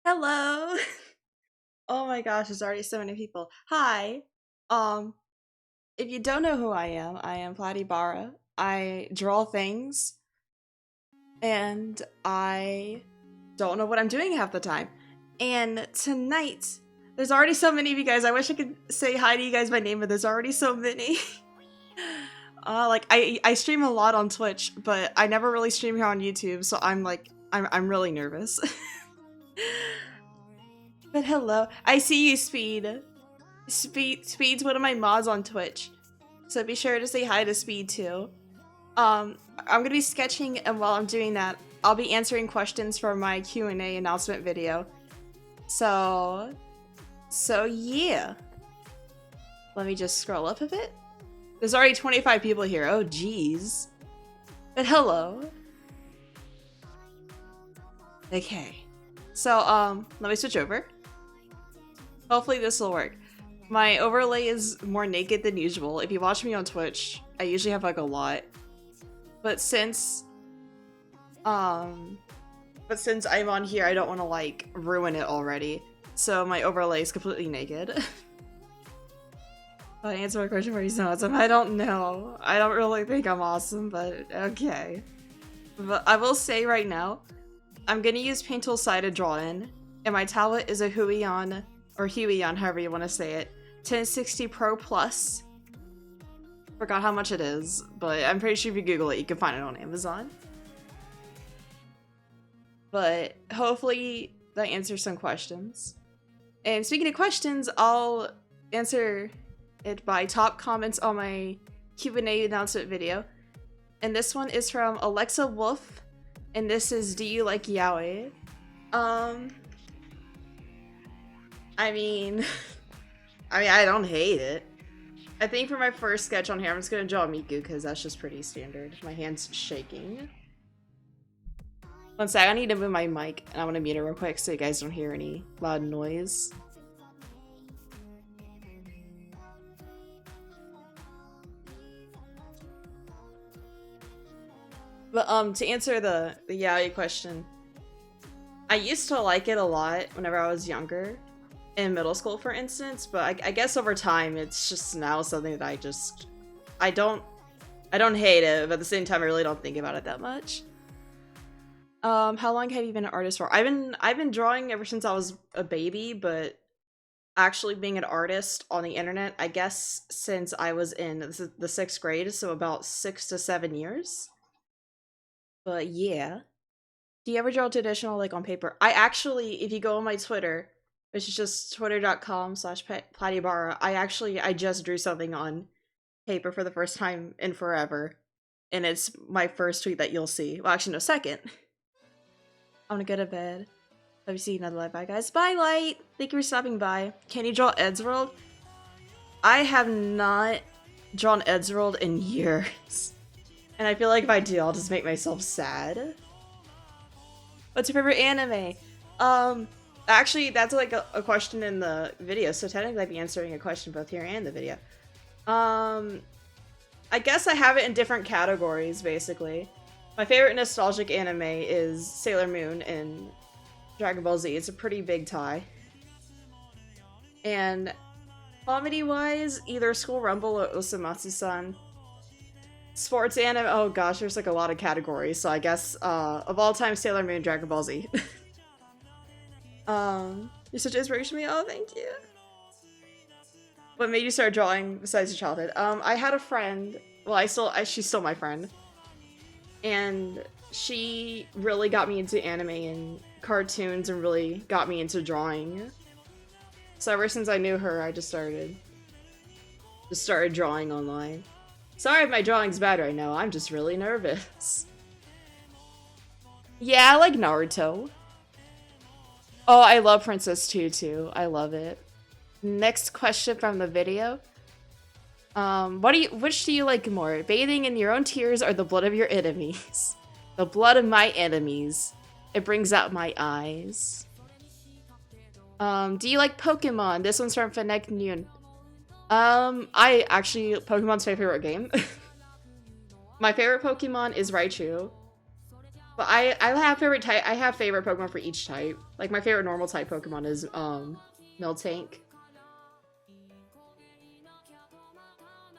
Hello. Oh my gosh, there's already so many people. Hi. Um, if you don't know who I am Platy Barra. I draw things and I don't know what I'm doing half the time. And tonight, there's already so many of you guys. I wish I could say hi to you guys by name, but there's already so many. Like I stream a lot on Twitch, but I never really stream here on YouTube, so I'm really nervous. But hello, I see you, Speed. Speed's one of my mods on Twitch, so be sure to say hi to Speed too. I'm gonna be sketching, and while I'm doing that, I'll be answering questions for my Q&A announcement video. So yeah. Let me just scroll up a bit. There's already 25 people here. Oh geez. But hello. Okay. So let me switch over. Hopefully this will work. My overlay is more naked than usual. If you watch me on Twitch, I usually have like a lot. But since I'm on here, I don't want to like ruin it already. So my overlay is completely naked. I answer my question for you so awesome. I don't know. I don't really think I'm awesome, but okay. But I will say right now, I'm gonna use Paint Tool Side to draw in, and my tablet is a Huion, or Huion, however you want to say it, 1060 Pro Plus. Forgot how much it is, but I'm pretty sure if you Google it, you can find it on Amazon. But hopefully that answers some questions. And speaking of questions, I'll answer it by top comments on my Q&A announcement video. And this one is from Alexa Wolf, and this is, do you like yaoi? I mean, I don't hate it. I think for my first sketch on here, I'm just gonna draw Miku because that's just pretty standard. My hand's shaking. One sec, I need to move my mic and I want to mute it real quick so you guys don't hear any loud noise. But to answer the yaoi question, I used to like it a lot whenever I was younger. in middle school, for instance, but I guess over time it's just now something that I don't hate it, but at the same time I really don't think about it that much. How long have you been an artist for? I've been drawing ever since I was a baby, but actually being an artist on the internet, I guess since I was in the 6th grade, so about 6 to 7 years. But yeah. Do you ever draw traditional, like, on paper? I actually, if you go on my Twitter, which is just twitter.com/platybarra, I just drew something on paper for the first time in forever. And it's my first tweet that you'll see. Well, actually, no, second. I'm gonna go to bed. Hope you see you another live. Bye, guys. Bye, Light! Thank you for stopping by. Can you draw Eddsworld? I have not drawn Eddsworld in years. And I feel like if I do, I'll just make myself sad. What's your favorite anime? Actually, that's like a question in the video, so technically I'd be answering a question both here and the video. I guess I have it in different categories, basically. My favorite nostalgic anime is Sailor Moon and Dragon Ball Z. It's a pretty big tie. And comedy-wise, either School Rumble or Osamatsu-san. Sports anime, oh gosh, there's like a lot of categories, so I guess, of all time, Sailor Moon, Dragon Ball Z. You're such an inspiration to me, oh, thank you. What made you start drawing besides your childhood? I had a friend, well, she's still my friend. And she really got me into anime and cartoons and really got me into drawing. So ever since I knew her, I just started drawing online. Sorry if my drawing's bad right now, I'm just really nervous. Yeah, I like Naruto. Oh, I love Princess Tutu. I love it. Next question from the video. Which do you like more? Bathing in your own tears or the blood of your enemies? The blood of my enemies. It brings out my eyes. Do you like Pokemon? This one's from Fennec Noon. Pokemon's my favorite game. My favorite Pokemon is Raichu. But I have favorite type. I have favorite Pokemon for each type. Like my favorite normal type Pokemon is Miltank.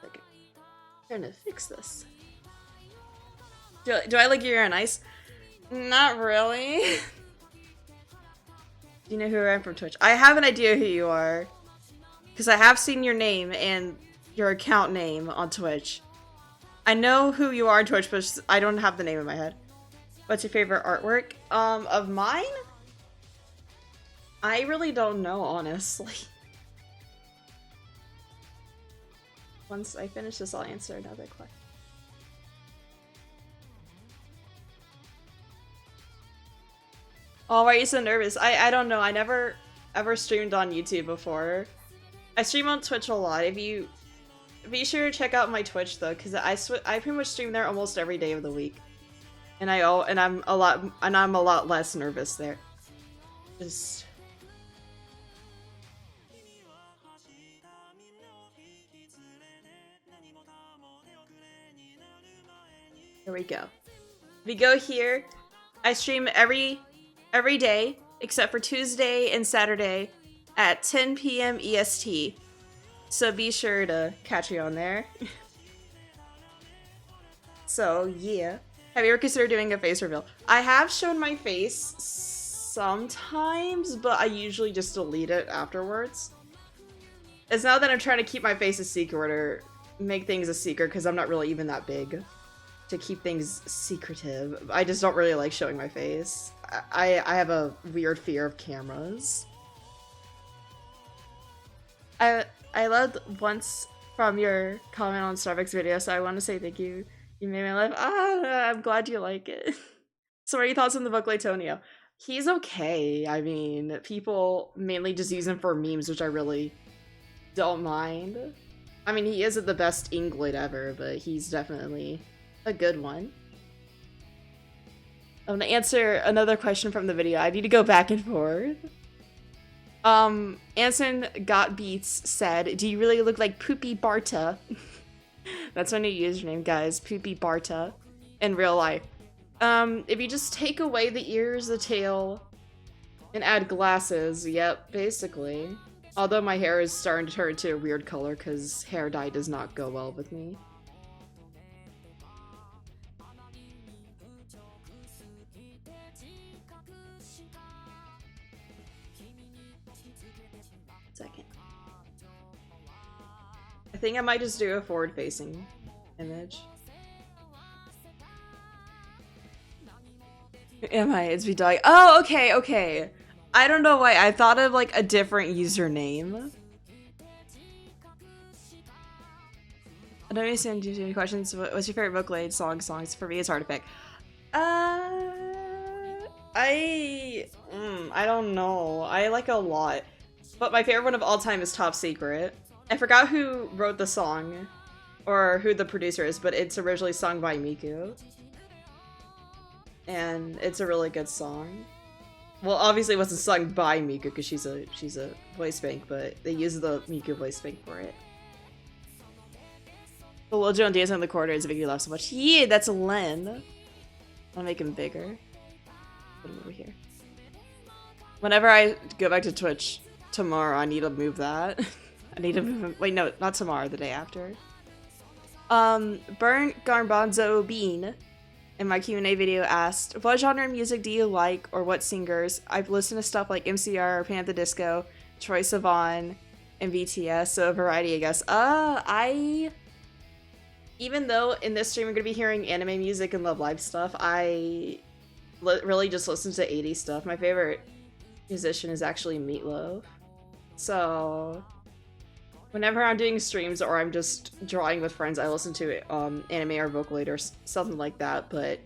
Okay. I'm trying to fix this. Do I like Yuri on Ice? Not really. Do you know who I am from Twitch? I have an idea who you are. Because I have seen your name and your account name on Twitch. I know who you are on Twitch, but I don't have the name in my head. What's your favorite artwork? Of mine? I really don't know, honestly. Once I finish this, I'll answer another question. Oh, why are you so nervous? I don't know. I never ever streamed on YouTube before. I stream on Twitch a lot. If you be sure to check out my Twitch though, because I pretty much stream there almost every day of the week, and I'm a lot less nervous there. Just here we go. We go here. I stream every day except for Tuesday and Saturday at 10 p.m. EST. So be sure to catch me on there. So yeah. Have you ever considered doing a face reveal? I have shown my face sometimes, but I usually just delete it afterwards. It's not that I'm trying to keep my face a secret or make things a secret, because I'm not really even that big to keep things secretive. I just don't really like showing my face. I have a weird fear of cameras. I loved once from your comment on Starbucks video, so I want to say thank you. You made my life. I'm glad you like it. So what are your thoughts on the book Latonio? He's okay. I mean, people mainly just use him for memes, which I really don't mind. I mean, he isn't the best Ingloid ever, but he's definitely a good one. I'm gonna answer another question from the video. I need to go back and forth. Anson Got Beats said, do you really look like Poopy Barta? That's my new username, guys. Poopy Barta. In real life. If you just take away the ears, the tail, and add glasses, yep, basically. Although my hair is starting to turn into a weird color because hair dye does not go well with me. Second. I think I might just do a forward-facing image. Am I? It's be dying. Oh, okay, okay. I don't know why. I thought of like a different username. I don't understand any questions. What's your favorite Vocaloid songs? For me, it's hard to pick. I don't know. I like a lot. But my favorite one of all time is Top Secret. I forgot who wrote the song. Or who the producer is, but it's originally sung by Miku. And it's a really good song. Well, obviously it wasn't sung by Miku because she's a voice bank, but they use the Miku voice bank for it. The Lil Jon dancing in the corner is making me laugh so much. Yeah, that's Len. I'll make him bigger. Put him over here. Whenever I go back to Twitch tomorrow, I need to move that. I need to move him. Wait, no, not tomorrow, the day after. Burnt Garbanzo Bean in my Q&A video asked, what genre of music do you like or what singers? I've listened to stuff like MCR, Panic! At the Disco, Troye Sivan, and BTS, so a variety, I guess. Even though in this stream you're gonna be hearing anime music and Love Live stuff, I really just listen to 80s stuff. My favorite musician is actually Meatloaf. So whenever I'm doing streams or I'm just drawing with friends, I listen to anime or Vocaloid or something like that, but...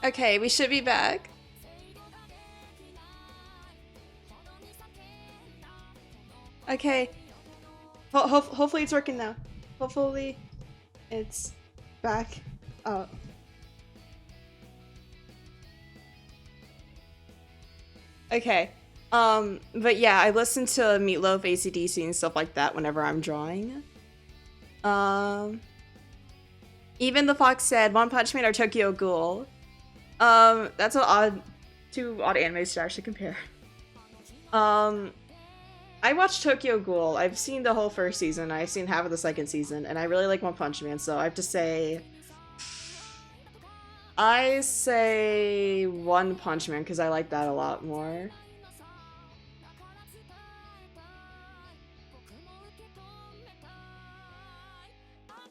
Okay, we should be back. Okay. Hopefully it's working now. Hopefully it's back up. Okay. But yeah, I listen to Meatloaf, AC/DC, and stuff like that whenever I'm drawing. Even the Fox said One Punch Man or Tokyo Ghoul. That's two odd animes to actually compare. I watched Tokyo Ghoul. I've seen the whole first season. I've seen half of the second season, and I really like One Punch Man, so I have to say... I say One Punch Man, because I like that a lot more.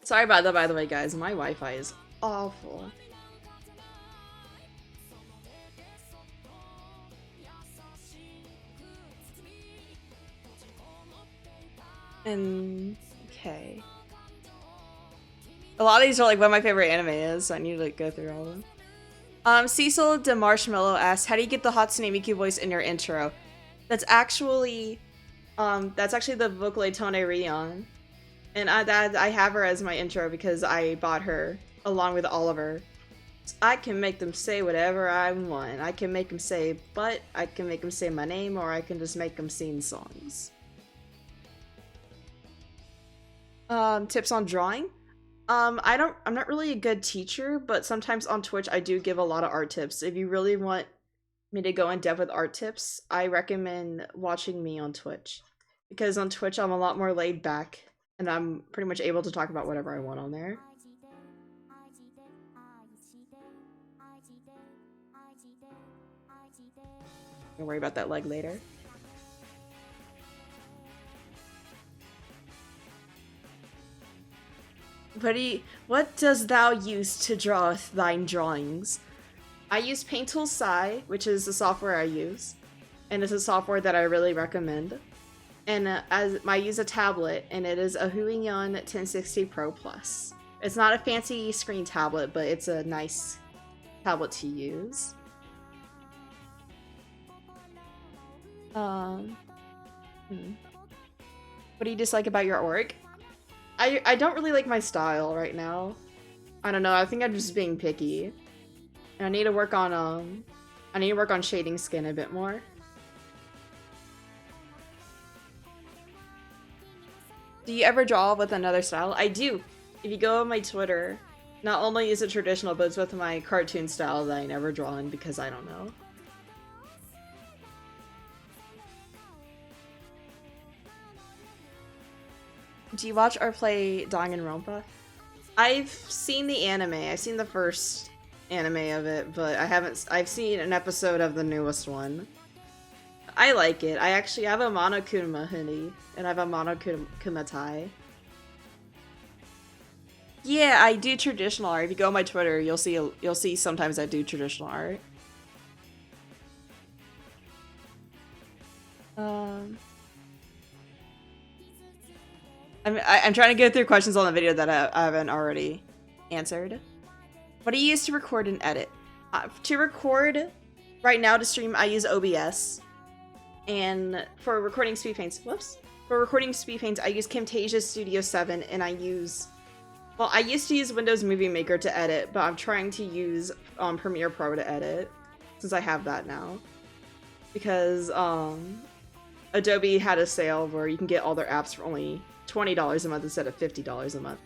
Sorry about that, by the way, guys. My Wi-Fi is awful. And okay. A lot of these are like what my favorite anime is, so I need to like go through all of them. Cecil de Marshmallow asks, how do you get the Hatsune Miku voice in your intro? That's actually the Vocaloid Tone Rion. And I have her as my intro because I bought her along with Oliver. I can make them say whatever I want. I can make them say but, I can make them say my name, or I can just make them sing songs. Tips on drawing? I'm not really a good teacher, but sometimes on Twitch I do give a lot of art tips. If you really want me to go in depth with art tips, I recommend watching me on Twitch. Because on Twitch I'm a lot more laid back, and I'm pretty much able to talk about whatever I want on there. Don't worry about that leg later. What does thou use to draw thine drawings? I use Paint Tool Sai, which is the software I use, and it's a software that I really recommend. And I use a tablet, and it is a Huion 1060 Pro Plus. It's not a fancy screen tablet, but it's a nice tablet to use. What do you dislike about your org? I don't really like my style right now. I don't know, I think I'm just being picky. And I need to work on shading skin a bit more. Do you ever draw with another style? I do. If you go on my Twitter, not only is it traditional, but it's with my cartoon style that I never draw in because I don't know. Do you watch or play Danganronpa? I've seen the anime. I've seen the first anime of it, but I haven't. I've seen an episode of the newest one. I like it. I actually have a Monokuma hoodie, and I have a Monokuma tie. Yeah, I do traditional art. If you go on my Twitter, you'll see sometimes I do traditional art. I'm trying to get through questions on the video that I haven't already answered. What do you use to record and edit? To record, right now to stream, I use OBS. And for recording speed paints, For recording speed paints, I use Camtasia Studio 7, and I used to use Windows Movie Maker to edit, but I'm trying to use Premiere Pro to edit, since I have that now. Because Adobe had a sale where you can get all their apps for only $20 a month instead of $50 a month.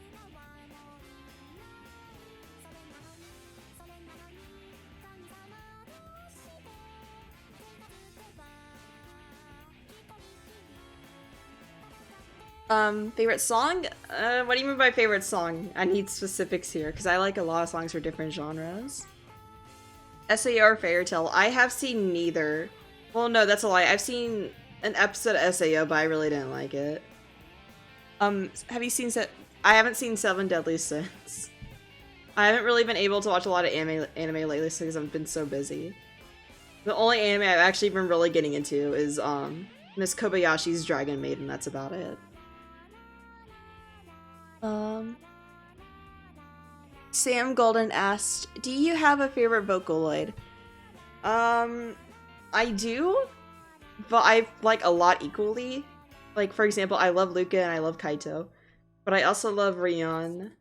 Favorite song? What do you mean by favorite song? I need specifics here, because I like a lot of songs for different genres. SAO or Fairy Tail? I have seen neither. Well, no, that's a lie. I've seen an episode of SAO, but I really didn't like it. Have you seen I haven't seen Seven Deadly Sins. I haven't really been able to watch a lot of anime lately because I've been so busy. The only anime I've actually been really getting into is Miss Kobayashi's Dragon Maiden. That's about it. Sam Golden asked, do you have a favorite Vocaloid? I do, but I like a lot equally. Like, for example, I love Luca and I love Kaito, but I also love Rion.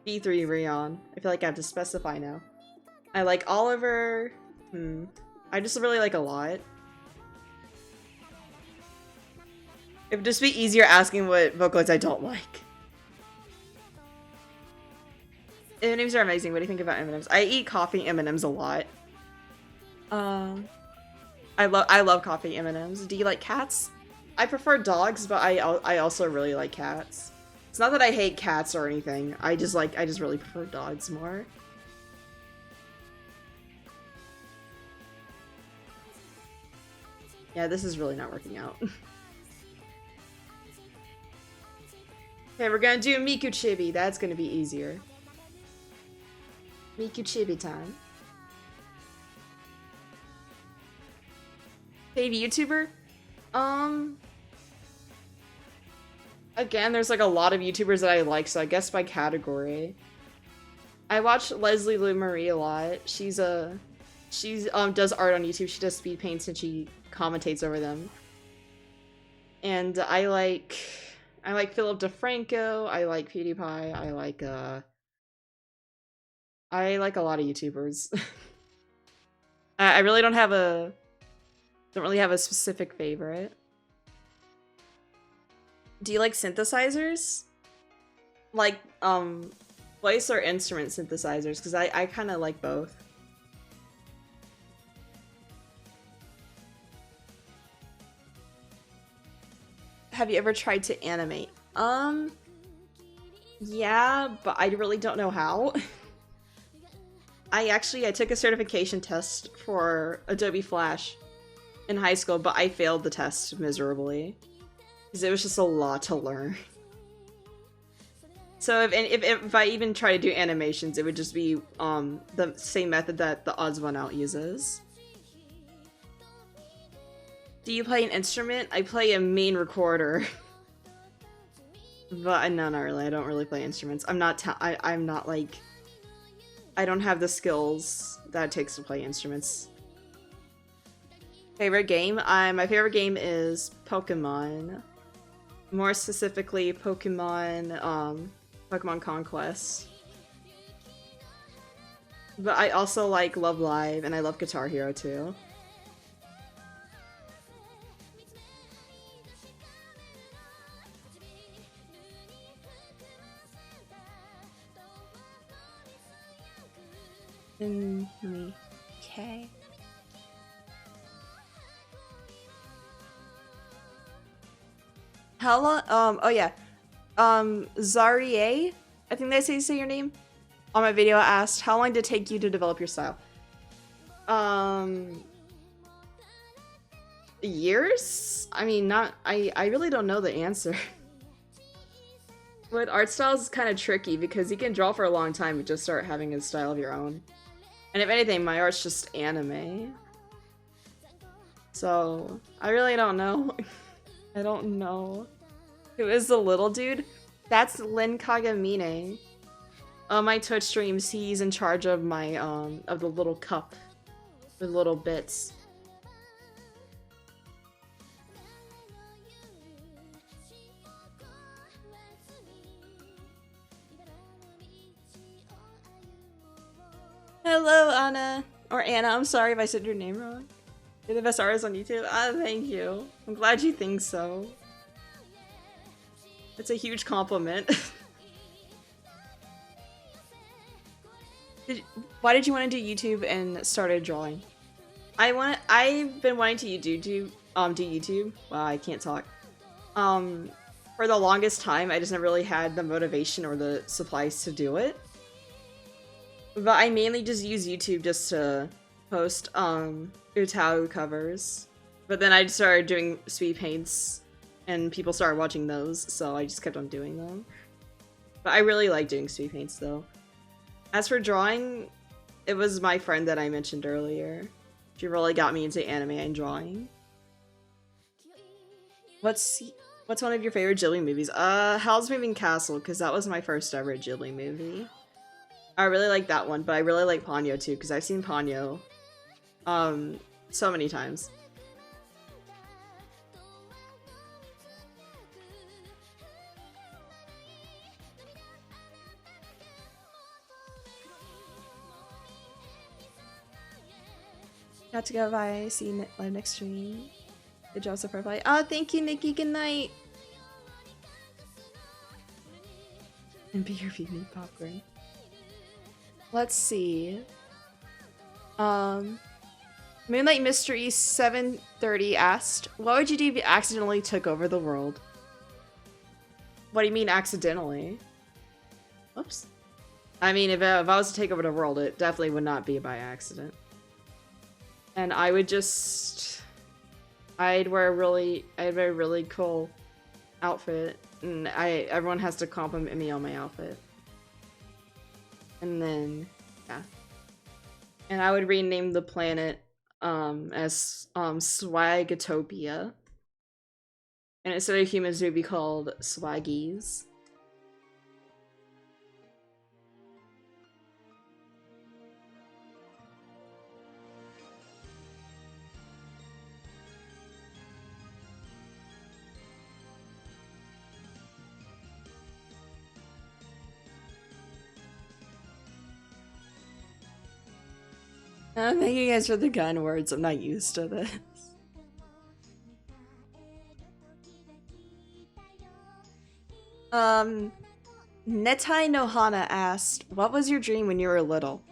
B3 Rion. I feel like I have to specify now. I like Oliver. I just really like a lot. It would just be easier asking what Vocaloids I don't like. M&Ms are amazing. What do you think about M&Ms? I eat coffee M&Ms a lot. I love coffee M&Ms. Do you like cats? I prefer dogs, but I also really like cats. It's not that I hate cats or anything. I just really prefer dogs more. Yeah, this is really not working out. Okay, we're gonna do Miku Chibi. That's gonna be easier. Miku Chibi time. Favorite YouTuber? Again, there's like a lot of YouTubers that I like, so I guess by category. I watch Leslie Lou Marie a lot. She's does art on YouTube. She does speed paints and she commentates over them. And I like Philip DeFranco. I like PewDiePie. I like a lot of YouTubers. I really don't really have a specific favorite. Do you like synthesizers? Like, voice or instrument synthesizers? Because I kind of like both. Have you ever tried to animate? Yeah, but I really don't know how. I took a certification test for Adobe Flash in high school, but I failed the test miserably. Because it was just a lot to learn. So if I even try to do animations, it would just be the same method that the odds one out uses. Do you play an instrument? I play a main recorder. But no, not really. I don't really play instruments. I'm not like... I don't have the skills that it takes to play instruments. Favorite game? My favorite game is Pokemon. More specifically, Pokemon Conquest. But I also like Love Live, and I love Guitar Hero too. Okay. How long? Oh yeah. Zarie, I think they say your name. On my video asked, how long did it take you to develop your style? Years? I mean, not, I really don't know the answer. With art styles, it's kind of tricky because you can draw for a long time and just start having a style of your own. And if anything, my art's just anime. So, I really don't know. I don't know. Who is the little dude? That's Lin Kagamine. On my Twitch streams, he's in charge of my, of the little cup. The little bits. Hello, Anna. Or Anna, I'm sorry if I said your name wrong. You're the best artist on YouTube. Ah, thank you. I'm glad you think so. It's a huge compliment. Why did you want to do YouTube and started drawing? I've been wanting to do YouTube. Wow, I can't talk. For the longest time, I just never really had the motivation or the supplies to do it. But I mainly just use YouTube just to post Utau covers. But then I started doing speed paints and people started watching those, so I just kept on doing them. But I really like doing speed paints though. As for drawing, it was my friend that I mentioned earlier. She really got me into anime and drawing. What's one of your favorite Ghibli movies? Howl's Moving Castle, because that was my first ever Ghibli movie. I really like that one, but I really like Ponyo too, because I've seen Ponyo so many times. Got to go, bye. See you live next stream. Good job so far, bye. Oh, thank you, Nikki. Good night. And BRB meat popcorn. Let's see. Moonlight Mystery 730 asked, what would you do if you accidentally took over the world? What do you mean accidentally? Whoops. I mean, if I was to take over the world, it definitely would not be by accident. And I would just... I'd wear a really cool outfit. And everyone has to compliment me on my outfit. And then, yeah. And I would rename the planet as Swagatopia. And instead of humans, it would be called Swaggies. Thank you guys for the kind words. I'm not used to this. Netai Nohana asked, what was your dream when you were little?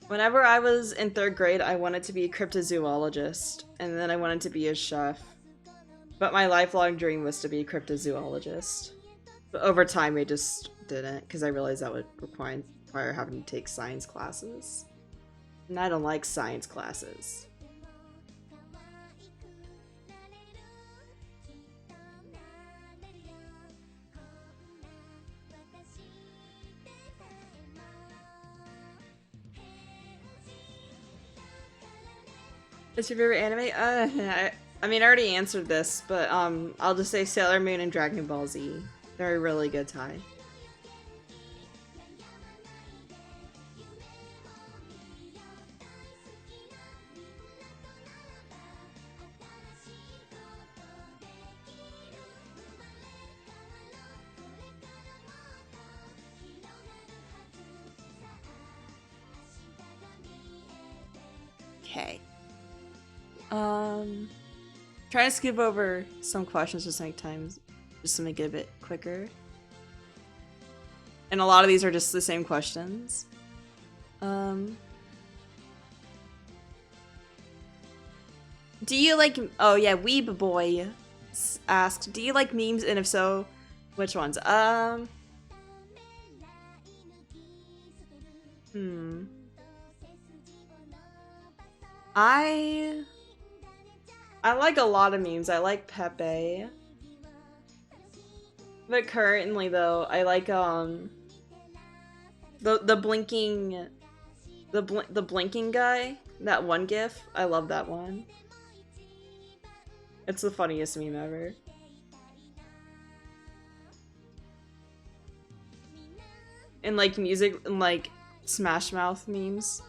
Whenever I was in 3rd grade, I wanted to be a cryptozoologist, and then I wanted to be a chef. But my lifelong dream was to be a cryptozoologist. But over time, I just didn't, because I realized that would require having to take science classes. And I don't like science classes. What's your favorite anime? I mean, I already answered this, but I'll just say Sailor Moon and Dragon Ball Z. They're a really good tie. Okay. Trying to skip over some questions just like times, just to make it a bit quicker. And a lot of these are just the same questions. Do you like, oh yeah, Weeb Boy asked, do you like memes, and if so, Which ones? Hmm. I like a lot of memes. I like Pepe. But currently though, I like the blinking the blinking guy. That one gif. I love that one. It's the funniest meme ever. And like music and like Smash Mouth memes.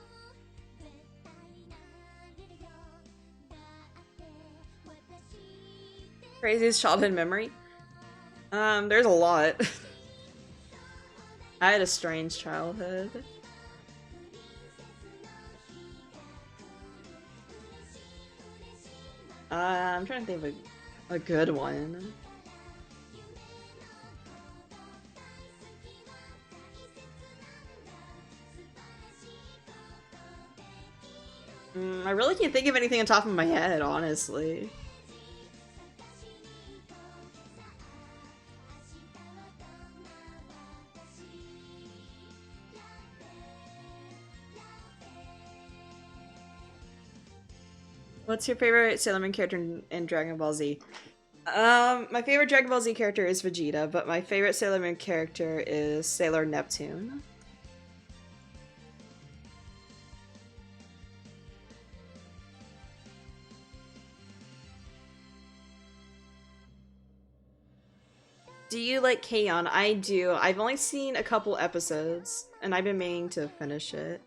Craziest childhood memory? There's a lot. I had a strange childhood. I'm trying to think of a good one. I really can't think of anything on top of my head, honestly. What's your favorite Sailor Moon character in Dragon Ball Z? My favorite Dragon Ball Z character is Vegeta, but my favorite Sailor Moon character is Sailor Neptune. Do you like K-On? I do. I've only seen a couple episodes, and I've been meaning to finish it.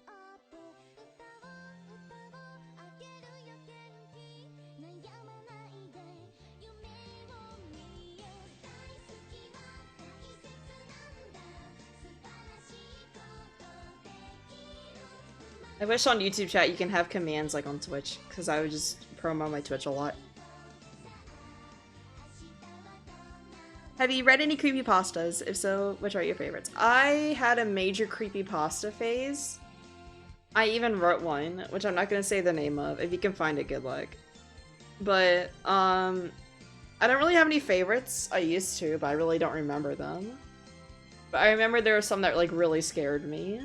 I wish on YouTube chat you can have commands like on Twitch, because I would just promo my Twitch a lot. Have you read any creepypastas? If so, which are your favorites? I had a major creepypasta phase. I even wrote one, which I'm not gonna say the name of. If you can find it, good luck. But, I don't really have any favorites. I used to, but I really don't remember them. But I remember there were some that, like, really scared me.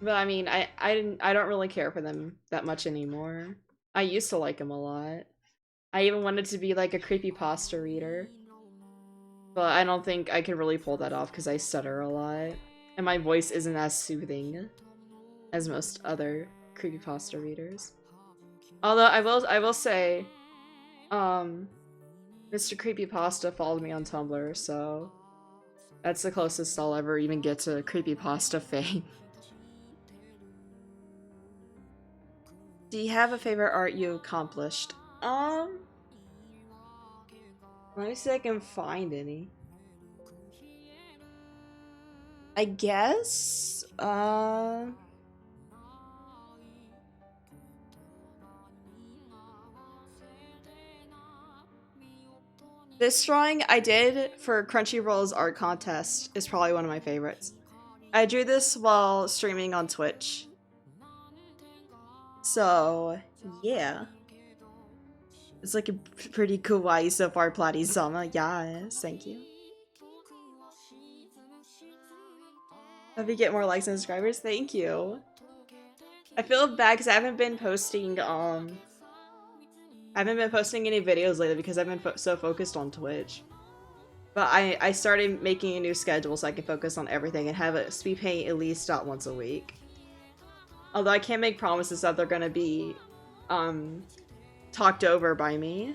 But I mean, I don't really care for them that much anymore. I used to like them a lot. I even wanted to be like a creepypasta reader. But I don't think I could really pull that off because I stutter a lot. And my voice isn't as soothing as most other creepypasta readers. Although I will say, Mr. Creepypasta followed me on Tumblr, so that's the closest I'll ever even get to creepypasta fame. Do you have a favorite art you accomplished? Let me see if I can find any. I guess, this drawing I did for Crunchyroll's art contest is probably one of my favorites. I drew this while streaming on Twitch. So, yeah. It's like a pretty kawaii so far, Platy-sama. Yes, thank you. Hope you get more likes and subscribers. Thank you. I feel bad because I haven't been posting, I haven't been posting any videos lately because I've been so focused on Twitch. But I started making a new schedule so I can focus on everything and have a speed paint at least once a week. Although I can't make promises that they're gonna be, talked over by me.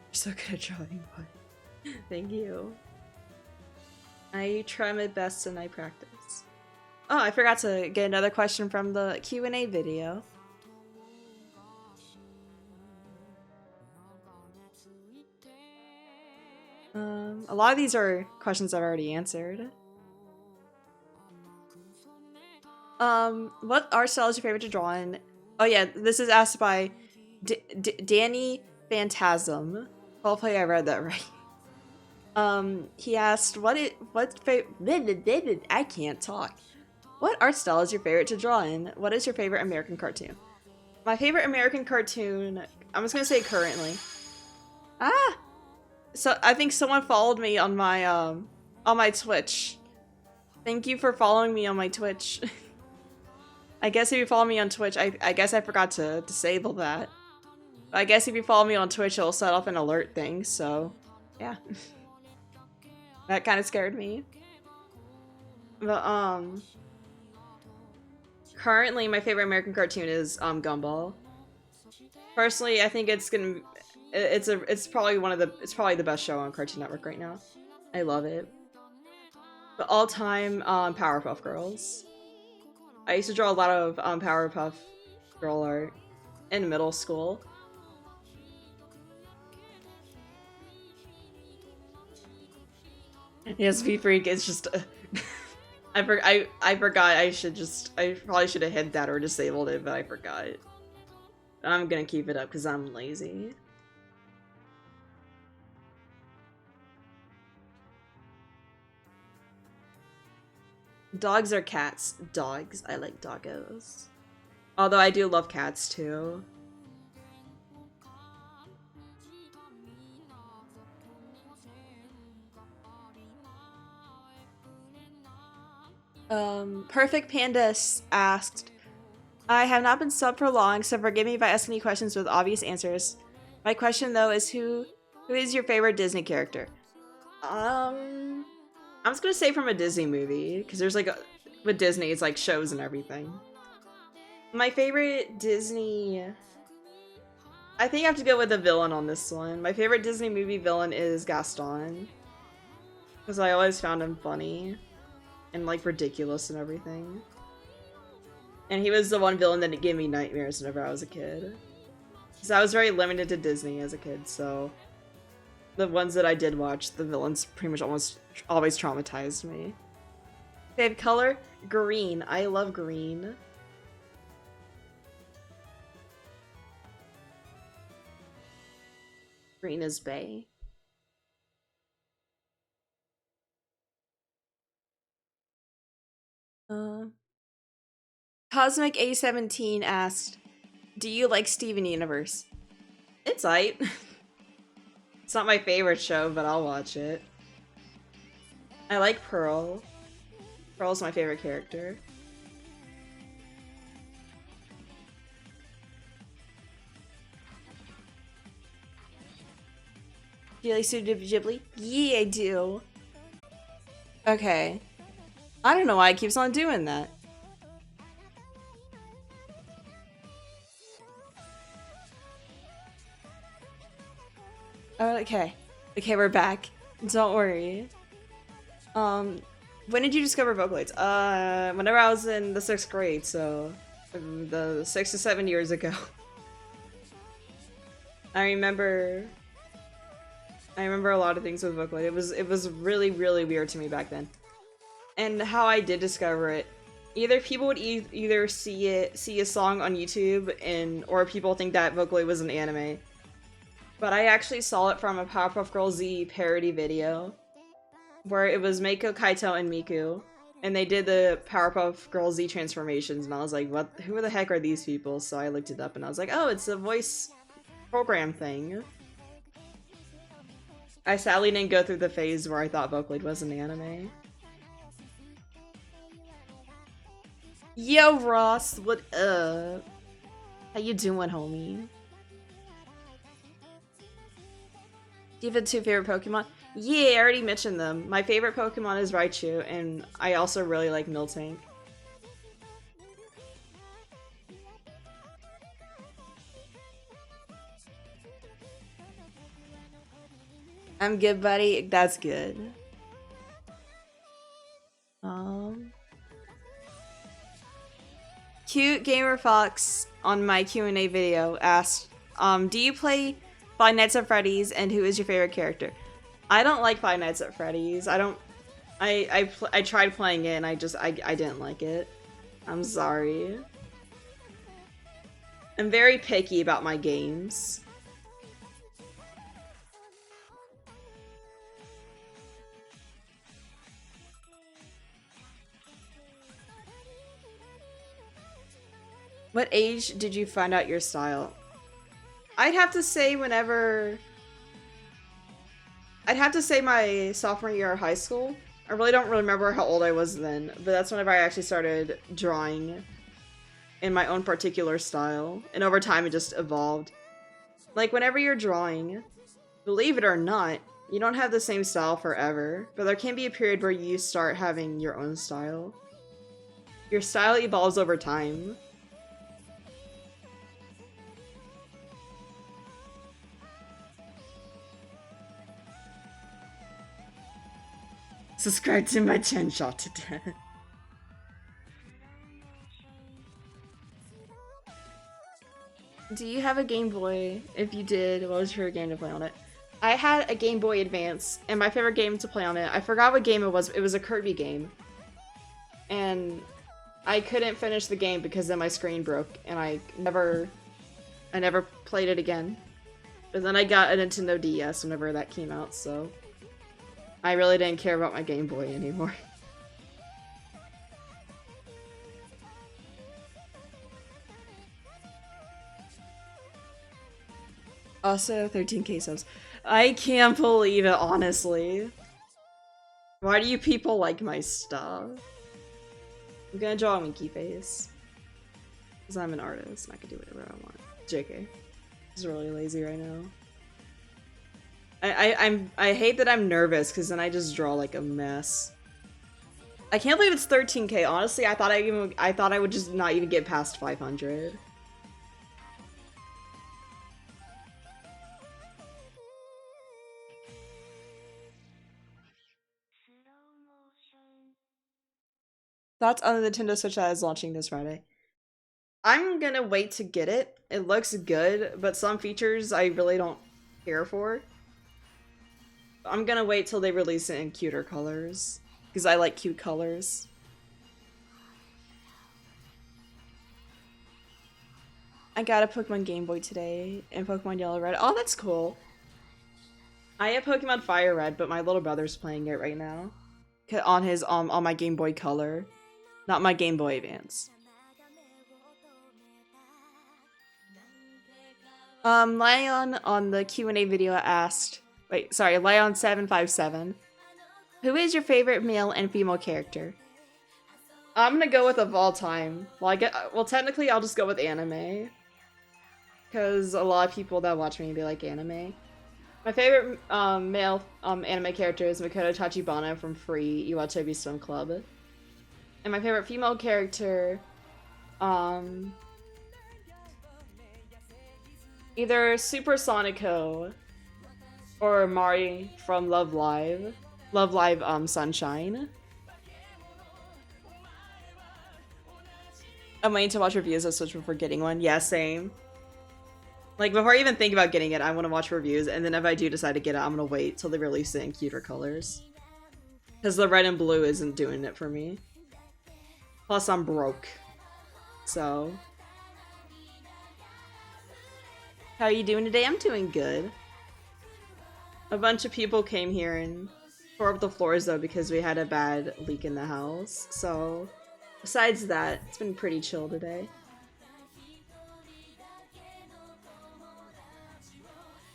You're so good at drawing. Thank you. I try my best and I practice. Oh, I forgot to get another question from the Q&A video. A lot of these are questions I've already answered. What art style is your favorite to draw in? Oh yeah, this is asked by Danny Phantasm. Hopefully I read that right. He asked, I can't talk. What art style is your favorite to draw in? What is your favorite American cartoon? My favorite American cartoon, I'm just gonna say currently. Ah! So I think someone followed me on my Twitch. Thank you for following me on my Twitch. I guess if you follow me on Twitch, I guess I forgot to disable that. I guess if you follow me on Twitch, it'll set up an alert thing, so yeah. That kind of scared me. But, currently my favorite American cartoon is, Gumball. Personally, I think it's probably the best show on Cartoon Network right now. I love it. But all time, Powerpuff Girls. I used to draw a lot of, Powerpuff Girl art in middle school. Yes, V-Freak is just... I forgot I probably should have hid that or disabled it, but I forgot. I'm gonna keep it up because I'm lazy. Dogs or cats? Dogs. I like doggos. Although I do love cats too. Perfect Panda asked, I have not been subbed for long, so forgive me if I ask any questions with obvious answers. My question though is who is your favorite Disney character? I'm just gonna say from a Disney movie, because there's like with Disney it's like shows and everything. My favorite Disney, I think I have to go with the villain on this one. My favorite Disney movie villain is Gaston, because I always found him funny and like ridiculous and everything. And he was the one villain that gave me nightmares whenever I was a kid. Because I was very limited to Disney as a kid, so the ones that I did watch, the villains pretty much almost always traumatized me. Favorite color? Green. I love green. Green is bae. Cosmic A17 asked, do you like Steven Universe? It's aight. It's not my favorite show, but I'll watch it. I like Pearl. Pearl's my favorite character. Do you like Studio Ghibli? Yeah, I do. Okay. I don't know why it keeps on doing that. Okay. Okay, we're back. Don't worry. When did you discover Vocaloids? Whenever I was in the 6th grade, so the 6 to 7 years ago. I remember a lot of things with Vocaloid. It was really, really weird to me back then. And how I did discover it, either people would either see a song on YouTube or people think that Vocaloid was an anime. But I actually saw it from a Powerpuff Girls Z parody video where it was Meiko, Kaito, and Miku, and they did the Powerpuff Girls Z transformations, and I was like, what? Who the heck are these people? So I looked it up, and I was like, oh, it's a voice program thing. I sadly didn't go through the phase where I thought Vocaloid was an anime. Yo, Ross, what up? How you doing, homie? Do you have 2 favorite Pokemon? Yeah, I already mentioned them. My favorite Pokemon is Raichu, and I also really like Miltank. I'm good, buddy. That's good. Cute Gamer Fox on my Q&A video asked, do you play Five Nights at Freddy's, and who is your favorite character? I don't like Five Nights at Freddy's. I tried playing it and I didn't like it. I'm sorry. I'm very picky about my games. What age did you find out your style? I'd have to say whenever... I'd have to say my sophomore year of high school. I really don't remember how old I was then, but that's whenever I actually started drawing in my own particular style. And over time it just evolved. Like, whenever you're drawing, believe it or not, you don't have the same style forever, but there can be a period where you start having your own style. Your style evolves over time. Subscribe to my 10 shot to death. Do you have a Game Boy? If you did, what was your favorite game to play on it? I had a Game Boy Advance, and my favorite game to play on it, I forgot what game it was. It was a Kirby game. And I couldn't finish the game because then my screen broke, and I never played it again. But then I got a Nintendo DS whenever that came out, so I really didn't care about my Game Boy anymore. Also, 13k subs. I can't believe it, honestly. Why do you people like my stuff? I'm gonna draw a winky face. Because I'm an artist and I can do whatever I want. JK. He's really lazy right now. I hate that I'm nervous because then I just draw like a mess. I can't believe it's 13k. Honestly, I thought I would just not even get past 500. Thoughts on the Nintendo Switch that is launching this Friday? I'm gonna wait to get it. It looks good, but some features I really don't care for. I'm gonna wait till they release it in cuter colors. Because I like cute colors. I got a Pokemon Game Boy today and Pokemon Yellow Red. Oh, that's cool. I have Pokemon Fire Red, but my little brother's playing it right now. On my Game Boy Color. Not my Game Boy Advance. Lion on the Q&A video asked... Wait, sorry, Lion757. Who is your favorite male and female character? I'm gonna go with of all time. Well, technically I'll just go with anime. Because a lot of people that watch me, they like anime. My favorite male anime character is Makoto Tachibana from Free Iwatobi Swim Club. And my favorite female character, either Super Sonico or Mari from Love Live. Love Live Sunshine. I'm waiting to watch reviews of Switch before getting one. Yeah, same. Like, before I even think about getting it, I want to watch reviews, and then if I do decide to get it, I'm gonna wait till they release it in cuter colors. Because the red and blue isn't doing it for me. Plus, I'm broke. So. How are you doing today? I'm doing good. A bunch of people came here and tore up the floors, though, because we had a bad leak in the house. So, besides that, it's been pretty chill today.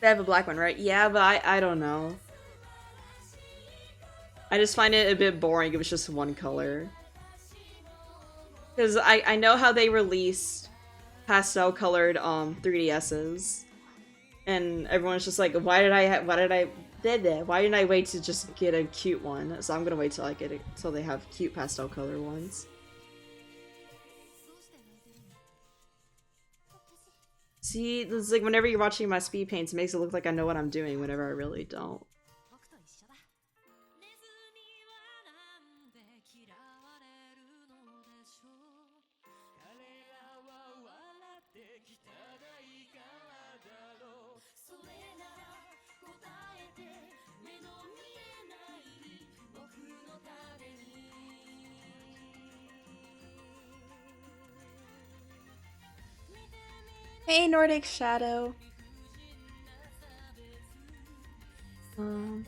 They have a black one, right? Yeah, but I don't know. I just find it a bit boring if it's just one color. Because I know how they released pastel colored 3DSs. And everyone's just like, why didn't I wait to just get a cute one? So I'm gonna wait till I get it till they have cute pastel color ones. See, it's like whenever you're watching my speed paints, it makes it look like I know what I'm doing whenever I really don't. Hey, Nordic Shadow. Trying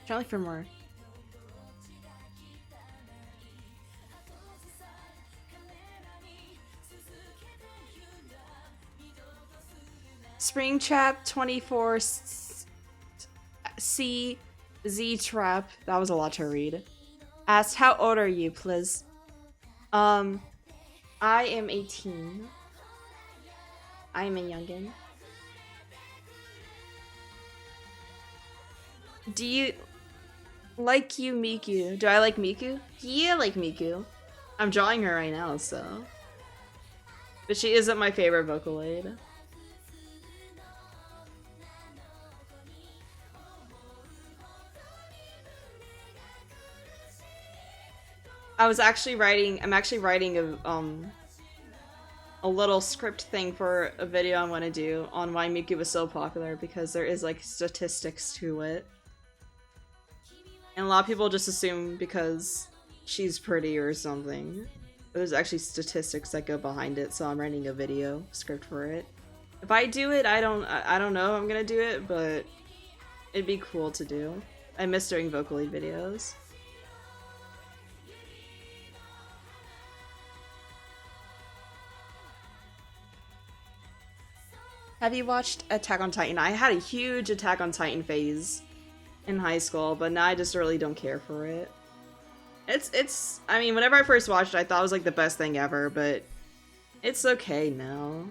to look for more. Springtrap 24 C Z Trap. That was a lot to read. Asked, how old are you, please? I am 18. I am a youngin. Do you like you, Miku? Do I like Miku? Yeah, I like Miku. I'm drawing her right now, so. But she isn't my favorite Vocaloid. I'm actually writing a little script thing for a video I'm gonna do on why Miku was so popular, because there is like statistics to it. And a lot of people just assume because she's pretty or something. But there's actually statistics that go behind it, so I'm writing a video script for it. If I do it, I don't know if I'm gonna do it, but it'd be cool to do. I miss doing Vocaloid videos. Have you watched Attack on Titan? I had a huge Attack on Titan phase in high school, but now I just really don't care for it. I mean, whenever I first watched it, I thought it was like the best thing ever, but it's okay now.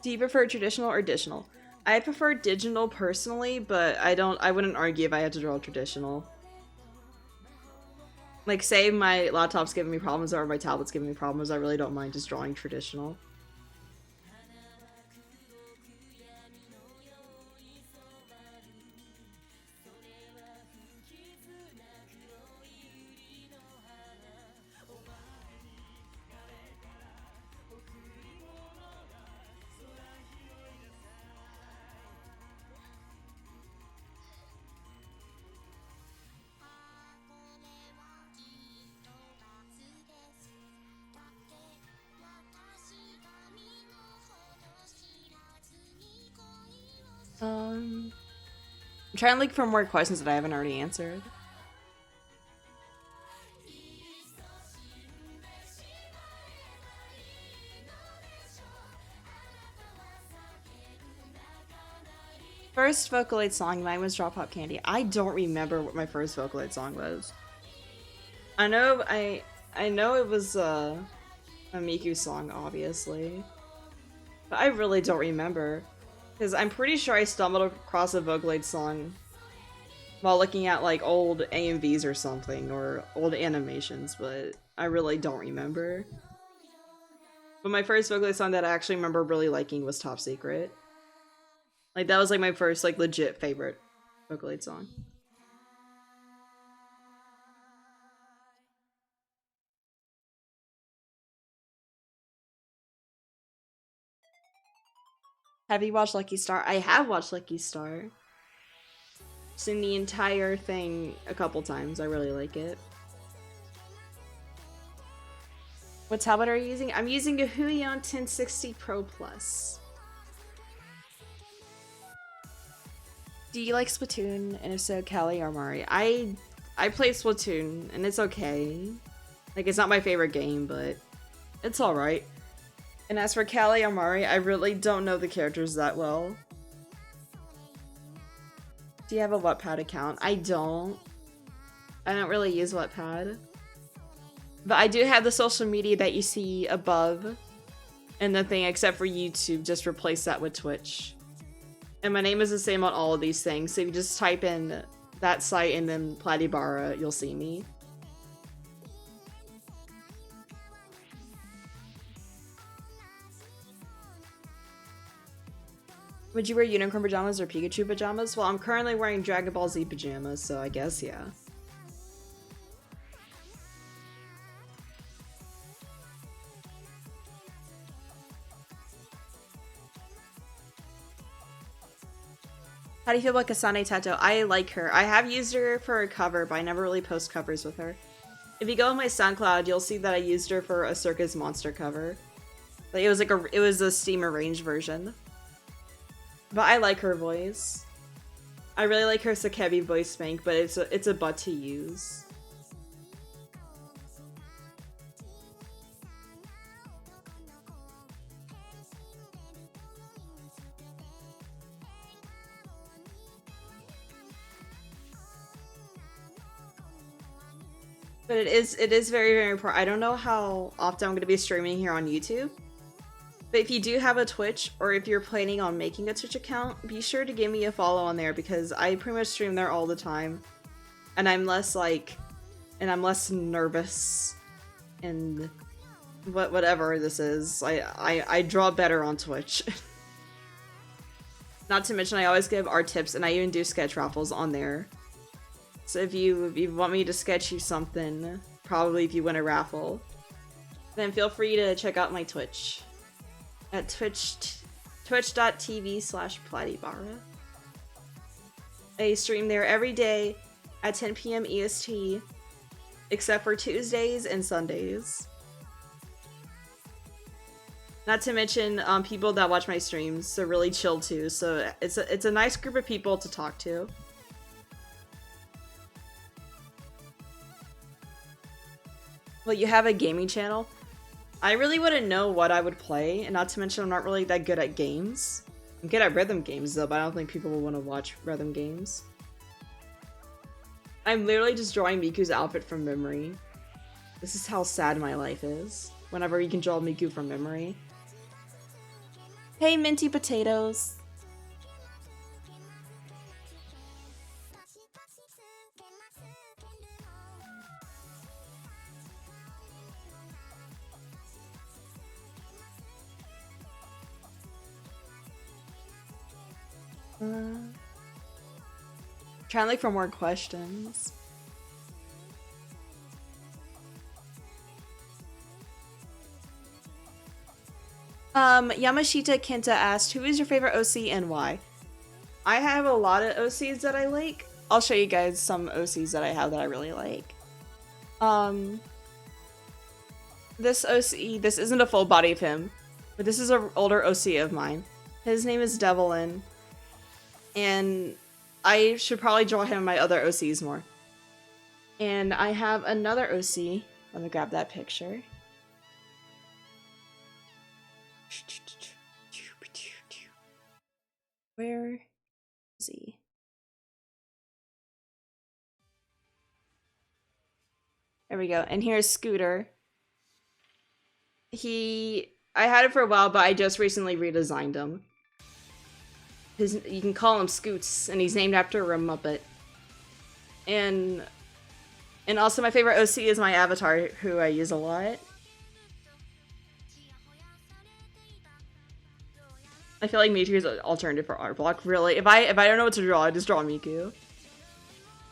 Do you prefer traditional or digital? I prefer digital personally, but I wouldn't argue if I had to draw traditional. Like, say my laptop's giving me problems or my tablet's giving me problems, I really don't mind just drawing traditional. I'm trying to look for more questions that I haven't already answered. First Vocaloid song, mine was Drop Pop Candy. I don't remember what my first Vocaloid song was. I know it was a Miku song, obviously. But I really don't remember. Because I'm pretty sure I stumbled across a Vocaloid song while looking at like old AMVs or something, or old animations, but I really don't remember. But my first Vocaloid song that I actually remember really liking was Top Secret. Like, that was like my first like legit favorite Vocaloid song. Have you watched Lucky Star? I have watched Lucky Star. Seen the entire thing a couple times. I really like it. What tablet are you using? I'm using a Huion 1060 Pro Plus. Do you like Splatoon? And if so, Callie or Mari? I play Splatoon, and it's okay. Like, it's not my favorite game, but it's alright. And as for Callie or Mari, I really don't know the characters that well. Do you have a Wattpad account? I don't. I don't really use Wattpad. But I do have the social media that you see above and the thing, except for YouTube. Just replace that with Twitch. And my name is the same on all of these things, so if you just type in that site and then Platibara, you'll see me. Would you wear unicorn pajamas or Pikachu pajamas? Well, I'm currently wearing Dragon Ball Z pajamas, so I guess, yeah. How do you feel about Kasane Tato? I like her. I have used her for a cover, but I never really post covers with her. If you go on my SoundCloud, you'll see that I used her for a Circus Monster cover. Like, it was a Steam arranged version. But I like her voice. I really like her Sakebi voice spank, but it's a butt to use. But it is very, very important. I don't know how often I'm going to be streaming here on YouTube. But if you do have a Twitch, or if you're planning on making a Twitch account, be sure to give me a follow on there, because I pretty much stream there all the time. And I'm less nervous and whatever this is. I draw better on Twitch. Not to mention I always give art tips, and I even do sketch raffles on there. So if you want me to sketch you something, probably if you win a raffle, then feel free to check out my Twitch at twitch.tv/platybarra. I stream there every day at 10 p.m. EST, except for Tuesdays and Sundays. Not to mention, people that watch my streams are really chill too, so it's a nice group of people to talk to. Well, you have a gaming channel? I really wouldn't know what I would play, and not to mention I'm not really that good at games. I'm good at rhythm games though, but I don't think people will want to watch rhythm games. I'm literally just drawing Miku's outfit from memory. This is how sad my life is, whenever you can draw Miku from memory. Hey, minty potatoes! Trying to look for more questions. Yamashita Kenta asked, who is your favorite OC and why? I have a lot of OCs that I like. I'll show you guys some OCs that I have that I really like. This OC, this isn't a full body of him, but this is an older OC of mine. His name is Devilin, and I should probably draw him in my other OCs more. And I have another OC. Let me grab that picture. Where is he? There we go. And here's Scooter. I had it for a while, but I just recently redesigned him. You can call him Scoots, and he's named after a Muppet. And also my favorite OC is my avatar, who I use a lot. I feel like Miku's an alternative for art block. Really, if I don't know what to draw, I just draw Miku.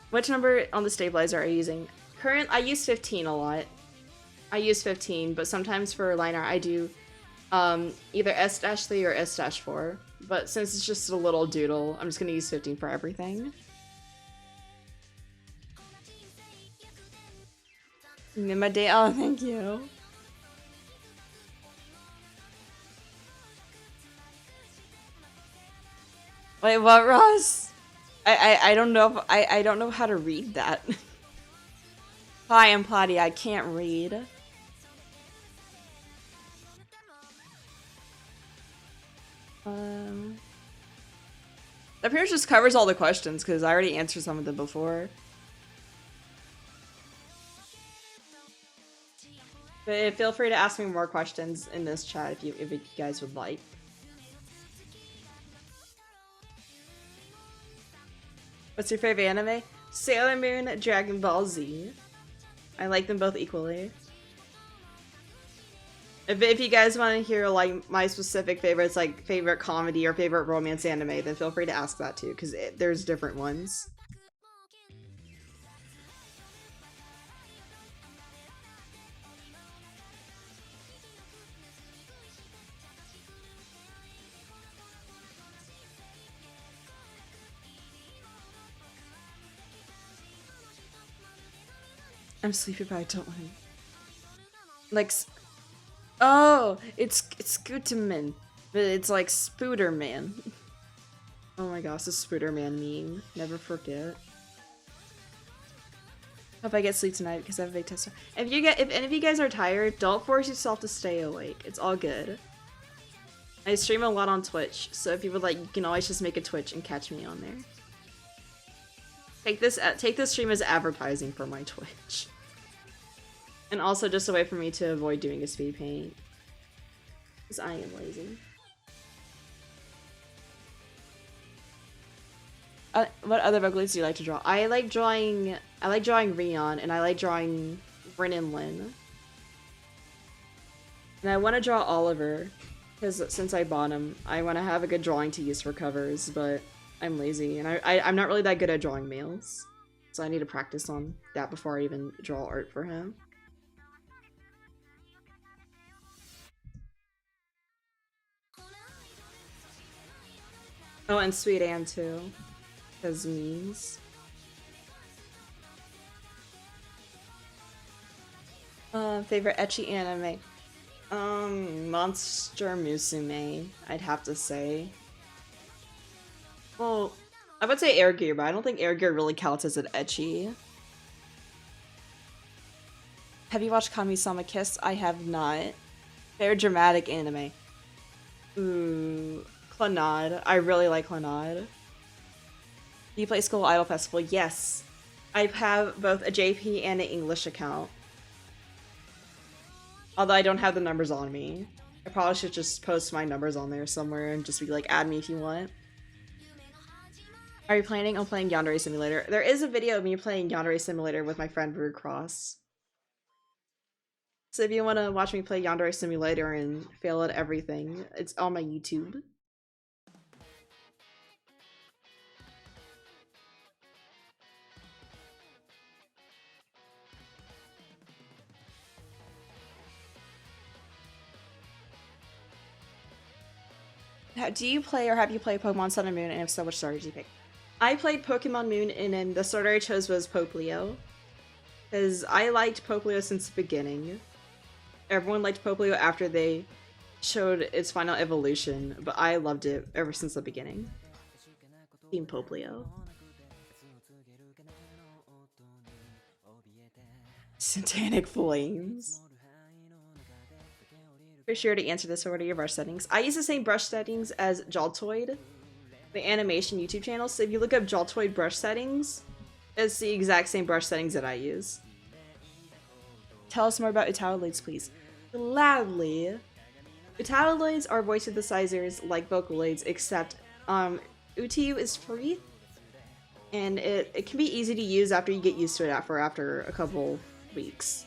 Which number on the stabilizer are you using? I use 15 a lot. I use 15, but sometimes for line art I do either S-3 or S-4. But since it's just a little doodle, I'm just gonna use 15 for everything. In my day, oh, thank you. Wait, what, Ross? I don't know if I don't know how to read that. Hi, I'm Platy. I can't read. That pretty much just covers all the questions because I already answered some of them before. But feel free to ask me more questions in this chat if you guys would like. What's your favorite anime? Sailor Moon, Dragon Ball Z. I like them both equally. If you guys want to hear like my specific favorites, like favorite comedy or favorite romance anime, then feel free to ask that too, because there's different ones. I'm sleepy, but I don't want to. Like, oh, it's Scooterman, but it's like Spooderman. Oh my gosh, the Spider-Man meme. Never forget. Hope I get sleep tonight because I have a big test. If any of you guys are tired, don't force yourself to stay awake. It's all good. I stream a lot on Twitch, so if you would like, you can always just make a Twitch and catch me on there. Take this stream as advertising for my Twitch. And also just a way for me to avoid doing a speed paint. Because I am lazy. What other vocalists do you like to draw? I like drawing Rion, and I like drawing Bryn and Lynn. And I want to draw Oliver, because since I bought him, I want to have a good drawing to use for covers, but I'm lazy, and I'm not really that good at drawing males. So I need to practice on that before I even draw art for him. Oh, and Sweet Anne too. Because memes. Favorite ecchi anime? Monster Musume, I'd have to say. Well, I would say Air Gear, but I don't think Air Gear really counts as an ecchi. Have you watched Kami-sama Kiss? I have not. Favorite dramatic anime? Ooh, Clannad. I really like Clannad. Do you play School Idol Festival? Yes. I have both a JP and an English account. Although I don't have the numbers on me. I probably should just post my numbers on there somewhere and just be like, add me if you want. Are you planning on playing Yandere Simulator? There is a video of me playing Yandere Simulator with my friend Rude Cross. So if you want to watch me play Yandere Simulator and fail at everything, it's on my YouTube. Do you play or have you played Pokemon Sun and Moon, and if so, which starter did you pick? I played Pokemon Moon, and then the starter I chose was Poplio. Because I liked Poplio since the beginning. Everyone liked Poplio after they showed its final evolution, but I loved it ever since the beginning. Team Poplio. Satanic Flames. Be sure to answer this. What are your brush settings? I use the same brush settings as Joltoid, the animation YouTube channel. So if you look up Joltoid brush settings, it's the exact same brush settings that I use. Tell us more about Utaloids, please. Gladly. Utaloids are voice synthesizers like Vocaloids, except Utu is free, and it can be easy to use after you get used to it after a couple weeks.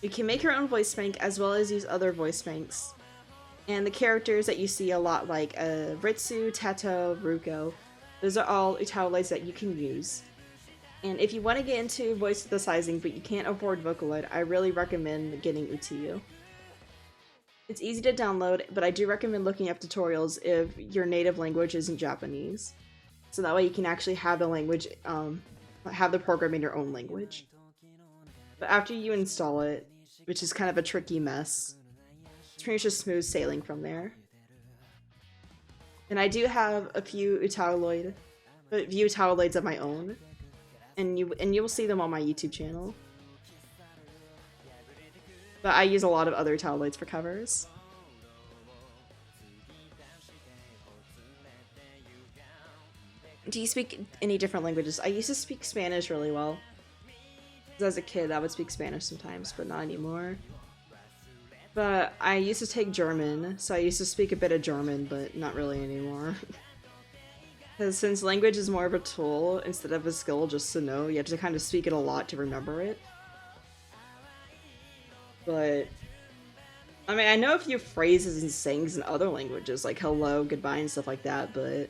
You can make your own voice bank as well as use other voice banks. And the characters that you see a lot, like Ritsu, Teto, Ruko, those are all Utaloids that you can use. And if you want to get into voice synthesizing but you can't afford Vocaloid, I really recommend getting Utu. It's easy to download, but I do recommend looking up tutorials if your native language isn't Japanese. So that way you can actually have the language, have the program in your own language. But after you install it, which is kind of a tricky mess, it's pretty much just smooth sailing from there. And I do have a few Utaloids of my own, and you will see them on my YouTube channel. But I use a lot of other Utaloids for covers. Do you speak any different languages? I used to speak Spanish really well. As a kid, I would speak Spanish sometimes, but not anymore. But I used to take German, so I used to speak a bit of German, but not really anymore. Because since language is more of a tool instead of a skill just to know, you have to kind of speak it a lot to remember it. But I mean, I know a few phrases and sayings in other languages, like hello, goodbye, and stuff like that, but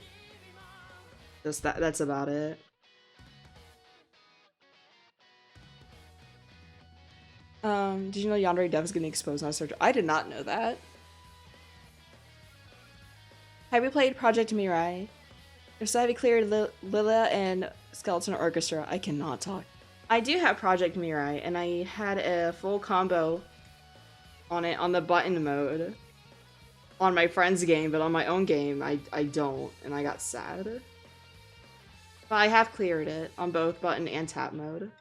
that's about it. Did you know Yandere Dev is getting exposed on search? I did not know that. Have you played Project Mirai? If so, have you cleared Lila and Skeleton Orchestra? I cannot talk. I do have Project Mirai, and I had a full combo on it on the button mode on my friend's game, but on my own game, I don't, and I got sad. But I have cleared it on both button and tap mode.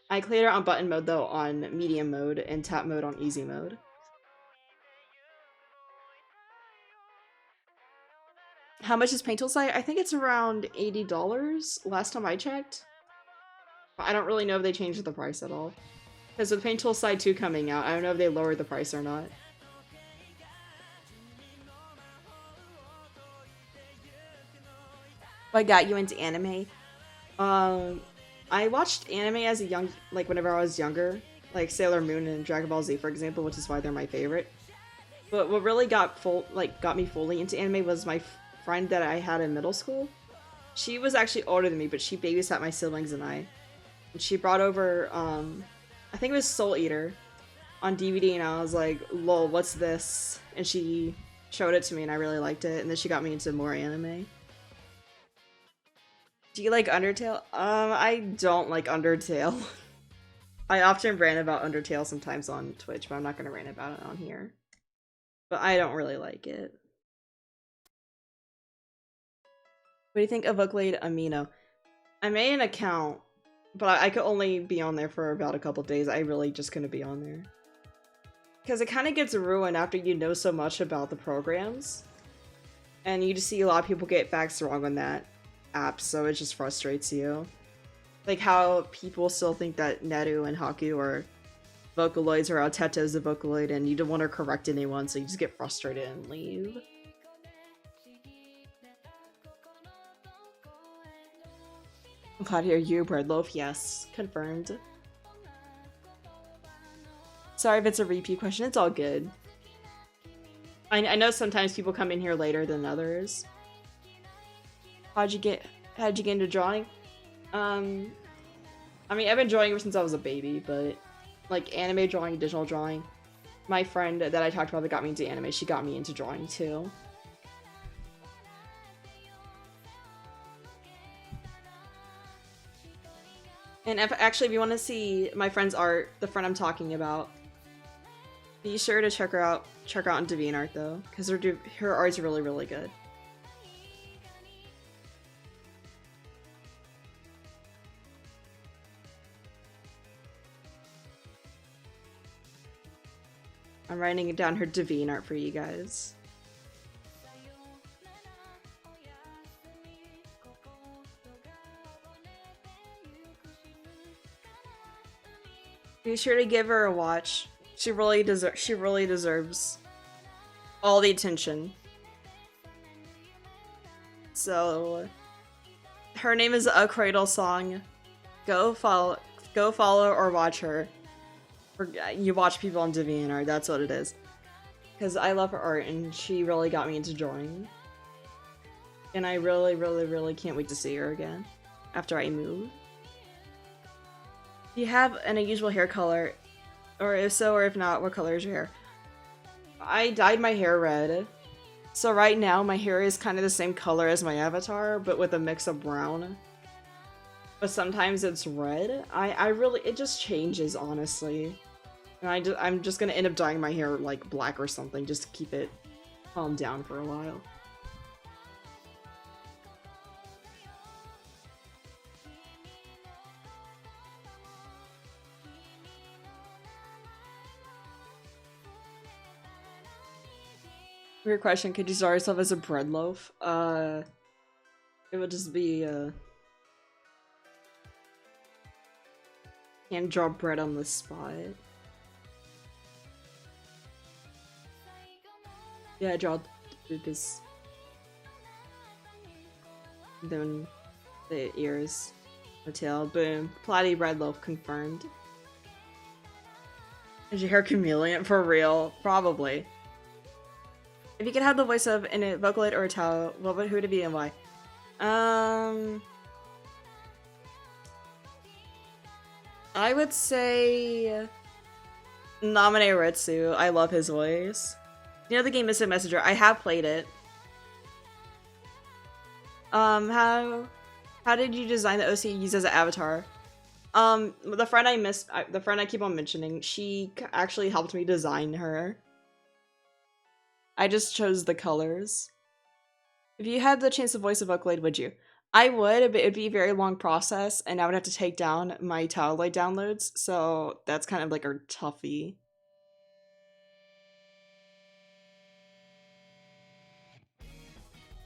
I cleared it on button mode though on medium mode and tap mode on easy mode. How much is Paint Tool site? I think it's around $80 last time I checked. I don't really know if they changed the price at all. Because with Paint Tool Side 2 coming out, I don't know if they lowered the price or not. What got you into anime? I watched anime as a like whenever I was younger, like Sailor Moon and Dragon Ball Z, for example, which is why they're my favorite. But what really got me fully into anime was my friend that I had in middle school. She was actually older than me, but she babysat my siblings and I. And she brought over, I think it was Soul Eater on DVD, and I was like, lol, what's this? And she showed it to me, and I really liked it, and then she got me into more anime. Do you like Undertale? I don't like Undertale. I often rant about Undertale sometimes on Twitch, but I'm not gonna rant about it on here. But I don't really like it. What do you think of Vocaloid Amino? I made an account, but I could only be on there for about a couple days. I really just couldn't be on there. Because it kind of gets ruined after you know so much about the programs. And you just see a lot of people get facts wrong on that app, so it just frustrates you. Like how people still think that Neru and Haku are Vocaloids or Alteta is a Vocaloid, and you don't want to correct anyone, so you just get frustrated and leave. I'm glad to hear you, Bread Loaf. Yes, confirmed. Sorry if it's a repeat question, it's all good. I know sometimes people come in here later than others. How'd you get into drawing? I mean, I've been drawing ever since I was a baby, but like anime drawing, digital drawing. My friend that I talked about that got me into anime, she got me into drawing too. And if you want to see my friend's art, the friend I'm talking about, be sure to check her out on DeviantArt though, because her art's really, really good. I'm writing down her DeviantArt for you guys. Be sure to give her a watch. She really deserves all the attention. So her name is A Cradle Song. Go follow or watch her. You watch people on DeviantArt, that's what it is. Because I love her art and she really got me into drawing. And I really, really, really can't wait to see her again after I move. Do you have an unusual hair color? Or if so, or if not, what color is your hair? I dyed my hair red. So right now, my hair is kind of the same color as my avatar, but with a mix of brown. But sometimes it's red. It just changes, honestly. And I'm just gonna end up dyeing my hair, like, black or something, just to keep it calmed down for a while. Weird question, could you start yourself as a bread loaf? It would just be, can't draw bread on the spot. Yeah, draw this. Then the ears, the tail, boom. Platy bread loaf confirmed. Is your hair chameleon for real? Probably. If you could have the voice of a Vocaloid or a Tao, who would it be and why? I would say Namine Retsu. I love his voice. You know the game Missing Messenger? I have played it. How did you design the OC you use as an avatar? The friend the friend I keep on mentioning, she actually helped me design her. I just chose the colors. If you had the chance to voice a Vocaloid, would you? I would, but it'd be a very long process, and I would have to take down my Talloy downloads, so that's kind of like a toughie.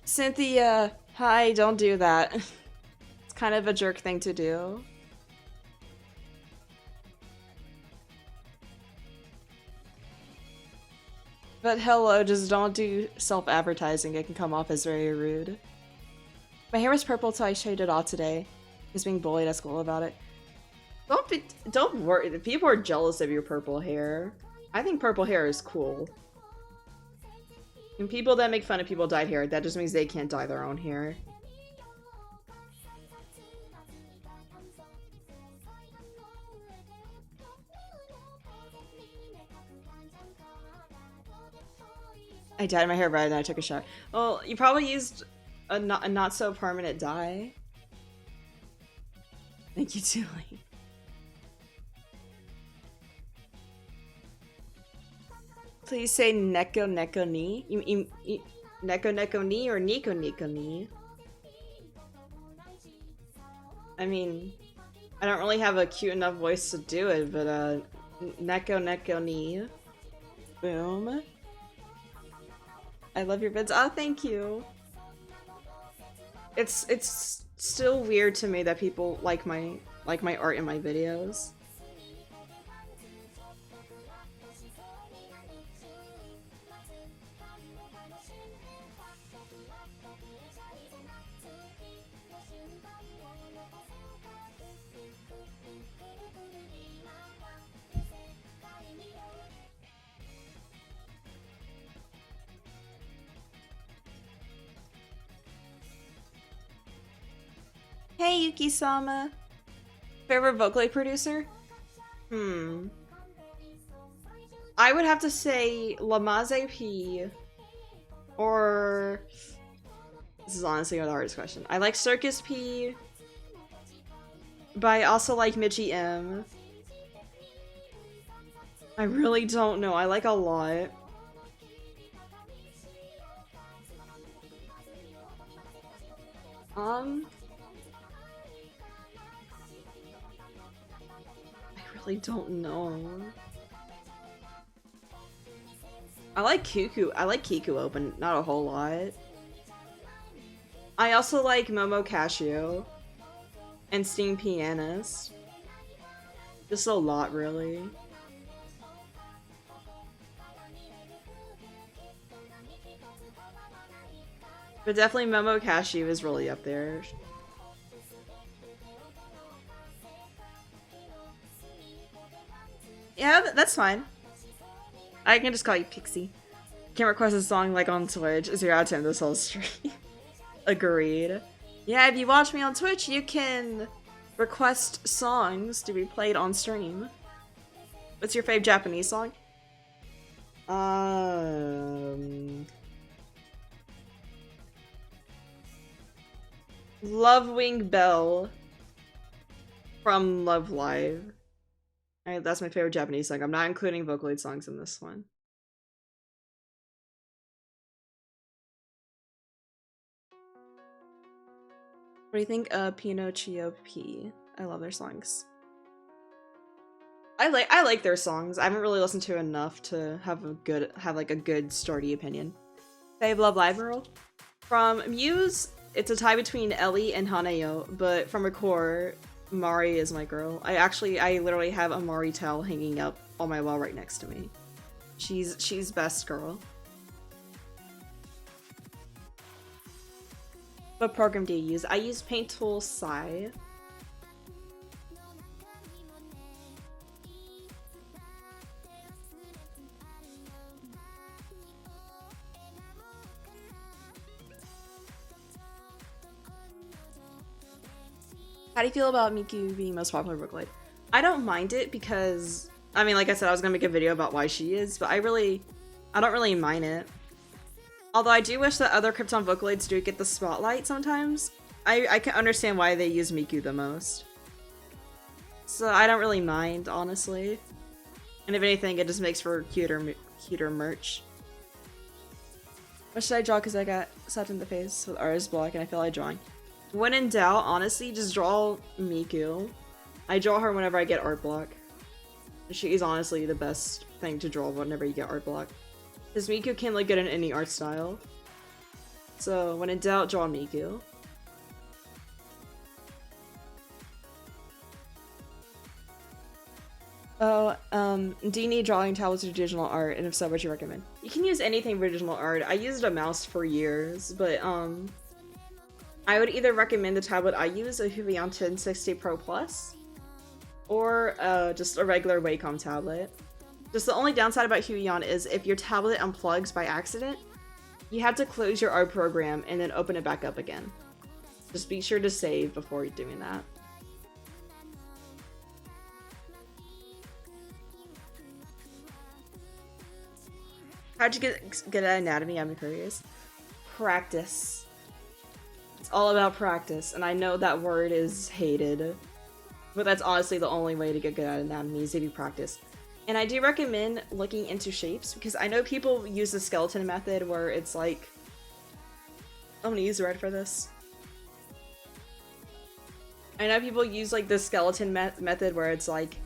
Cynthia, hi, don't do that. It's kind of a jerk thing to do. But hello, just don't do self-advertising. It can come off as very rude. My hair was purple, so I shaved it off today. He's being bullied at school about it. Don't worry. People are jealous of your purple hair. I think purple hair is cool. And people that make fun of people dyed hair, that just means they can't dye their own hair. I dyed my hair red and then I took a shower. Well, you probably used a not so permanent dye. Thank you, Doodling. Please say Neko Neko ni. You Neko Neko ni or Nico Nico ni? I mean, I don't really have a cute enough voice to do it, but Neko Neko ni. Boom. I love your vids. Oh, thank you. It's still weird to me that people like my art in my videos. Hey, Yuki-sama. Favorite Vocaloid producer? I would have to say Lamaze P. Or... This is honestly the hardest question. I like Circus P. But I also like Michi M. I really don't know. I like a lot. I don't know. I like Cuckoo. I like Kiku, but not a whole lot. I also like Momo Cashew and Steam Pianist. Just a lot, really. But definitely Momo Cashew is really up there. Yeah, that's fine. I can just call you Pixie. Can't request a song like on Twitch. 0 out of 10 this whole stream. Agreed. Yeah, if you watch me on Twitch, you can request songs to be played on stream. What's your fave Japanese song? Love Wing Bell from Love Live. Alright, that's my favorite Japanese song. I'm not including Vocaloid songs in this one. What do you think of Pinocchio P? I love their songs. I like their songs. I haven't really listened to enough to have a good sturdy opinion. Fave Love Live girl? From Muse, it's a tie between Ellie and Haneo, but from a core, Mari is my girl. I literally have a Mari towel hanging up on my wall right next to me. She's best girl. What program do you use? I use Paint Tool Sai. How do you feel about Miku being most popular Vocaloid? I don't mind it because, I mean, like I said, I was gonna make a video about why she is, but I don't really mind it. Although I do wish that other Krypton Vocaloids do get the spotlight sometimes. I can understand why they use Miku the most. So I don't really mind, honestly. And if anything, it just makes for cuter merch. What should I draw? Because I got slapped in the face with artist block and I feel like drawing. When in doubt, honestly, just draw Miku. I draw her whenever I get art block. She is honestly the best thing to draw whenever you get art block. Because Miku can look good in any art style. So when in doubt, draw Miku. Oh, do you need drawing tablets or digital art? And if so, what you recommend? You can use anything for digital art. I used a mouse for years, but I would either recommend the tablet I use, a Huion 1060 Pro Plus, or just a regular Wacom tablet. Just the only downside about Huion is if your tablet unplugs by accident, you have to close your art program and then open it back up again. Just be sure to save before you're doing that. How'd you get at anatomy? I'm curious. Practice. It's all about practice, and I know that word is hated, but that's honestly the only way to get good at anatomy is if you practice. And I do recommend looking into shapes, because I know people use the skeleton method where it's like... I'm gonna use the red for this. I know people use like the skeleton method where it's like,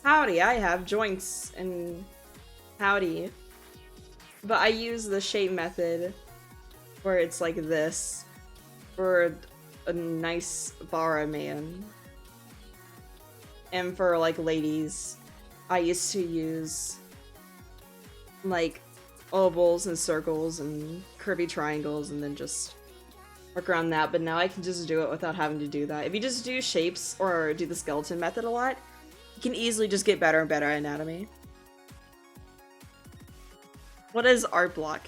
howdy, I have joints, and howdy. But I use the shape method where it's like this for a nice Bara man. And for like ladies, I used to use like ovals and circles and curvy triangles and then just work around that, but now I can just do it without having to do that. If you just do shapes or do the skeleton method a lot, you can easily just get better and better at anatomy. What is art block?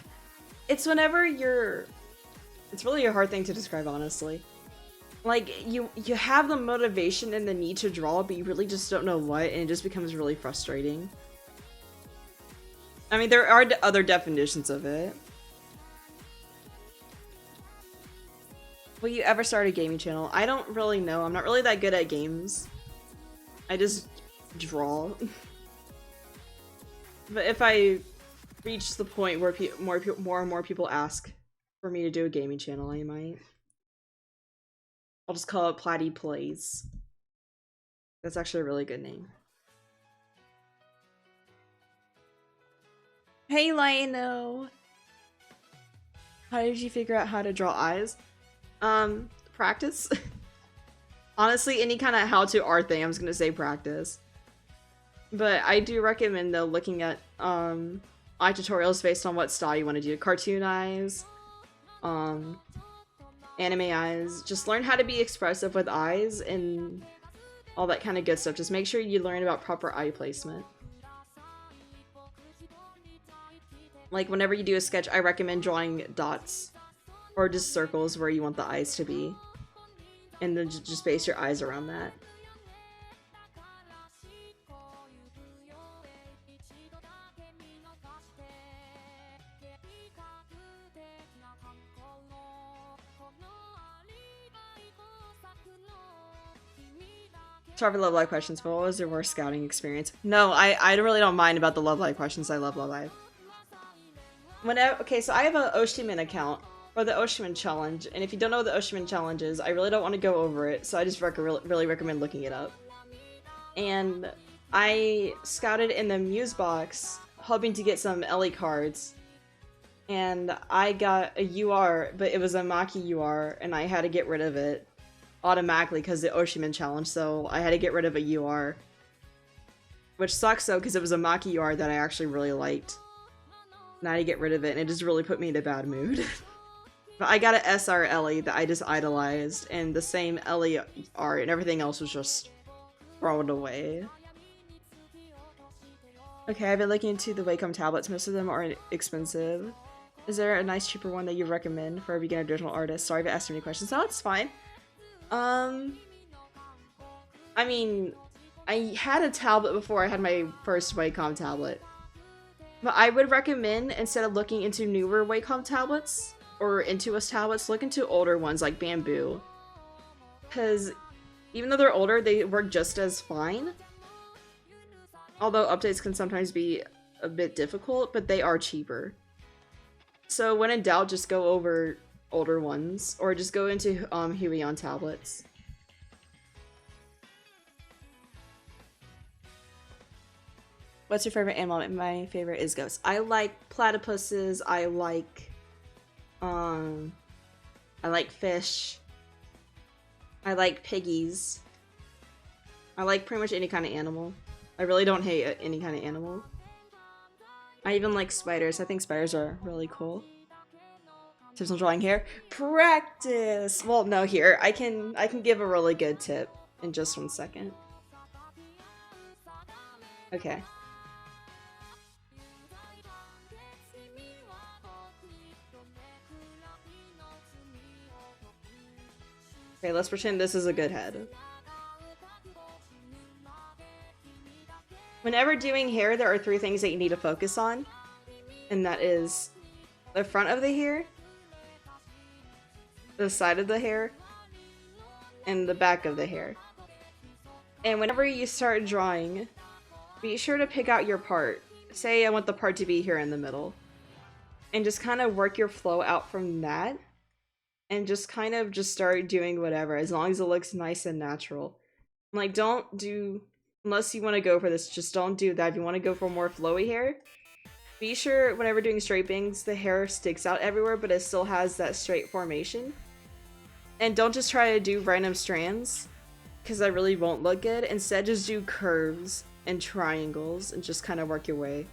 It's whenever you're... It's really a hard thing to describe, honestly. Like, you have the motivation and the need to draw, but you really just don't know what, and it just becomes really frustrating. I mean, there are other definitions of it. Will you ever start a gaming channel? I don't really know. I'm not really that good at games. I just draw. But if I reach the point where more and more people ask for me to do a gaming channel, I might. I'll just call it Platy Plays. That's actually a really good name. Hey Lino! How did you figure out how to draw eyes? Practice. Honestly, any kind of how-to art thing, I'm just gonna say practice. But I do recommend though looking at eye tutorials based on what style you want to do. Cartoon eyes, anime eyes. Just learn how to be expressive with eyes and all that kind of good stuff. Just make sure you learn about proper eye placement. Like whenever you do a sketch, I recommend drawing dots or just circles where you want the eyes to be. And then just base your eyes around that. Sorry for Love Live questions, but what was your worst scouting experience? No, I really don't mind about the Love Live questions. I love Love Live. Okay, so I have an Oshiman account for the Oshiman Challenge, and if you don't know what the Oshiman Challenge is, I really don't want to go over it, so I just really recommend looking it up. And I scouted in the Muse box, hoping to get some Ellie cards, and I got a UR, but it was a Maki UR, and I had to get rid of it automatically because the Oshiman Challenge, so I had to get rid of a UR. Which sucks though, because it was a Maki UR that I actually really liked. And I had to get rid of it, and it just really put me in a bad mood. But I got an SR Ellie that I just idolized, and the same Ellie art, and everything else was just thrown away. Okay, I've been looking into the Wacom tablets. Most of them are expensive. Is there a nice cheaper one that you recommend for a beginner digital artist? Sorry if I asked too many questions. No, it's fine. I mean, I had a tablet before I had my first Wacom tablet. But I would recommend, instead of looking into newer Wacom tablets, or Intuos tablets, look into older ones like Bamboo. Because even though they're older, they work just as fine. Although updates can sometimes be a bit difficult, but they are cheaper. So when in doubt, just go over older ones, or just go into Huey on tablets. What's your favorite animal? My favorite is ghosts. I like platypuses. Um, I like fish. I like piggies. I like pretty much any kind of animal. I really don't hate any kind of animal. I even like spiders. I think spiders are really cool. Tips on drawing hair? Practice! Well, no, here. I can give a really good tip in just 1 second. Okay. Okay, let's pretend this is a good head. Whenever doing hair, there are 3 things that you need to focus on. And that is the front of the hair, the side of the hair, and the back of the hair. And whenever you start drawing, be sure to pick out your part. Say I want the part to be here in the middle. And just kind of work your flow out from that. And just kind of just start doing whatever, as long as it looks nice and natural. Like, don't do, unless you want to go for this, just don't do that. If you want to go for more flowy hair, be sure whenever doing straight bangs, the hair sticks out everywhere, but it still has that straight formation. And don't just try to do random strands, because that really won't look good. Instead, just do curves and triangles and just kind of work your way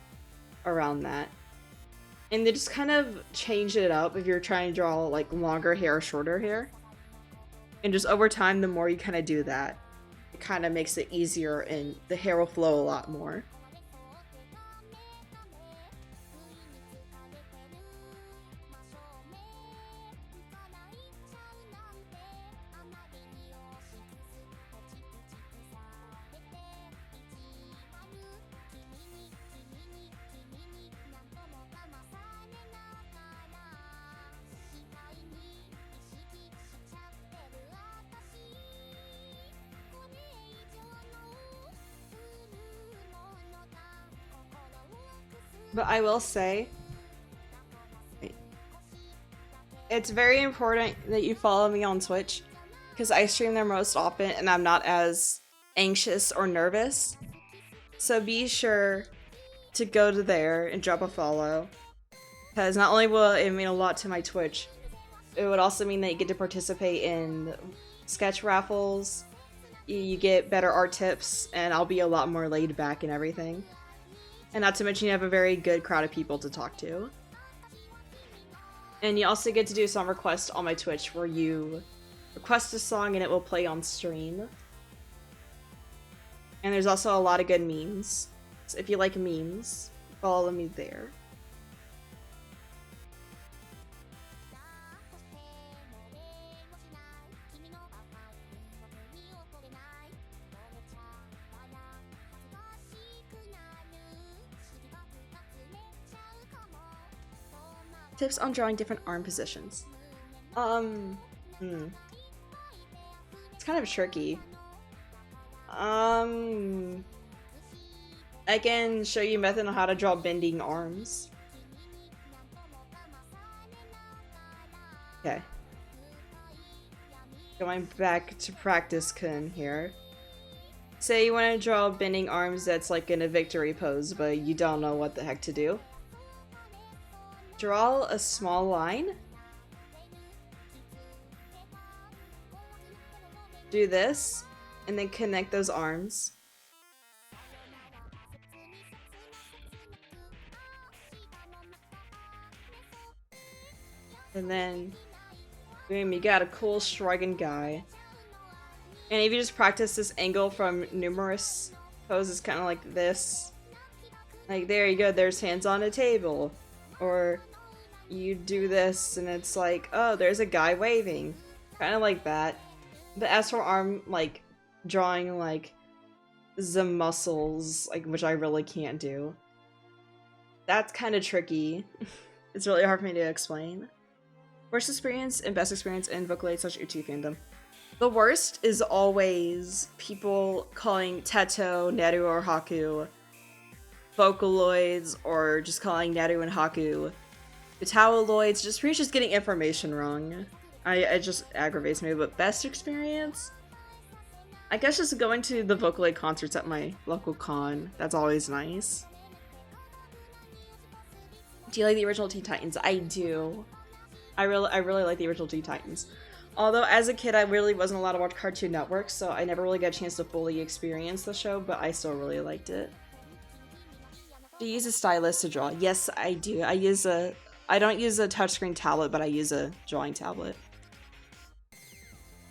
around that. And then just kind of change it up if you're trying to draw like longer hair or shorter hair. And just over time, the more you kind of do that, it kind of makes it easier and the hair will flow a lot more. But I will say, it's very important that you follow me on Twitch, because I stream there most often and I'm not as anxious or nervous. So be sure to go to there and drop a follow, because not only will it mean a lot to my Twitch, it would also mean that you get to participate in sketch raffles, you get better art tips, and I'll be a lot more laid back and everything. And not to mention you have a very good crowd of people to talk to. And you also get to do a song request on my Twitch where you request a song and it will play on stream. And there's also a lot of good memes. So if you like memes, follow me there. Tips on drawing different arm positions. It's kind of tricky. I can show you a method on how to draw bending arms. Okay. Going back to practice kun here. Say you want to draw bending arms that's like in a victory pose, but you don't know what the heck to do. Draw a small line. Do this, and then connect those arms. And then, boom, you got a cool shrugging guy. And if you just practice this angle from numerous poses, kind of like this. Like, there you go, there's hands on a table. Or you do this and it's like, oh, there's a guy waving. Kind of like that. But as for arm, like, drawing, like, the muscles, like, which I really can't do, that's kind of tricky. It's really hard for me to explain. Worst experience and best experience in Vocaloid/UT fandom. The worst is always people calling Teto, Neru, or Haku Vocaloids, or just calling Neru and Haku Metalloids, just pretty much just getting information wrong. It just aggravates me, but best experience? I guess just going to the Vocaloid concerts at my local con. That's always nice. Do you like the original Teen Titans? I do. I really like the original Teen Titans. Although as a kid I really wasn't allowed to watch Cartoon Network, so I never really got a chance to fully experience the show, but I still really liked it. Do you use a stylus to draw? Yes, I do. I don't use a touchscreen tablet, but I use a drawing tablet.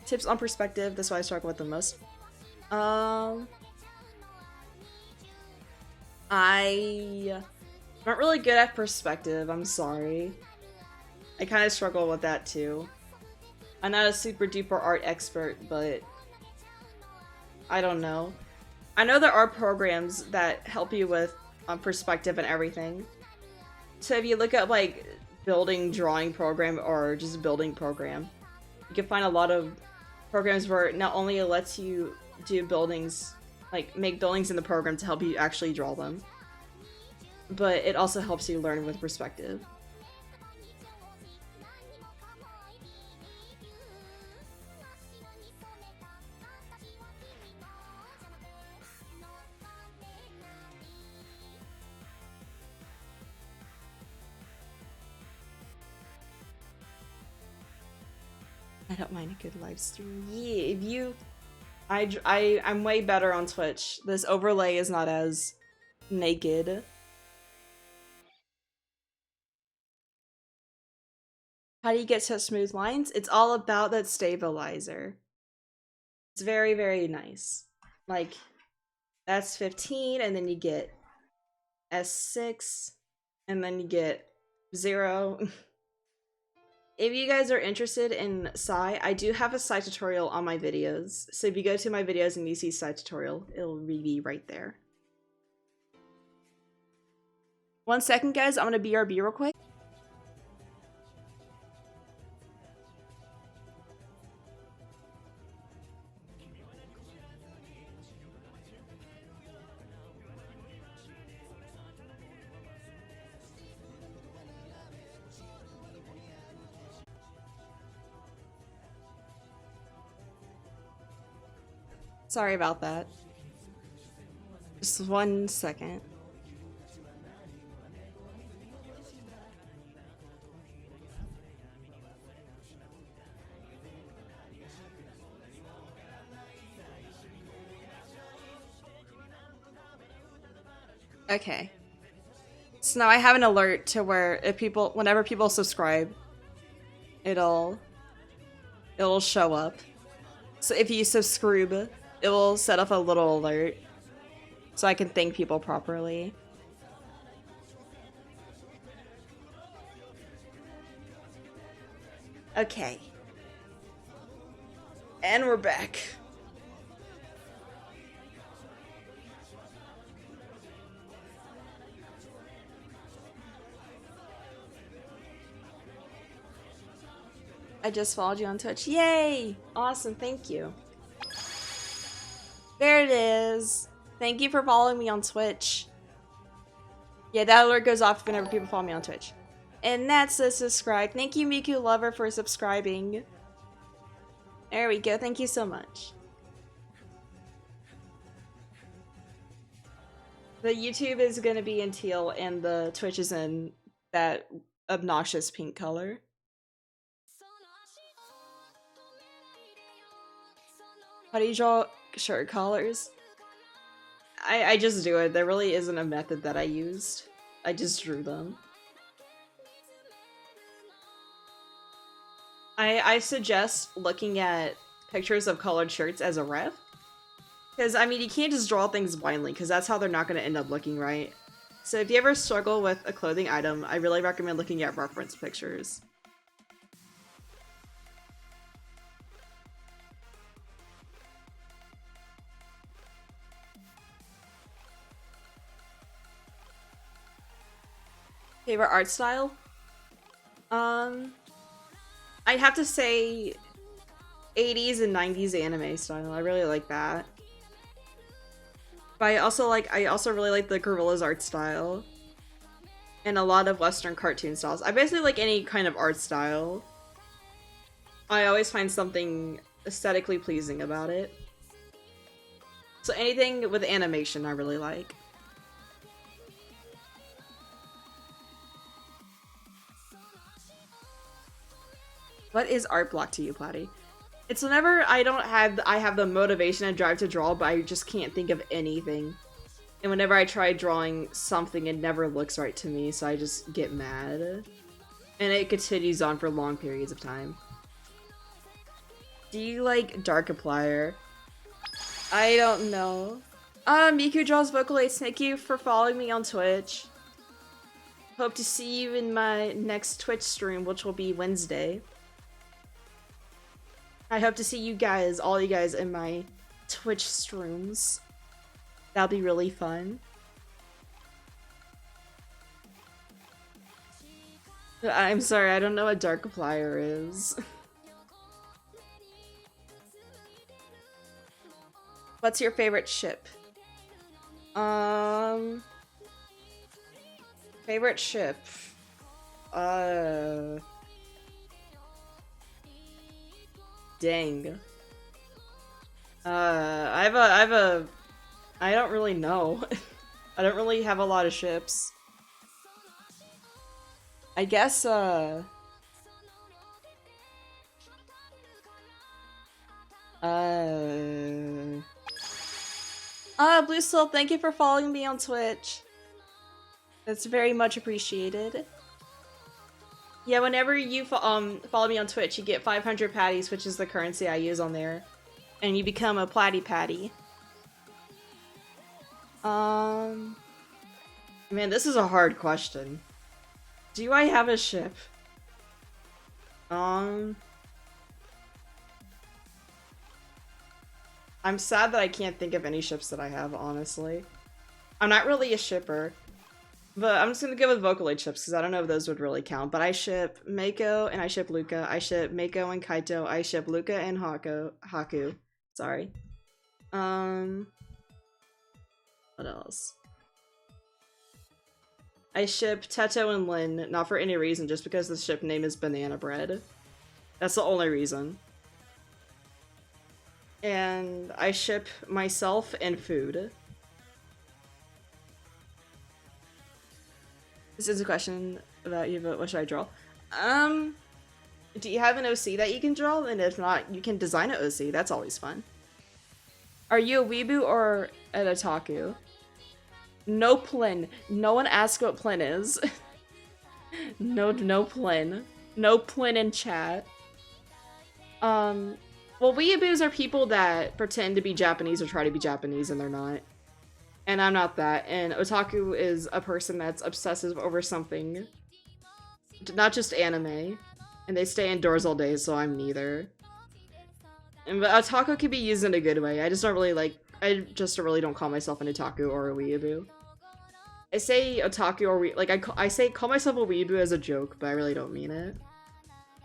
Tips on perspective, that's what I struggle with the most. I'm not really good at perspective, I'm sorry. I kind of struggle with that too. I'm not a super duper art expert, but I don't know. I know there are programs that help you with perspective and everything. So if you look up like building drawing program or just building program, you can find a lot of programs where not only it lets you do buildings, like make buildings in the program to help you actually draw them, but it also helps you learn with perspective. I don't mind a good live stream. Yeah, if you... I'm way better on Twitch. This overlay is not as naked. How do you get such smooth lines? It's all about that stabilizer. It's very, very nice. Like, that's 15, and then you get S6, and then you get 0. If you guys are interested in Psy, I do have a Psy tutorial on my videos. So if you go to my videos and you see Psy tutorial, it'll be right there. 1 second, guys. I'm gonna BRB real quick. Sorry about that. Just 1 second. Okay. So now I have an alert to where whenever people subscribe, it'll show up. So if you subscribe, it will set up a little alert so I can thank people properly. Okay. And we're back. I just followed you on Twitch. Yay! Awesome, thank you. There it is. Thank you for following me on Twitch. Yeah, that alert goes off whenever people follow me on Twitch. And that's the subscribe. Thank you, Miku Lover, for subscribing. There we go. Thank you so much. The YouTube is going to be in teal and the Twitch is in that obnoxious pink color. How do you draw shirt collars? I just do it. There really isn't a method that I used. I just drew them. I suggest looking at pictures of colored shirts as a ref. Because, I mean, you can't just draw things blindly, because that's how they're not going to end up looking right. So if you ever struggle with a clothing item, I really recommend looking at reference pictures. Favorite art style? I'd have to say 80s and 90s anime style. I really like that. But I also really like the Gorilla's art style. and a lot of Western cartoon styles. I basically like any kind of art style. I always find something aesthetically pleasing about it. So anything with animation I really like. What is art block to you, Platy? It's whenever I have the motivation and drive to draw, but I just can't think of anything. And whenever I try drawing something, it never looks right to me, so I just get mad. And it continues on for long periods of time. Do you like Darkiplier? I don't know. Miku Draws Vocal Aids, thank you for following me on Twitch. Hope to see you in my next Twitch stream, which will be Wednesday. I hope to see you guys, all you guys, in my Twitch streams. That'll be really fun. I'm sorry, I don't know what Darkiplier is. What's your favorite ship? Favorite ship? Dang. I don't really know. I don't really have a lot of ships. I guess, Blue Soul, thank you for following me on Twitch. That's very much appreciated. Yeah, whenever you follow me on Twitch, you get 500 patties, which is the currency I use on there. And you become a Platy Patty. Man, this is a hard question. Do I have a ship? I'm sad that I can't think of any ships that I have, honestly. I'm not really a shipper. But I'm just gonna go with Vocaloid ships, because I don't know if those would really count. But I ship Mako and I ship Luca. I ship Mako and Kaito. I ship Luca and Haku. Sorry. What else? I ship Teto and Lin, not for any reason, just because the ship name is Banana Bread. That's the only reason. And I ship myself and food. This is a question about you, but what should I draw? Do you have an OC that you can draw? And if not, you can design an OC. That's always fun. Are you a weeaboo or an otaku? No plin. No one asked what plin is. No plin. No plin in chat. Well, weeaboos are people that pretend to be Japanese or try to be Japanese and they're not. And I'm not that. And otaku is a person that's obsessive over something. Not just anime. And they stay indoors all day, so I'm neither. And but otaku can be used in a good way. I just don't really don't call myself an otaku or a weeaboo. I say otaku or I say call myself a weeaboo as a joke, but I really don't mean it.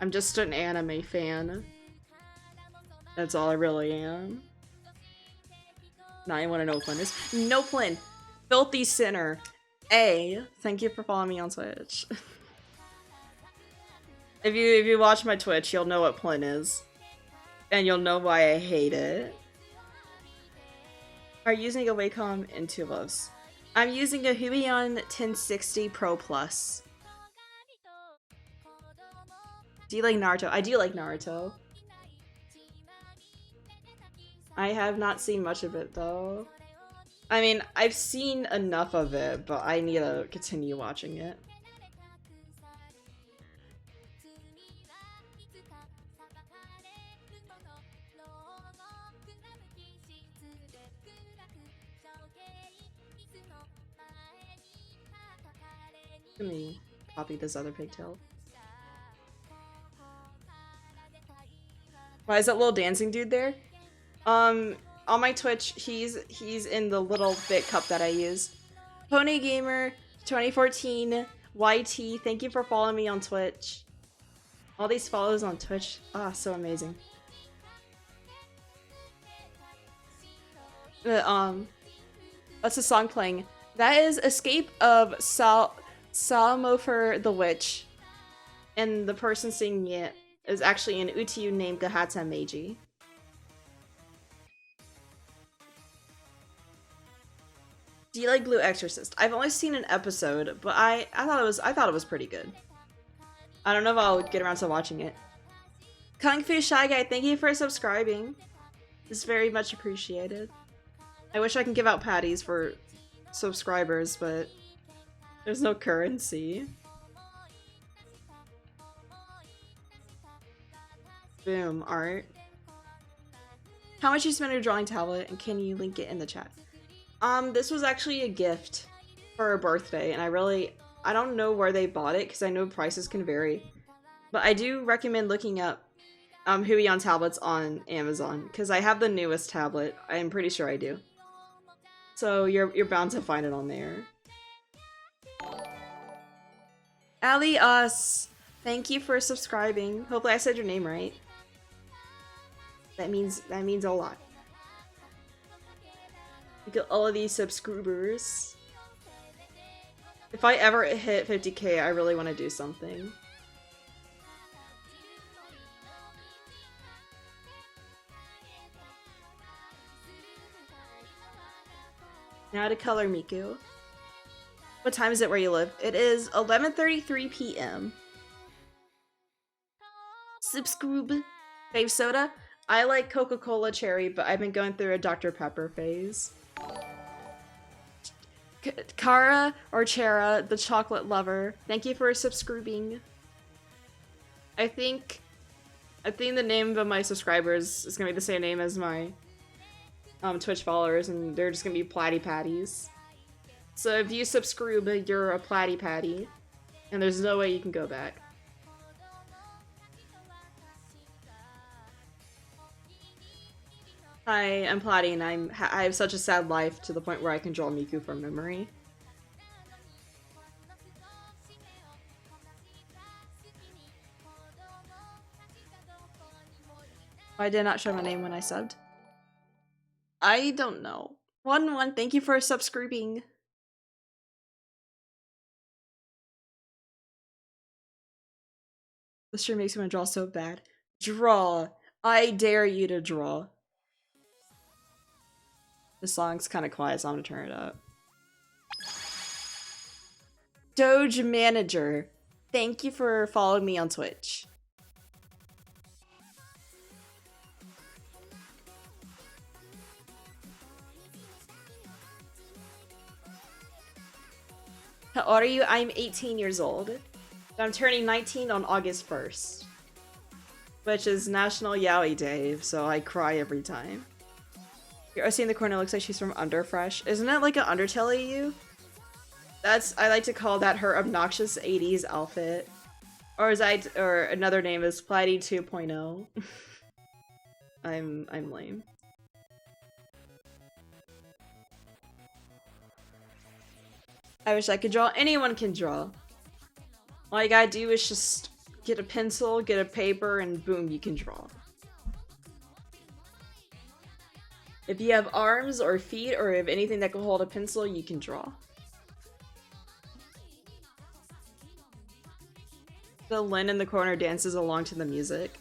I'm just an anime fan. That's all I really am. Now you want to know what Plin is? No Plin! Filthy Sinner. Thank you for following me on Twitch. If you watch my Twitch, you'll know what Plin is. And you'll know why I hate it. Are you using a Wacom in Two Loves? I'm using a Huion 1060 Pro Plus. Do you like Naruto? I do like Naruto. I have not seen much of it though. I mean, I've seen enough of it, but I need to continue watching it. Let me copy this other pigtail. Why is that little dancing dude there? On my Twitch, he's in the little bit cup that I use. Pony Gamer 2014 YT, thank you for following me on Twitch. All these follows on Twitch, so amazing. What's the song playing? That is Escape of Salmo for the witch, and the person singing it is actually an Utiu named Gahata Meiji. Do you like Blue Exorcist? I've only seen an episode, but I thought it was pretty good. I don't know if I'll get around to watching it. Kung Fu Shy Guy, thank you for subscribing. It's very much appreciated. I wish I can give out patties for subscribers, but there's no currency. Boom, art. How much you spend on your drawing tablet, and can you link it in the chat? This was actually a gift for a birthday, and I don't know where they bought it, because I know prices can vary. But I do recommend looking up Huion tablets on Amazon, because I have the newest tablet. I'm pretty sure I do. So you're bound to find it on there. Ali Us, thank you for subscribing. Hopefully I said your name right. That means a lot. Look at all of these subscribers. If I ever hit 50k, I really want to do something. Now to color Miku. What time is it where you live? It is 11:33 p.m. Subscribe. Fave soda? I like Coca-Cola cherry, but I've been going through a Dr. Pepper phase. Kara or Chera, the chocolate lover. Thank you for subscribing. I think the name of my subscribers is gonna be the same name as my Twitch followers, and they're just gonna be Platty Patties. So if you subscribe, you're a Platty Patty, and there's no way you can go back. Hi, I'm Platty, and I have such a sad life to the point where I can draw Miku from memory. Why did I not show my name when I subbed? I don't know. 1-1, thank you for subscribing. This sure makes me want to draw so bad. Draw. I dare you to draw. The song's kind of quiet, so I'm gonna turn it up. Doge Manager, thank you for following me on Twitch. How old are you? I'm 18 years old. I'm turning 19 on August 1st. Which is National Yaoi Day, so I cry every time. Your OC in the corner looks like she's from Underfresh. Isn't that like an Undertale EU? I like to call that her obnoxious 80s outfit. Or another name is Platty 2.0. I'm lame. I wish I could draw. Anyone can draw. All you gotta do is just get a pencil, get a paper, and boom, you can draw. If you have arms or feet or if anything that can hold a pencil, you can draw. The Lin in the corner dances along to the music.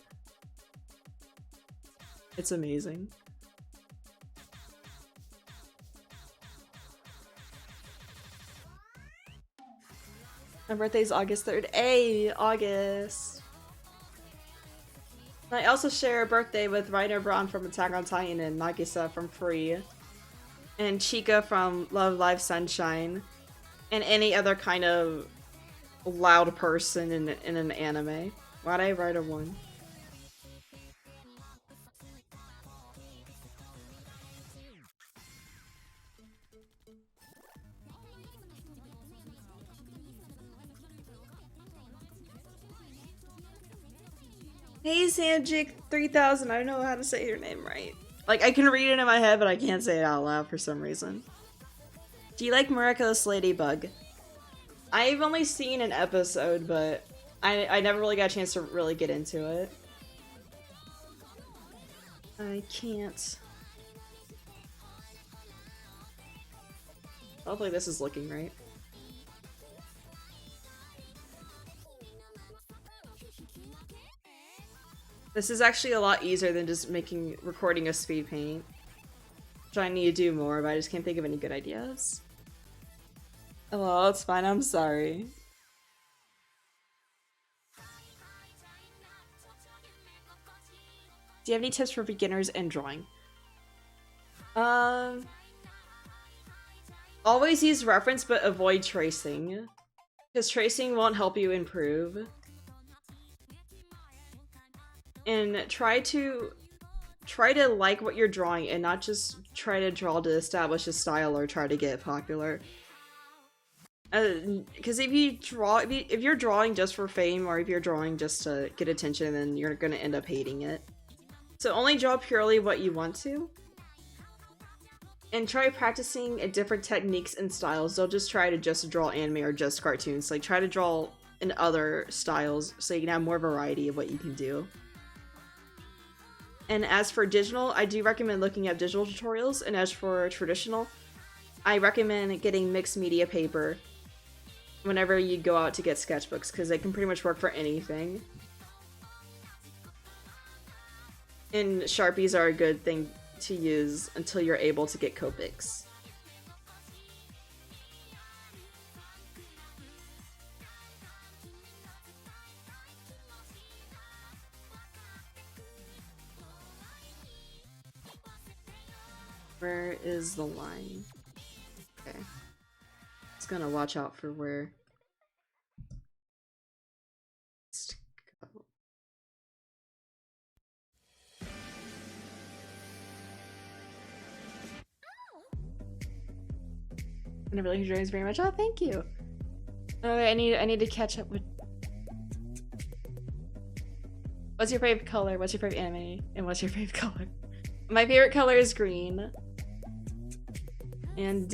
It's amazing. My birthday's August 3rd. Hey, August! I also share a birthday with Reiner Braun from Attack on Titan and Nagisa from Free. And Chica from Love Live Sunshine. And any other kind of loud person in an anime. Why'd I write a 1? Hey Sanjik 3000, I know how to say your name right. Like, I can read it in my head, but I can't say it out loud for some reason. Do you like Miraculous Ladybug? I've only seen an episode, but I never really got a chance to really get into it. I can't. Hopefully this is looking right. This is actually a lot easier than just recording a speed paint. Which I need to do more, but I just can't think of any good ideas. Oh, well, it's fine, I'm sorry. Do you have any tips for beginners in drawing? Always use reference, but avoid tracing. Because tracing won't help you improve. And try to like what you're drawing and not just try to draw to establish a style or try to get popular. Because if you're drawing just for fame or if you're drawing just to get attention, then you're gonna end up hating it. So only draw purely what you want to. And try practicing different techniques and styles. Don't just try to just draw anime or just cartoons. Like, try to draw in other styles so you can have more variety of what you can do. And as for digital, I do recommend looking at digital tutorials. And as for traditional, I recommend getting mixed media paper whenever you go out to get sketchbooks, because they can pretty much work for anything. And Sharpies are a good thing to use until you're able to get Copics. Where is the line? Okay. Just gonna watch out for where it's to go. I never like your drawings very much. Oh, thank you. Okay, I need to catch up with. What's your favorite color? What's your favorite anime? And what's your favorite color? My favorite color is green. And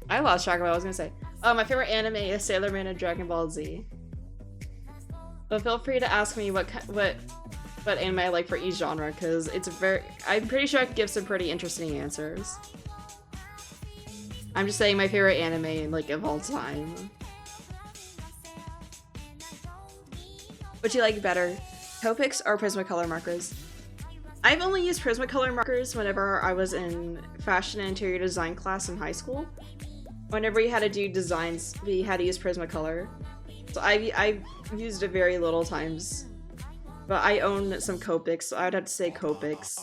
I lost track of what I was gonna say. Oh, my favorite anime is Sailor Moon and Dragon Ball Z. But feel free to ask me what anime I like for each genre, because I'm pretty sure I could give some pretty interesting answers. I'm just saying my favorite anime, like, of all time. What do you like better, Copics or Prismacolor markers? I've only used Prismacolor markers whenever I was in fashion and interior design class in high school. Whenever we had to do designs, we had to use Prismacolor. So I've used it very little times. But I own some Copics, so I'd have to say Copics.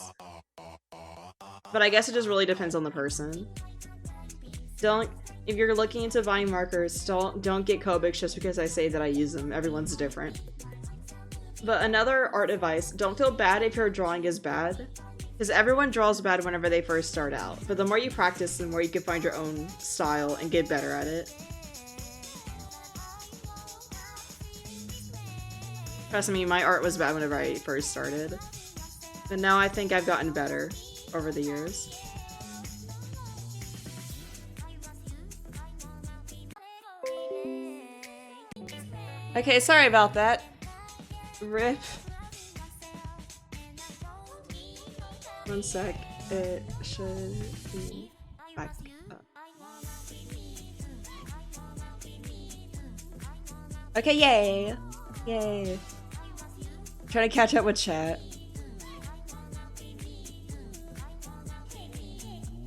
But I guess it just really depends on the person. If you're looking into buying markers, don't get Copics just because I say that I use them. Everyone's different. But another art advice, don't feel bad if your drawing is bad. Because everyone draws bad whenever they first start out. But the more you practice, the more you can find your own style and get better at it. Trust me, my art was bad whenever I first started. But now I think I've gotten better over the years. Okay, sorry about that. Rip. One sec. It should be back up. Okay, yay! Yay. Trying to catch up with chat.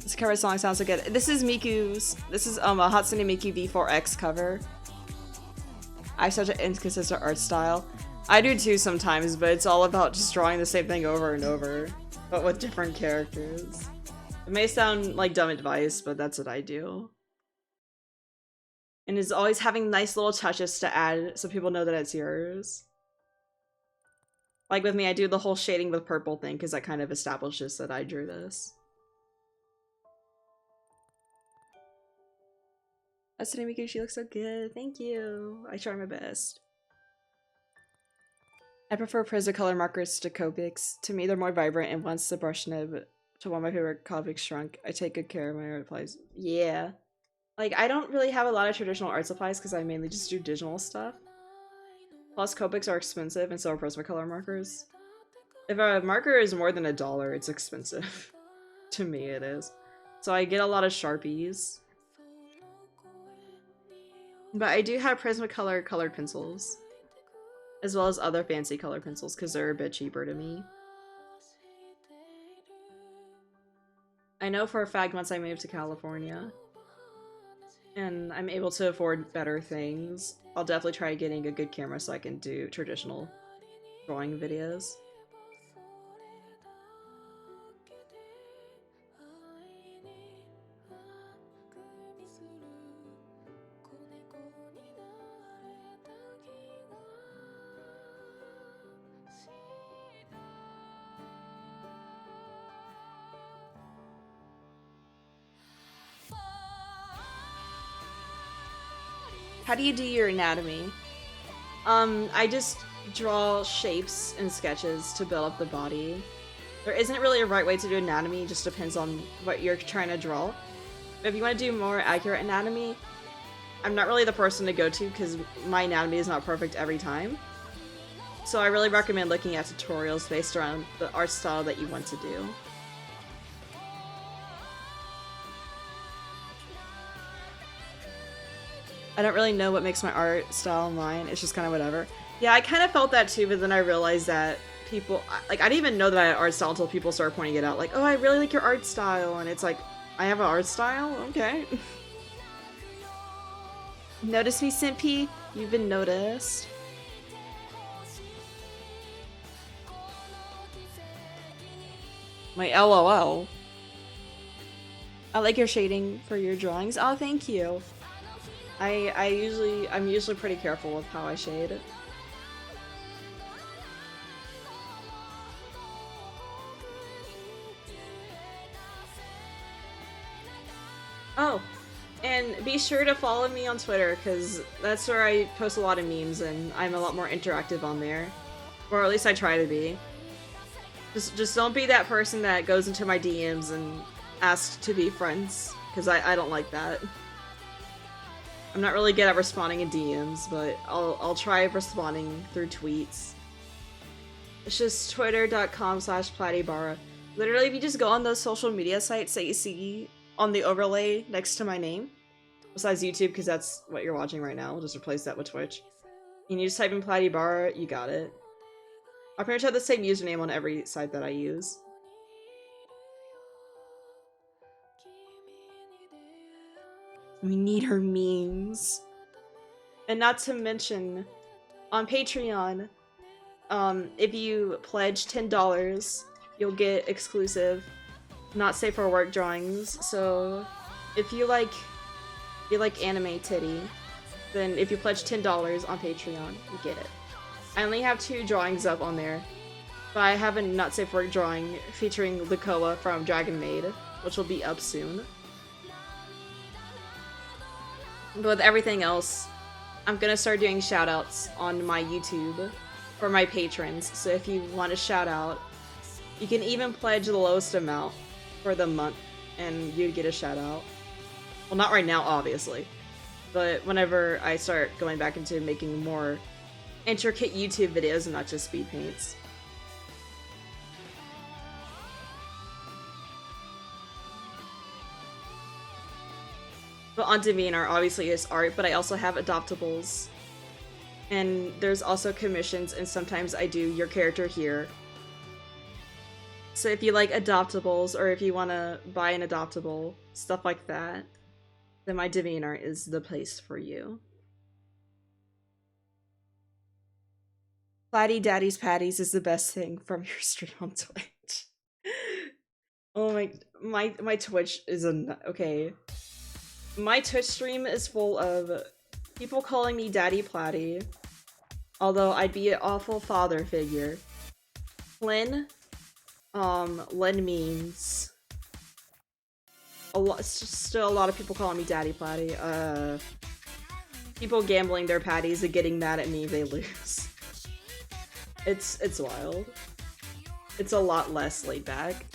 This cover song sounds so good. This is Miku's. This is a Hatsune Miku V4X cover. I have such an inconsistent art style. I do too sometimes, but it's all about just drawing the same thing over and over, but with different characters. It may sound like dumb advice, but that's what I do. And is always having nice little touches to add so people know that it's yours. Like with me, I do the whole shading with purple thing because that kind of establishes that I drew this. Hatsune Miku, she looks so good. Thank you. I try my best. I prefer Prismacolor markers to Copics. To me, they're more vibrant, and once the brush nib to one of my favorite Copics shrunk, I take good care of my art supplies. Yeah. Like, I don't really have a lot of traditional art supplies because I mainly just do digital stuff. Plus, Copics are expensive, and so are Prismacolor markers. If a marker is more than $1, it's expensive. To me, it is. So I get a lot of Sharpies. But I do have Prismacolor colored pencils, as well as other fancy colored pencils, because they're a bit cheaper to me. I know for a fact once I move to California, and I'm able to afford better things, I'll definitely try getting a good camera so I can do traditional drawing videos. How do you do your anatomy? I just draw shapes and sketches to build up the body. There isn't really a right way to do anatomy, it just depends on what you're trying to draw. But if you want to do more accurate anatomy, I'm not really the person to go to because my anatomy is not perfect every time. So I really recommend looking at tutorials based around the art style that you want to do. I don't really know what makes my art style mine, it's just kind of whatever. Yeah, I kind of felt that too, but then I realized that people, like, I didn't even know that I had art style until people started pointing it out, like, oh, I really like your art style, and it's like, I have an art style? Okay. Notice me, Simpy? You've been noticed. My LOL. I like your shading for your drawings. Oh, thank you. I'm usually pretty careful with how I shade. Oh, and be sure to follow me on Twitter, because that's where I post a lot of memes, and I'm a lot more interactive on there. Or at least I try to be. Just don't be that person that goes into my DMs and asks to be friends, because I don't like that. I'm not really good at responding in DMs, but I'll try responding through tweets. It's just twitter.com/platybarra. Literally, if you just go on those social media sites that you see on the overlay next to my name, besides YouTube, because that's what you're watching right now, we'll just replace that with Twitch. And you just type in platybarra, you got it. I pretty much have the same username on every site that I use. We need her memes. And not to mention, on Patreon, if you pledge $10, you'll get exclusive, not safe for work drawings. So, if you like anime titty, then if you pledge $10 on Patreon, you get it. I only have 2 drawings up on there, but I have a not safe for work drawing featuring Lukoa from Dragon Maid, which will be up soon. But with everything else, I'm gonna start doing shoutouts on my YouTube for my patrons. So if you want a shout out, you can even pledge the lowest amount for the month and you'd get a shout out. Well, not right now, obviously, but whenever I start going back into making more intricate YouTube videos and not just speed paints. But on Demeanor, obviously, is art, but I also have adoptables. And there's also commissions, and sometimes I do your character here. So if you like adoptables, or if you want to buy an adoptable, stuff like that, then my Demeanor is the place for you. Platty Daddy's Patties is the best thing from your stream on Twitch. Oh my Twitch is okay. My Twitch stream is full of people calling me Daddy Platty, although I'd be an awful father figure. Lynn means still a lot of people calling me Daddy Platty. People gambling their patties and getting mad at me if they lose. It's wild. It's a lot less laid back.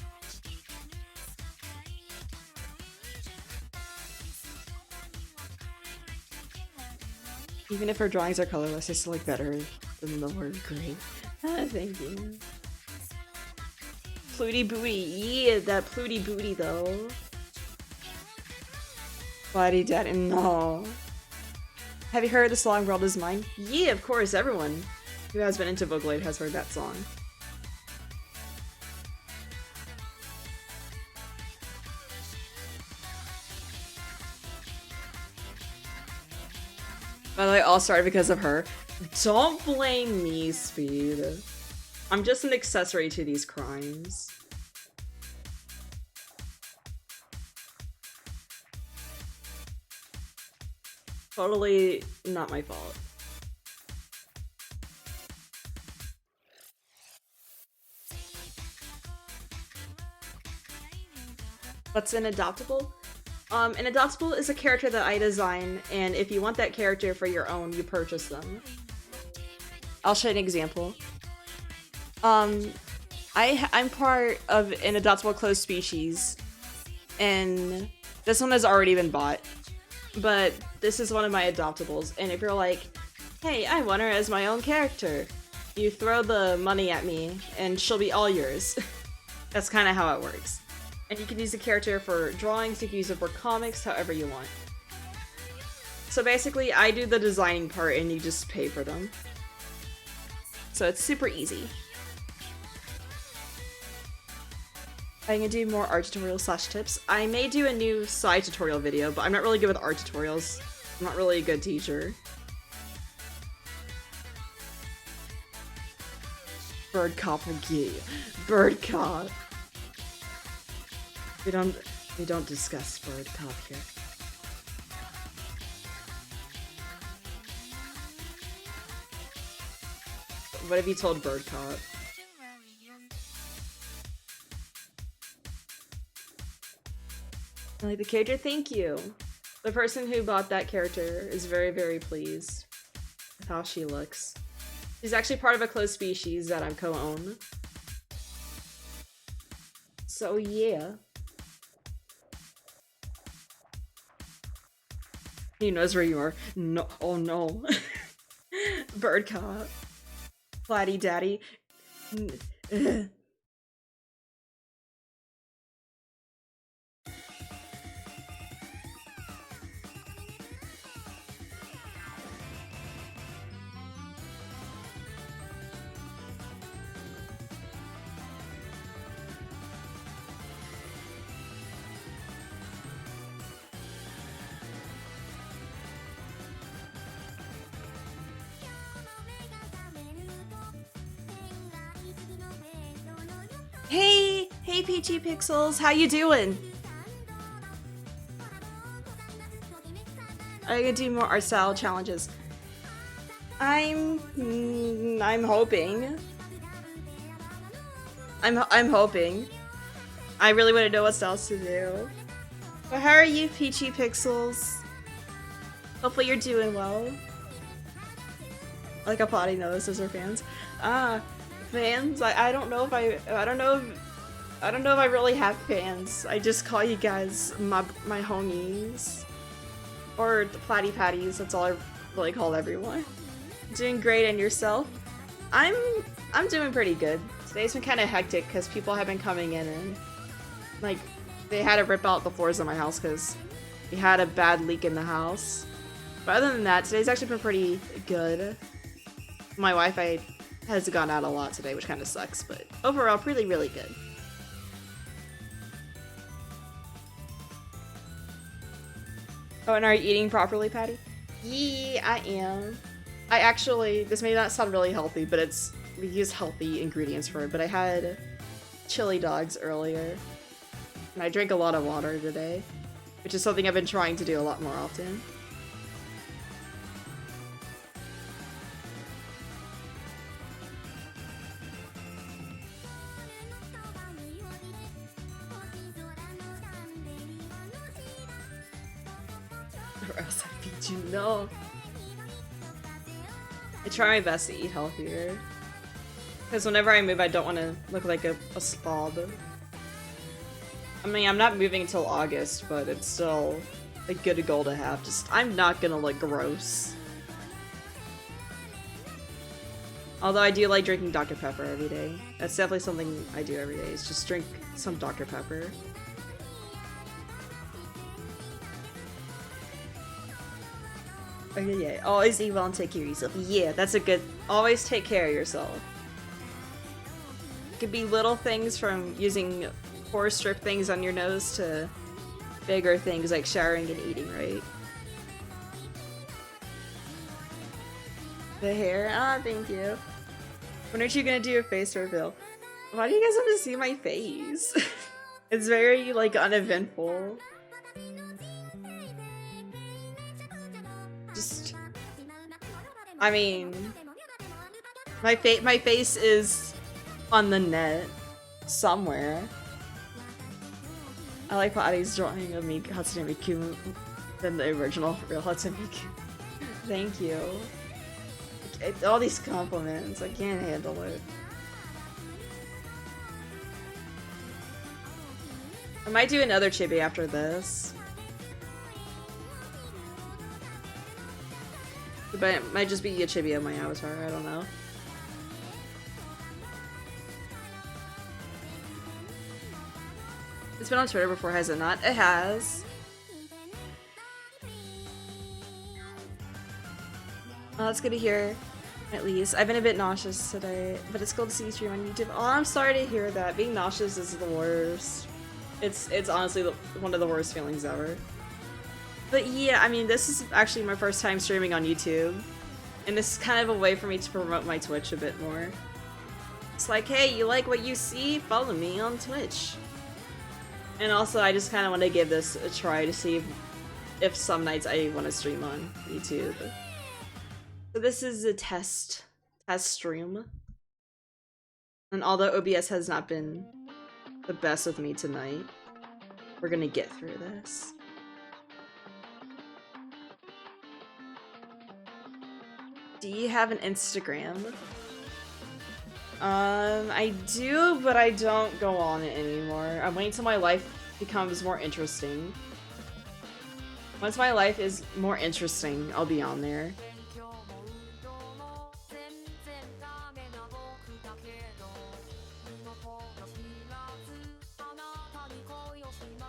Even if her drawings are colorless, I still like better than the word gray. Ah, thank you. Pluty booty, yeah, that pluty booty though. Body dead and no. Have you heard the song World Is Mine? Yeah, of course, everyone who has been into Vocaloid has heard that song. By the way, all started because of her. Don't blame me, Speed. I'm just an accessory to these crimes. Totally not my fault. What's an adoptable? An adoptable is a character that I design, and if you want that character for your own, you purchase them. I'll show you an example. I'm part of an adoptable closed species, and this one has already been bought. But this is one of my adoptables, and if you're like, hey, I want her as my own character, you throw the money at me, and she'll be all yours. That's kind of how it works. And you can use the character for drawings, you can use it for comics, however you want. So basically, I do the designing part and you just pay for them. So it's super easy. I'm gonna do more art tutorials / tips. I may do a new side tutorial video, but I'm not really good with art tutorials. I'm not really a good teacher. Bird cop will gay. Bird cop. We don't discuss bird cop here. What have you told bird cop? I like the character, thank you. The person who bought that character is very, very pleased with how she looks. She's actually part of a closed species that I co-own. So yeah. He knows where you are. No, oh no. Bird cop. Flatty daddy. Hey Peachy Pixels, how you doing? I'm gonna do more art style challenges. I'm hoping. I'm hoping. I really want to know what styles to do. But how are you, Peachy Pixels? Hopefully you're doing well. Like a potty knows those are fans. Fans? I don't know if I don't know if I really have fans. I just call you guys my homies. Or the Platty Patties, that's all I really call everyone. Doing great, and yourself? I'm doing pretty good. Today's been kind of hectic because people have been coming in and like they had to rip out the floors of my house because we had a bad leak in the house. But other than that, today's actually been pretty good. My Wi-Fi has gone out a lot today, which kind of sucks, but overall, really, really good. Oh, and are you eating properly, Patty? Yeah, I am. I actually, this may not sound really healthy, but we use healthy ingredients for it, but I had chili dogs earlier, and I drank a lot of water today, which is something I've been trying to do a lot more often. Or else I feed you, no. I try my best to eat healthier. Because whenever I move, I don't want to look like a slob. I mean, I'm not moving until August, but it's still a good goal to have. Just, I'm not gonna look gross. Although I do like drinking Dr. Pepper every day. That's definitely something I do every day, is just drink some Dr. Pepper. Okay, yeah. Always eat well and take care of yourself. Yeah, that's a good. Always take care of yourself. It could be little things from using pore strip things on your nose to bigger things like showering and eating, right? The hair? Ah, thank you. When aren't you gonna do a face reveal? Why do you guys want to see my face? It's very, like, uneventful. Just... I mean... My face is on the net somewhere. I like Patty's drawing of me Hatsune Miku than the original real Hatsune Miku. Thank you. All these compliments, I can't handle it. I might do another chibi after this. But it might just be a chibi of my avatar, I don't know. It's been on Twitter before, has it not? It has. Oh, that's good to hear, at least. I've been a bit nauseous today, but it's cool to see you stream on YouTube. Oh, I'm sorry to hear that. Being nauseous is the worst. It's honestly one of the worst feelings ever. But yeah, I mean, this is actually my first time streaming on YouTube. And this is kind of a way for me to promote my Twitch a bit more. It's like, hey, you like what you see? Follow me on Twitch. And also, I just kind of want to give this a try to see if some nights I want to stream on YouTube. So this is a test stream. And although OBS has not been the best with me tonight, we're gonna get through this. Do you have an Instagram? I do, but I don't go on it anymore. I'm waiting till my life becomes more interesting. Once my life is more interesting, I'll be on there.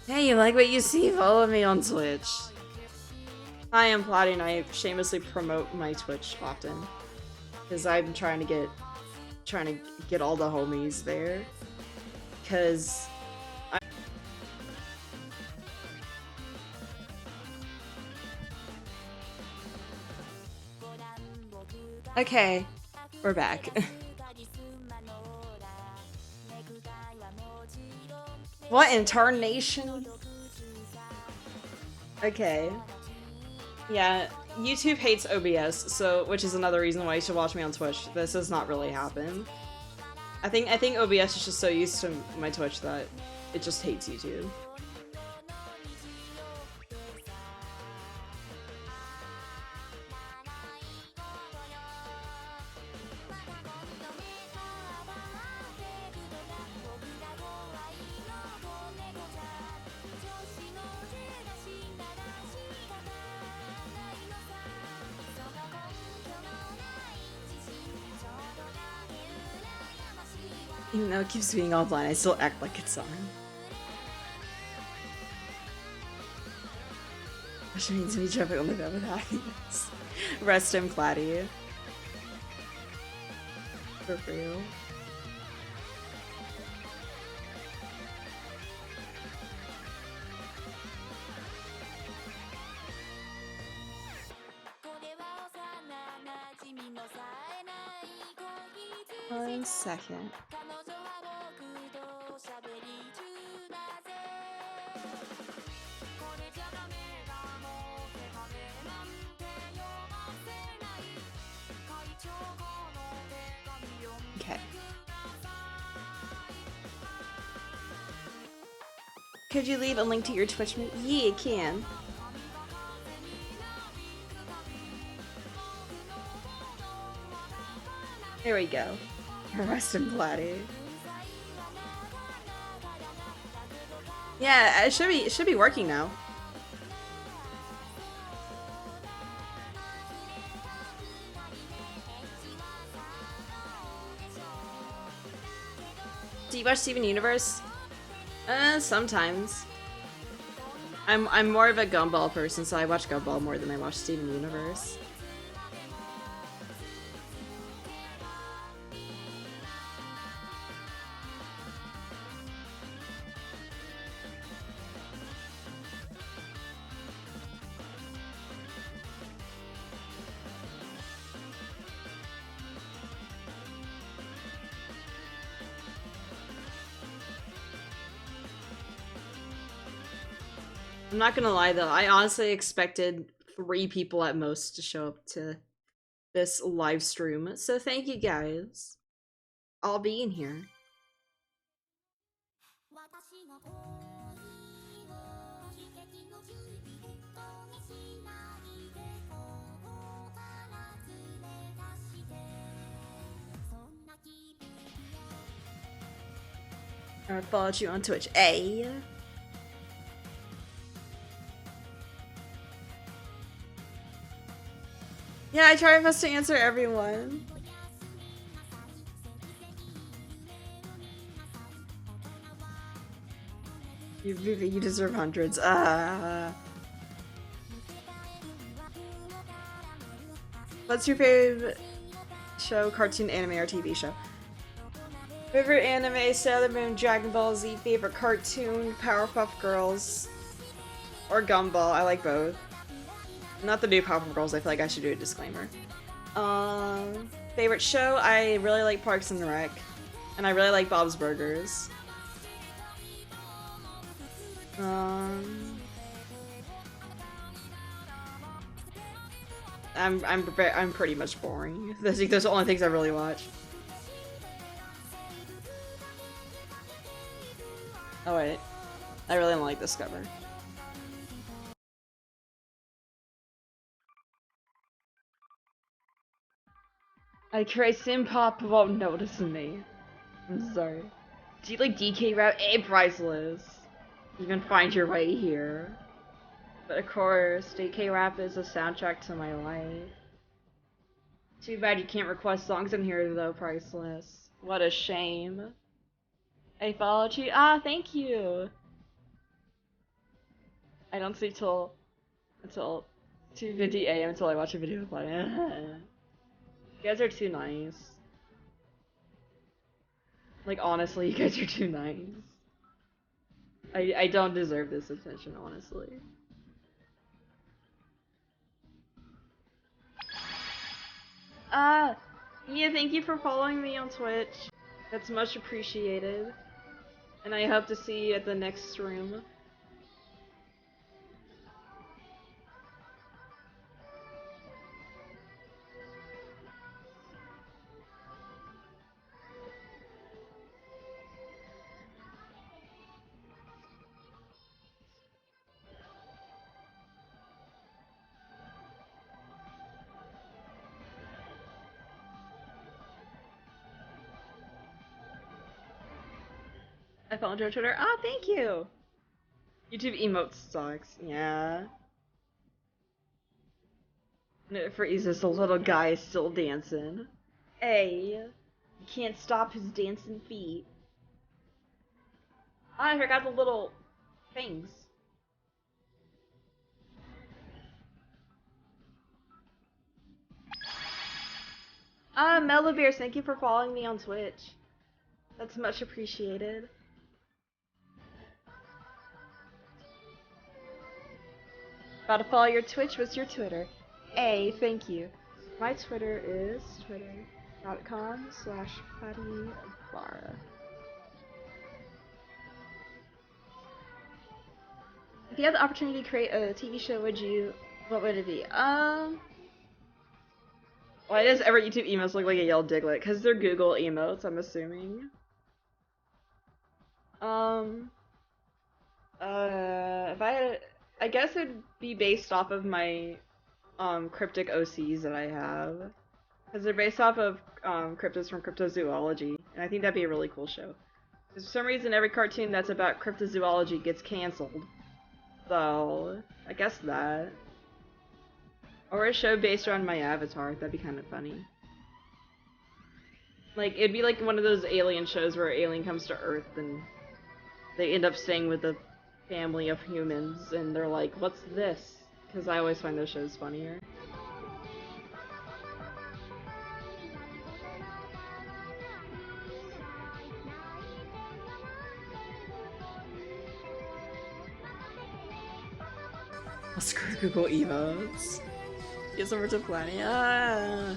Hey, you like what you see? Follow me on Twitch. I am plotting. I shamelessly promote my Twitch often because I'm trying to get all the homies there. Because okay, we're back. What in tarnation? Okay. Yeah, YouTube hates OBS, so which is another reason why you should watch me on Twitch. This does not really happen. I think OBS is just so used to my Twitch that it just hates YouTube. Even though it keeps being offline, I still act like it's on. Which means me jumping on the bed with happiness. Rest him, Claddy. For real. One second. Okay. Could you leave a link to your Twitch? Yeah, you can. There we go. Rest in Platty. Yeah, it should be working now. Do you watch Steven Universe? Sometimes. I'm more of a Gumball person, so I watch Gumball more than I watch Steven Universe. I'm not gonna lie though, I honestly expected 3 people at most to show up to this live stream, so thank you guys all being here. I followed you on Twitch. A. Yeah, I try my best to answer everyone. You deserve hundreds. What's your favorite show, cartoon, anime, or TV show? Favorite anime, Sailor Moon, Dragon Ball Z. Favorite cartoon, Powerpuff Girls, or Gumball. I like both. Not the new Powerpuff Girls. I feel like I should do a disclaimer. Favorite show, I really like Parks and Rec, and I really like Bob's Burgers. I'm pretty much boring. Those are the only things I really watch. Oh wait, I really don't like this cover. I try Simpop won't notice me. I'm sorry. Do you like DK Rap? Priceless. You can find your way here. But of course, DK Rap is a soundtrack to my life. Too bad you can't request songs in here though, Priceless. What a shame. I followed you. Ah, thank you. I don't sleep until 2:50 a.m. until I watch a video play. You guys are too nice. Like honestly, you guys are too nice. I don't deserve this attention, honestly. Yeah, thank you for following me on Twitch. That's much appreciated. And I hope to see you at the next stream. I followed you on Twitter. Ah, thank you! YouTube emotes sucks. Yeah. For Jesus, the little guy is still dancing. Hey, you can't stop his dancing feet. Ah, I forgot the little things. Ah, Bears, thank you for following me on Twitch. That's much appreciated. About to follow your Twitch. What's your Twitter? Thank you. My Twitter is twitter.com/PattyBara. If you had the opportunity to create a TV show, what would it be? Why does every YouTube emotes look like a yellow Diglett? Because they're Google emotes, I'm assuming. If I guess it'd be based off of my, cryptic OCs that I have. Because they're based off of, cryptids from cryptozoology, and I think that'd be a really cool show. Because for some reason, every cartoon that's about cryptozoology gets cancelled. So, I guess that. Or a show based around my avatar, that'd be kind of funny. Like, it'd be like one of those alien shows where an alien comes to Earth and they end up staying with the family of humans, and they're like, "What's this?" Because I always find those shows funnier. Screw Google emotes. Get over to planning. Ah.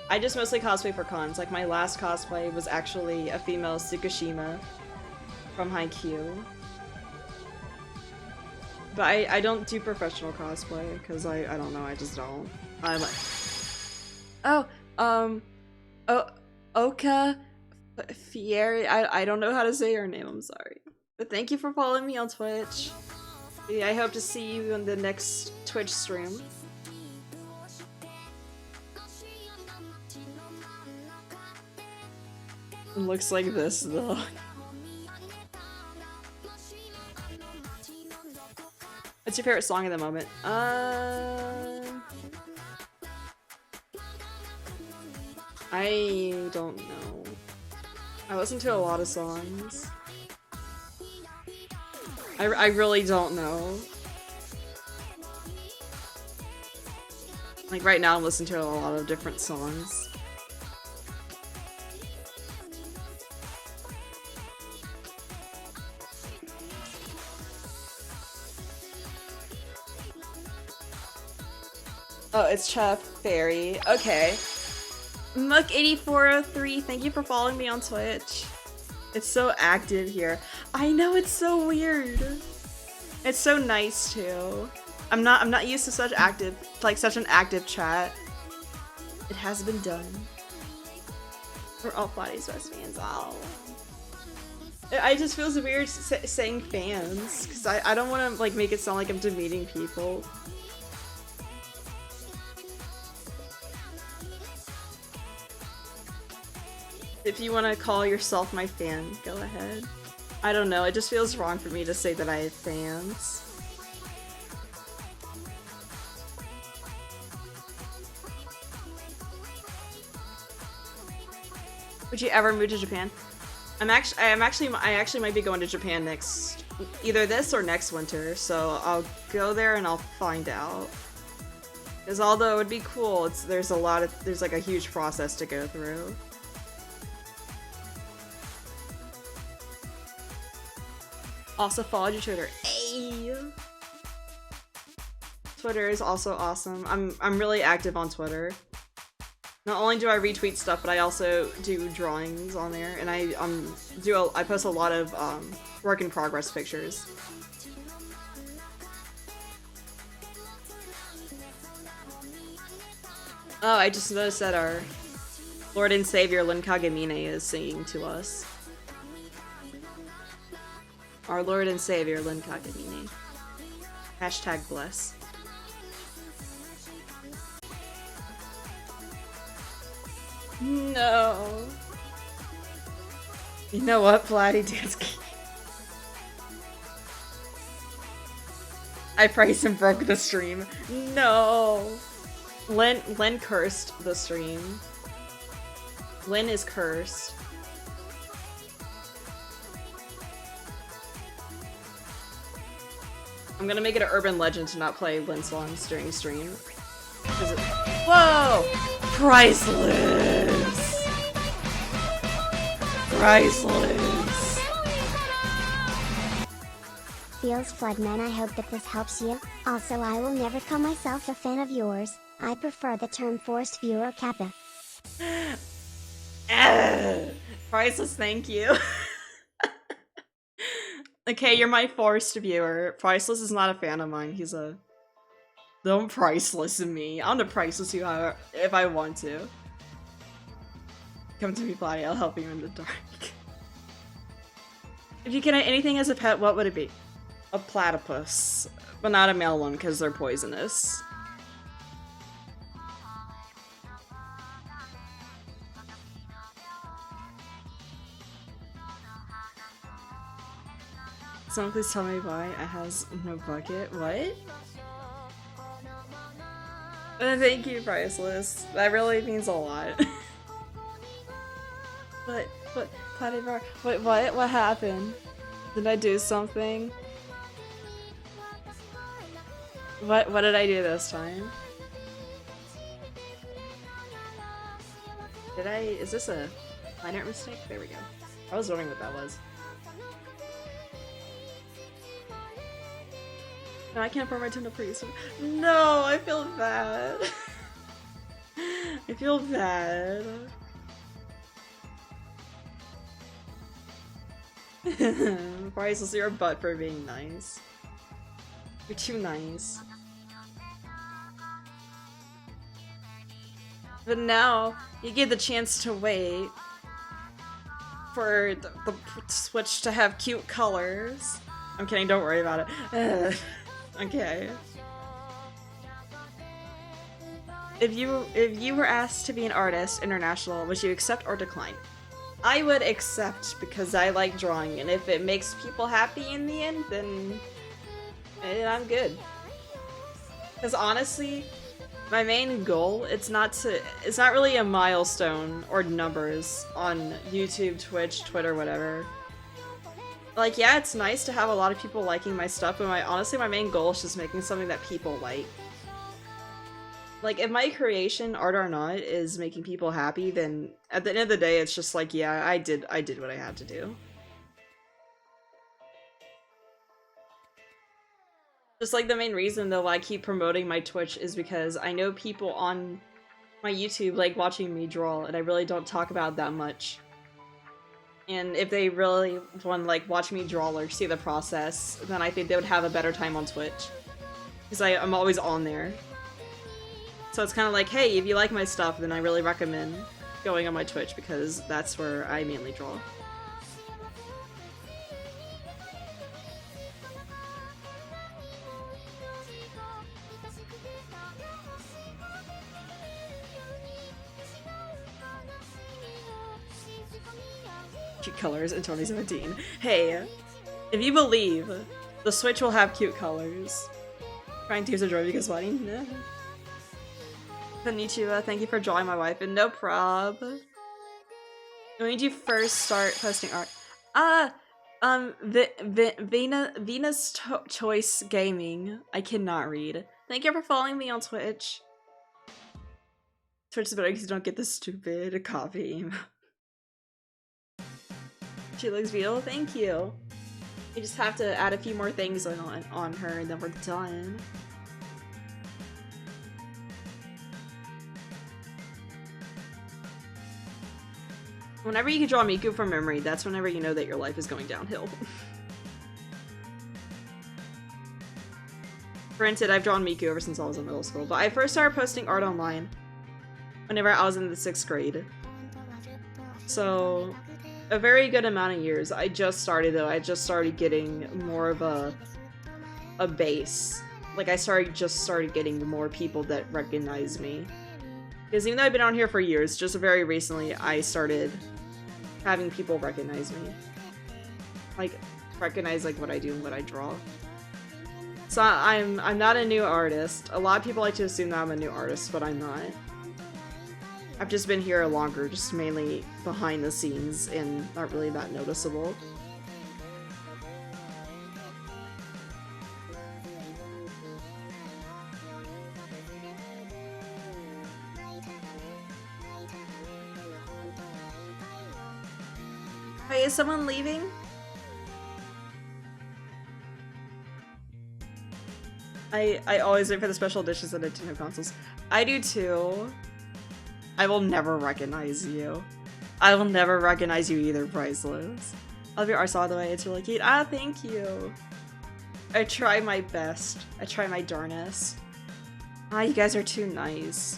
I just mostly cosplay for cons. Like my last cosplay was actually a female Tsukushima from Haikyuu. But I don't do professional cosplay because I don't know, I just don't. I like. Oh, oh, Oka Fieri. I don't know how to say your name. I'm sorry, but thank you for following me on Twitch. Yeah, I hope to see you in the next Twitch stream. It looks like this though. What's your favorite song at the moment? I don't know. I listen to a lot of songs. I really don't know. Like right now I'm listening to a lot of different songs. Oh, it's Chef Fairy. Okay. Muck8403, thank you for following me on Twitch. It's so active here. I know, it's so weird. It's so nice too. I'm not used to such an active chat. It has been done. We're all Flatty's best fans. Oh. I just feels weird saying fans because I don't want to like make it sound like I'm demeaning people. If you want to call yourself my fan, go ahead. I don't know, it just feels wrong for me to say that I have fans. Would you ever move to Japan? I actually might be going to Japan either this or next winter, so I'll go there and I'll find out. Because although it would be cool, there's like a huge process to go through. Also followed your Twitter. Hey! Twitter is also awesome. I'm really active on Twitter. Not only do I retweet stuff, but I also do drawings on there, and I post a lot of work in progress pictures. Oh, I just noticed that our Lord and Savior Lin Kagamine is singing to us. Our Lord and Savior, Lin Kagamine. Hashtag bless. No. You know what, Platty Dansky? I priced and broke the stream. No. Lin cursed the stream. Lin is cursed. I'm gonna make it an urban legend to not play Lin songs during stream. Whoa! Priceless! Priceless! Feels Floodman, I hope that this helps you. Also, I will never call myself a fan of yours. I prefer the term forced viewer kappa. Priceless, thank you. Okay, you're my forced viewer. Priceless is not a fan of mine. He's a... Don't priceless me. I'm gonna priceless you if I want to. Come to me, Platty. I'll help you in the dark. If you can eat anything as a pet, what would it be? A platypus. But not a male one, because they're poisonous. Someone please tell me why it has no bucket. What? Thank you, Priceless. That really means a lot. What, Patty Bar? Wait, what? What happened? Did I do something? What did I do this time? Did I? Is this a minor mistake? There we go. I was wondering what that was. No, I can't afford my Nintendo Priest. No, I feel bad. I feel bad. Priceless, your butt for being nice. You're too nice. But now, you get the chance to wait for the Switch to have cute colors. I'm kidding, don't worry about it. Okay. If you were asked to be an artist, international, would you accept or decline? I would accept because I like drawing, and if it makes people happy in the end, then I'm good. Because honestly, my main goal, it's not really a milestone or numbers on YouTube, Twitch, Twitter, whatever. Like, yeah, it's nice to have a lot of people liking my stuff, but honestly, my main goal is just making something that people like. Like, if my creation, art or not, is making people happy, then at the end of the day, it's just like, yeah, I did what I had to do. Just like the main reason though I keep promoting my Twitch is because I know people on my YouTube like watching me draw, and I really don't talk about it that much. And if they really want to like watch me draw or see the process, then I think they would have a better time on Twitch. Because I'm always on there. So it's kind of like, hey, if you like my stuff, then I really recommend going on my Twitch because that's where I mainly draw. Cute colors in 2017. Hey, if you believe the Switch will have cute colors. Crying tears of joy because why? No. Konnichiwa, thank you for drawing my wife, and no prob. When did you first start posting art? Venus Choice Gaming. I cannot read. Thank you for following me on Twitch. Twitch is better because you don't get the stupid copy. She looks beautiful, thank you. You just have to add a few more things on her and then we're done. Whenever you can draw Miku from memory, that's whenever you know that your life is going downhill. Granted, I've drawn Miku ever since I was in middle school, but I first started posting art online whenever I was in the 6th grade. So, a very good amount of years. I just started getting more of a base. Like, I just started getting more people that recognize me. Because even though I've been on here for years, just very recently I started having people recognize me. Like, recognize like what I do and what I draw. So I'm not a new artist. A lot of people like to assume that I'm a new artist, but I'm not. I've just been here longer, just mainly behind the scenes and not really that noticeable. Hey, is someone leaving? I always wait for the special editions on Nintendo consoles. I do too. I will never recognize you. I will never recognize you either, Priceless. I love your art style, by the way. It's really cute. Ah, thank you. I try my best. I try my darnest. Ah, you guys are too nice.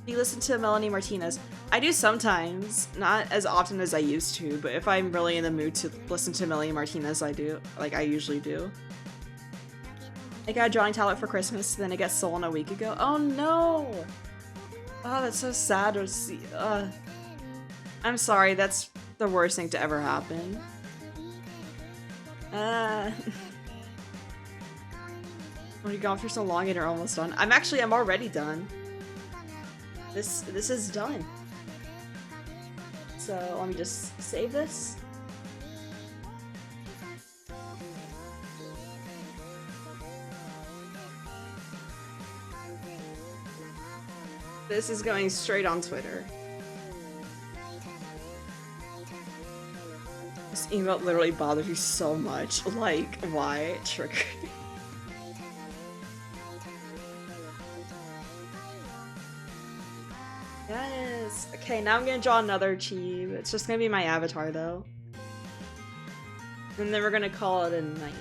You listen to Melanie Martinez. I do sometimes, not as often as I used to, but if I'm really in the mood to listen to Melanie Martinez, I do. Like, I usually do. I got a drawing tablet for Christmas, then it got stolen a week ago. Oh no! Oh, that's so sad to see. I'm sorry, that's the worst thing to ever happen. Ah. When you've gone for so long and you're almost done. I'm already done. This is done. So let me just save this. This is going straight on Twitter. This emote literally bothers me so much. Like, why? Trigger. Yes! Okay, now I'm gonna draw another Chibi. It's just gonna be my avatar, though. And then we're gonna call it a night.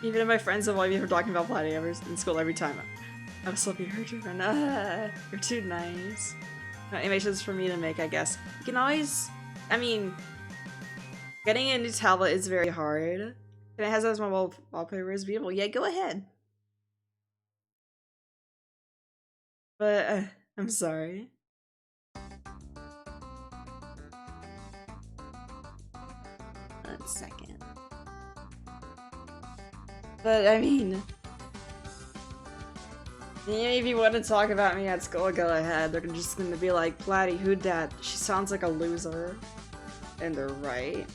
Even if my friends avoid me from talking about Platy in school every time, I'm still be hurt, friend. You're too nice. No, animations for me to make, I guess. You can always... I mean... Getting a new tablet is very hard. And it has as my wallpaper is beautiful. Yeah, go ahead. But, I'm sorry. One second. But, I mean... If you want to talk about me at school, go ahead. They're just gonna be like, Platy, who dat? She sounds like a loser. And they're right.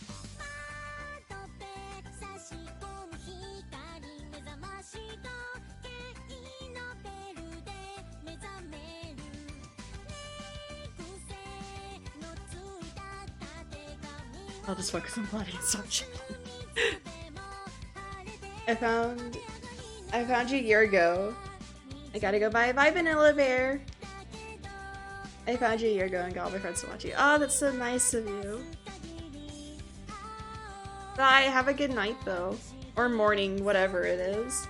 I'll just focus on Platy and stop checking. I found you a year ago. I gotta go bye Vanilla Bear. I found you a year ago and got all my friends to watch you. Oh, that's so nice of you. Bye, have a good night though. Or morning, whatever it is.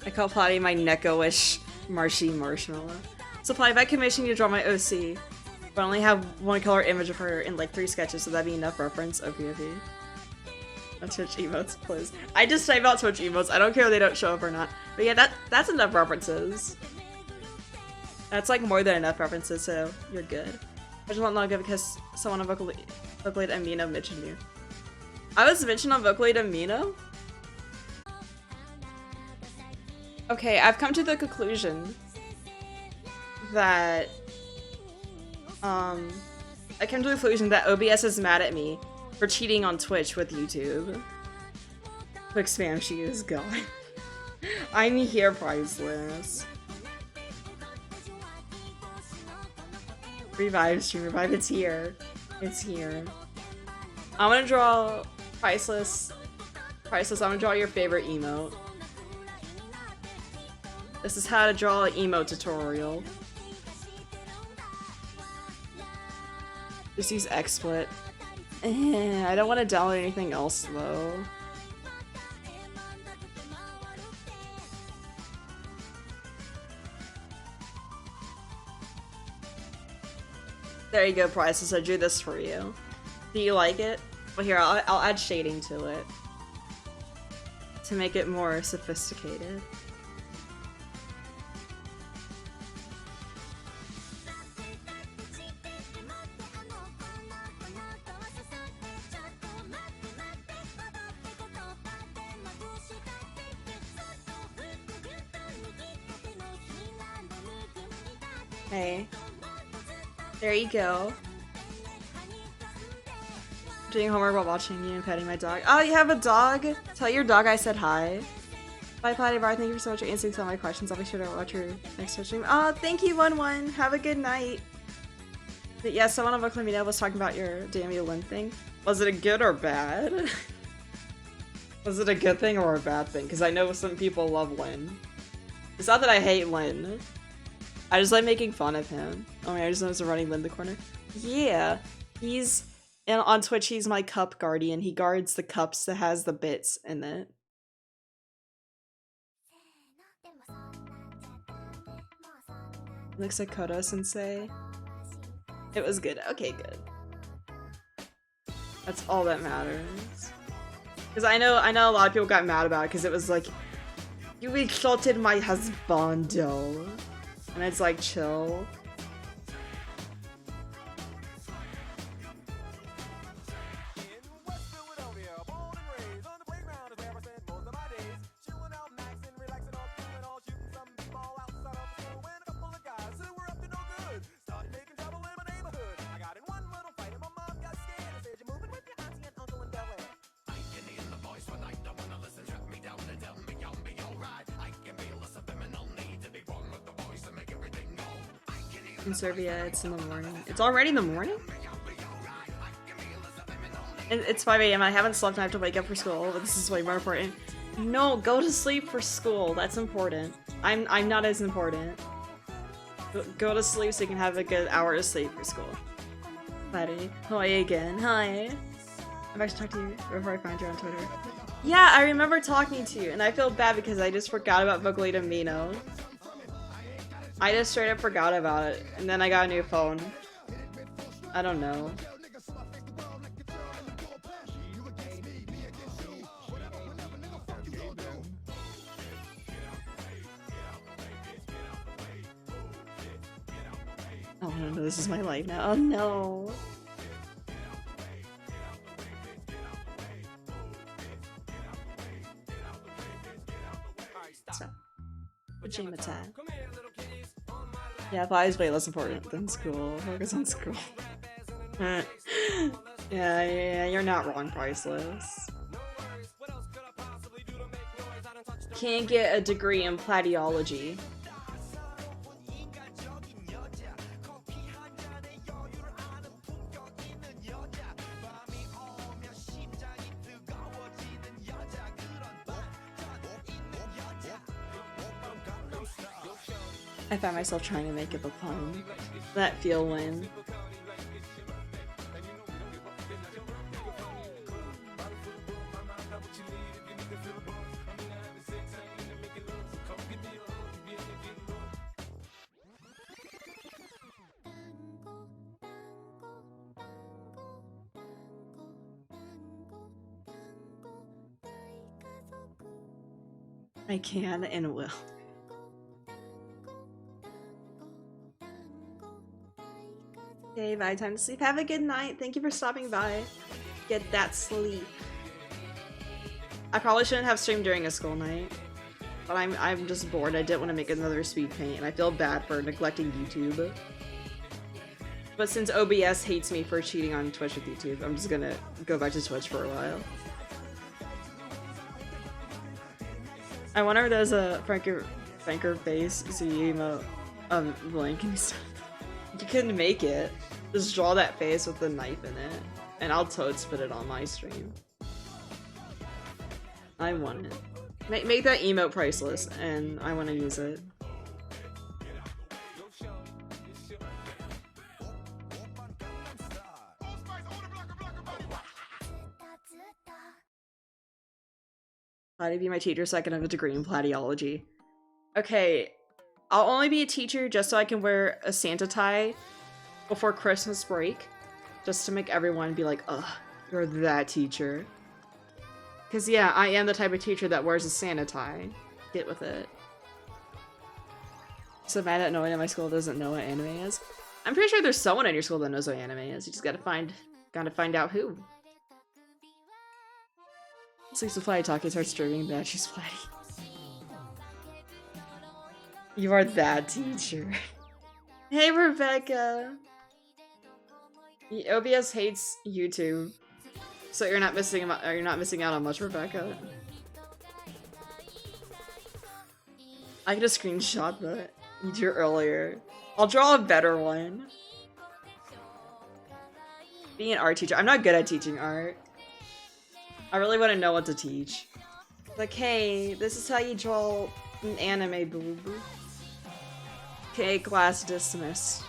I call Platy my Neko-ish Marshy Marshmallow. So Platy, if I commission you to draw my OC, but I only have one color image of her in like 3 sketches, so that'd be enough reference? Okay. Twitch emotes, please. I just type out Twitch emotes. I don't care if they don't show up or not. But yeah, that's enough references. That's like more than enough references, so you're good. I just want logo because someone on Vocaloid Amino mentioned you. I was mentioned on Vocaloid Amino? Okay, I've come to the conclusion that OBS is mad at me for cheating on Twitch with YouTube. Quick spam, she is gone. I'm here, priceless. Revive stream, revive, it's here. It's here. I'm gonna draw priceless. Priceless, I'm gonna draw your favorite emote. This is how to draw an emote tutorial. Just use XSplit. I don't want to download anything else though. There you go, Priceless. I drew this for you. Do you like it? Well, here, I'll add shading to it to make it more sophisticated. Hey. There you go. Doing homework while watching you and petting my dog. Oh, you have a dog? Tell your dog I said hi. Bye, Platy Bar. Thank you so much for answering all my questions. I'll be sure to watch your next stream. Oh, thank you, 1-1. Have a good night. But yeah, someone on Voclamino was talking about your Damien Lin thing. Was it a good or bad? Was it a good thing or a bad thing? Because I know some people love Lin. It's not that I hate Lin. I just like making fun of him. Oh my, I just noticed a running Lin in the corner. Yeah, and on Twitch, he's my cup guardian. He guards the cups that has the bits in it. Looks like Kodo Sensei. It was good. Okay, good. That's all that matters. Because I know a lot of people got mad about it because it was like, you insulted my husbando. And it's like, chill. In Serbia, it's in the morning. It's already in the morning? It's 5 a.m. I haven't slept and I have to wake up for school, but this is way more important. No, go to sleep for school. That's important. I'm not as important. Go to sleep so you can have a good hour of sleep for school. Buddy. Hi again. Hi. I've actually talked to you before I found you on Twitter. Yeah, I remember talking to you, and I feel bad because I just forgot about Voglita Mino. I just straight up forgot about it, and then I got a new phone. I don't know. Oh no, this is my life now. Oh no. Stop. Pajama time. Yeah, fly is way less important than school. Focus on school. yeah, you're not wrong, Priceless. Can't get a degree in platyology. I found myself trying to make up a pun. That feeling. I can and will. Okay, bye. Time to sleep. Have a good night. Thank you for stopping by. Get that sleep. I probably shouldn't have streamed during a school night, but I'm just bored. I didn't want to make another speed paint, and I feel bad for neglecting YouTube. But since OBS hates me for cheating on Twitch with YouTube, I'm just gonna go back to Twitch for a while. I wonder if there's a Franker face Z emote link and stuff. You couldn't make it. Just draw that face with the knife in it, and I'll totes put it on my stream. I want it. Make that emote priceless, and I want to use it. Platy be my teacher so I can have a degree in platyology. Okay, I'll only be a teacher just so I can wear a Santa tie before Christmas break. Just to make everyone be like, ugh, you're that teacher. Because yeah, I am the type of teacher that wears a Santa tie. Get with it. So mad that no one in my school doesn't know what anime is. I'm pretty sure there's someone in your school that knows what anime is. You just gotta find out who. Sleeps with Flatty talking, starts streaming that she's Flatty. You are that teacher. Hey Rebecca! OBS hates YouTube, so you're not missing out on much, Rebecca. I could just screenshot that you drew earlier. I'll draw a better one. Being an art teacher, I'm not good at teaching art. I really want to know what to teach. Like, hey, this is how you draw an anime boob. Okay, class dismissed.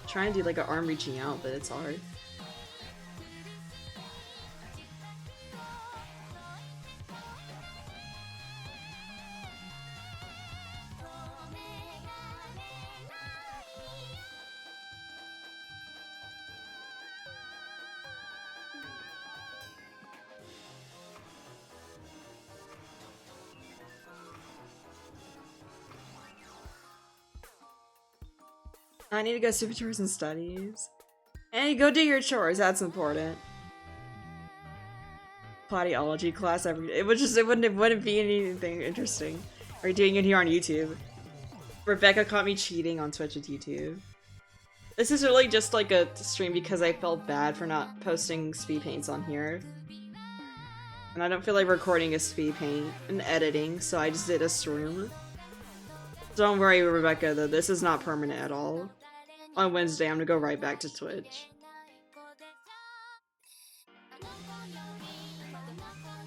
Trying to do like an arm reaching out, but it's hard. I need to go super chores and studies. And you go do your chores, that's important. Claudiology class every day. It wouldn't be anything interesting. Or doing it here on YouTube. Rebecca caught me cheating on Twitch and YouTube. This is really just like a stream because I felt bad for not posting speed paints on here. And I don't feel like recording a speed paint and editing, so I just did a stream. Don't worry, Rebecca, though, this is not permanent at all. On Wednesday, I'm gonna go right back to Twitch.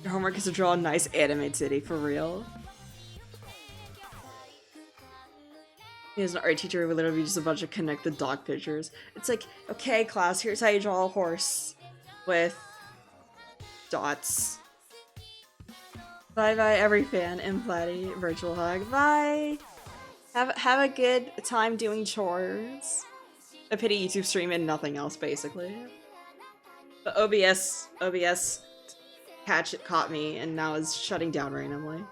Your homework is to draw a nice anime titty, for real. He has an art teacher who would literally be just a bunch of connected dog pictures. It's like, okay, class, here's how you draw a horse with dots. Bye bye, every fan and Platy. Virtual hug. Bye. Have a good time doing chores. A pity YouTube stream and nothing else, basically. But OBS caught me and now is shutting down randomly.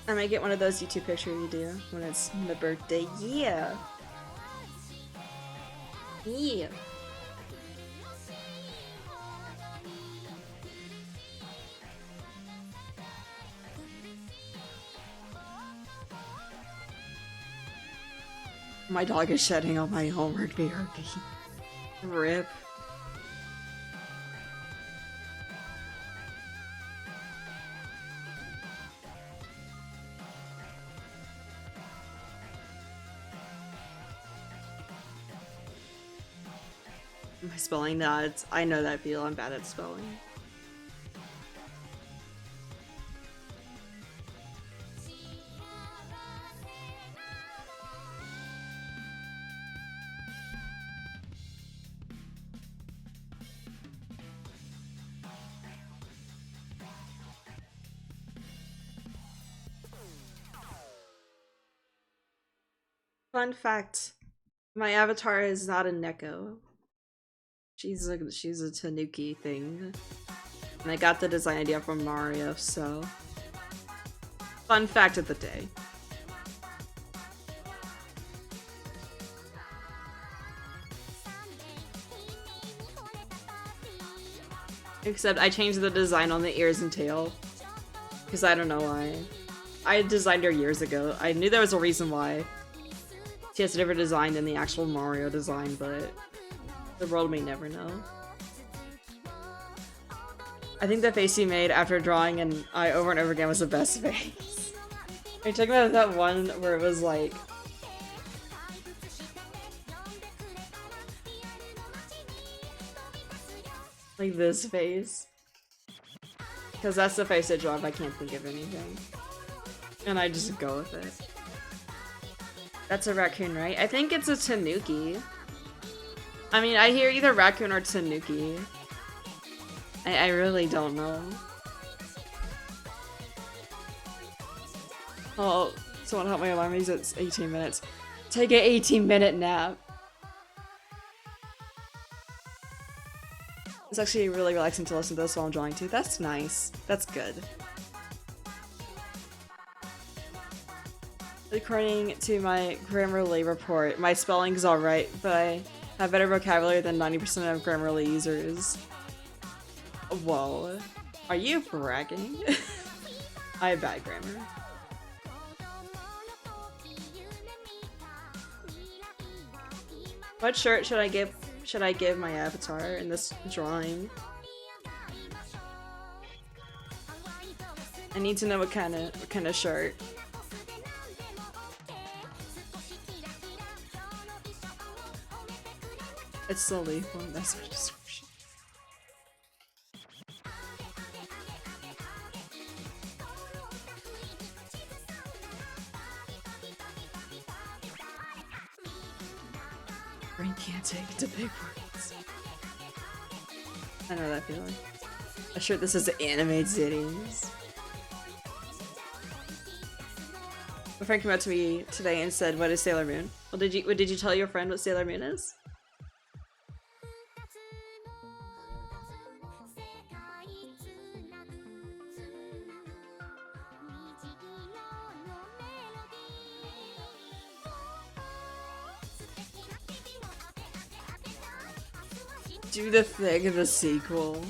I might get one of those YouTube pictures you do when it's my birthday. Yeah. Yeah. My dog is shedding on my homework, BRB. Rip. Am I spelling that? I know that feel. I'm bad at spelling. Fun fact, my avatar is not a Neko. She's a Tanuki thing. And I got the design idea from Mario, so fun fact of the day. Except I changed the design on the ears and tail. Because I don't know why. I designed her years ago. I knew there was a reason why. She has a different design than the actual Mario design, but the world may never know. I think the face he made after drawing an eye over and over again was the best face. Are you talking about that one where it was like... like this face? Because that's the face I draw if I can't think of anything. And I just go with it. That's a raccoon, right? I think it's a Tanuki. I mean, I hear either raccoon or Tanuki. I really don't know. Oh, someone help my alarm. It's 18 minutes. Take an 18-minute nap. It's actually really relaxing to listen to this while I'm drawing too. That's nice. That's good. According to my Grammarly report, my spelling's alright, but I have better vocabulary than 90% of Grammarly users. Whoa. Are you bragging? I have bad grammar. What shirt should I give my avatar in this drawing? I need to know what kind of shirt. It's the leaf one, that's my description. Brain can't take it to big words. I know that feeling. A shirt that says anime titties. My friend came up to me today and said, "What is Sailor Moon?" Well, did you tell your friend what Sailor Moon is? Do the thing, the sequel.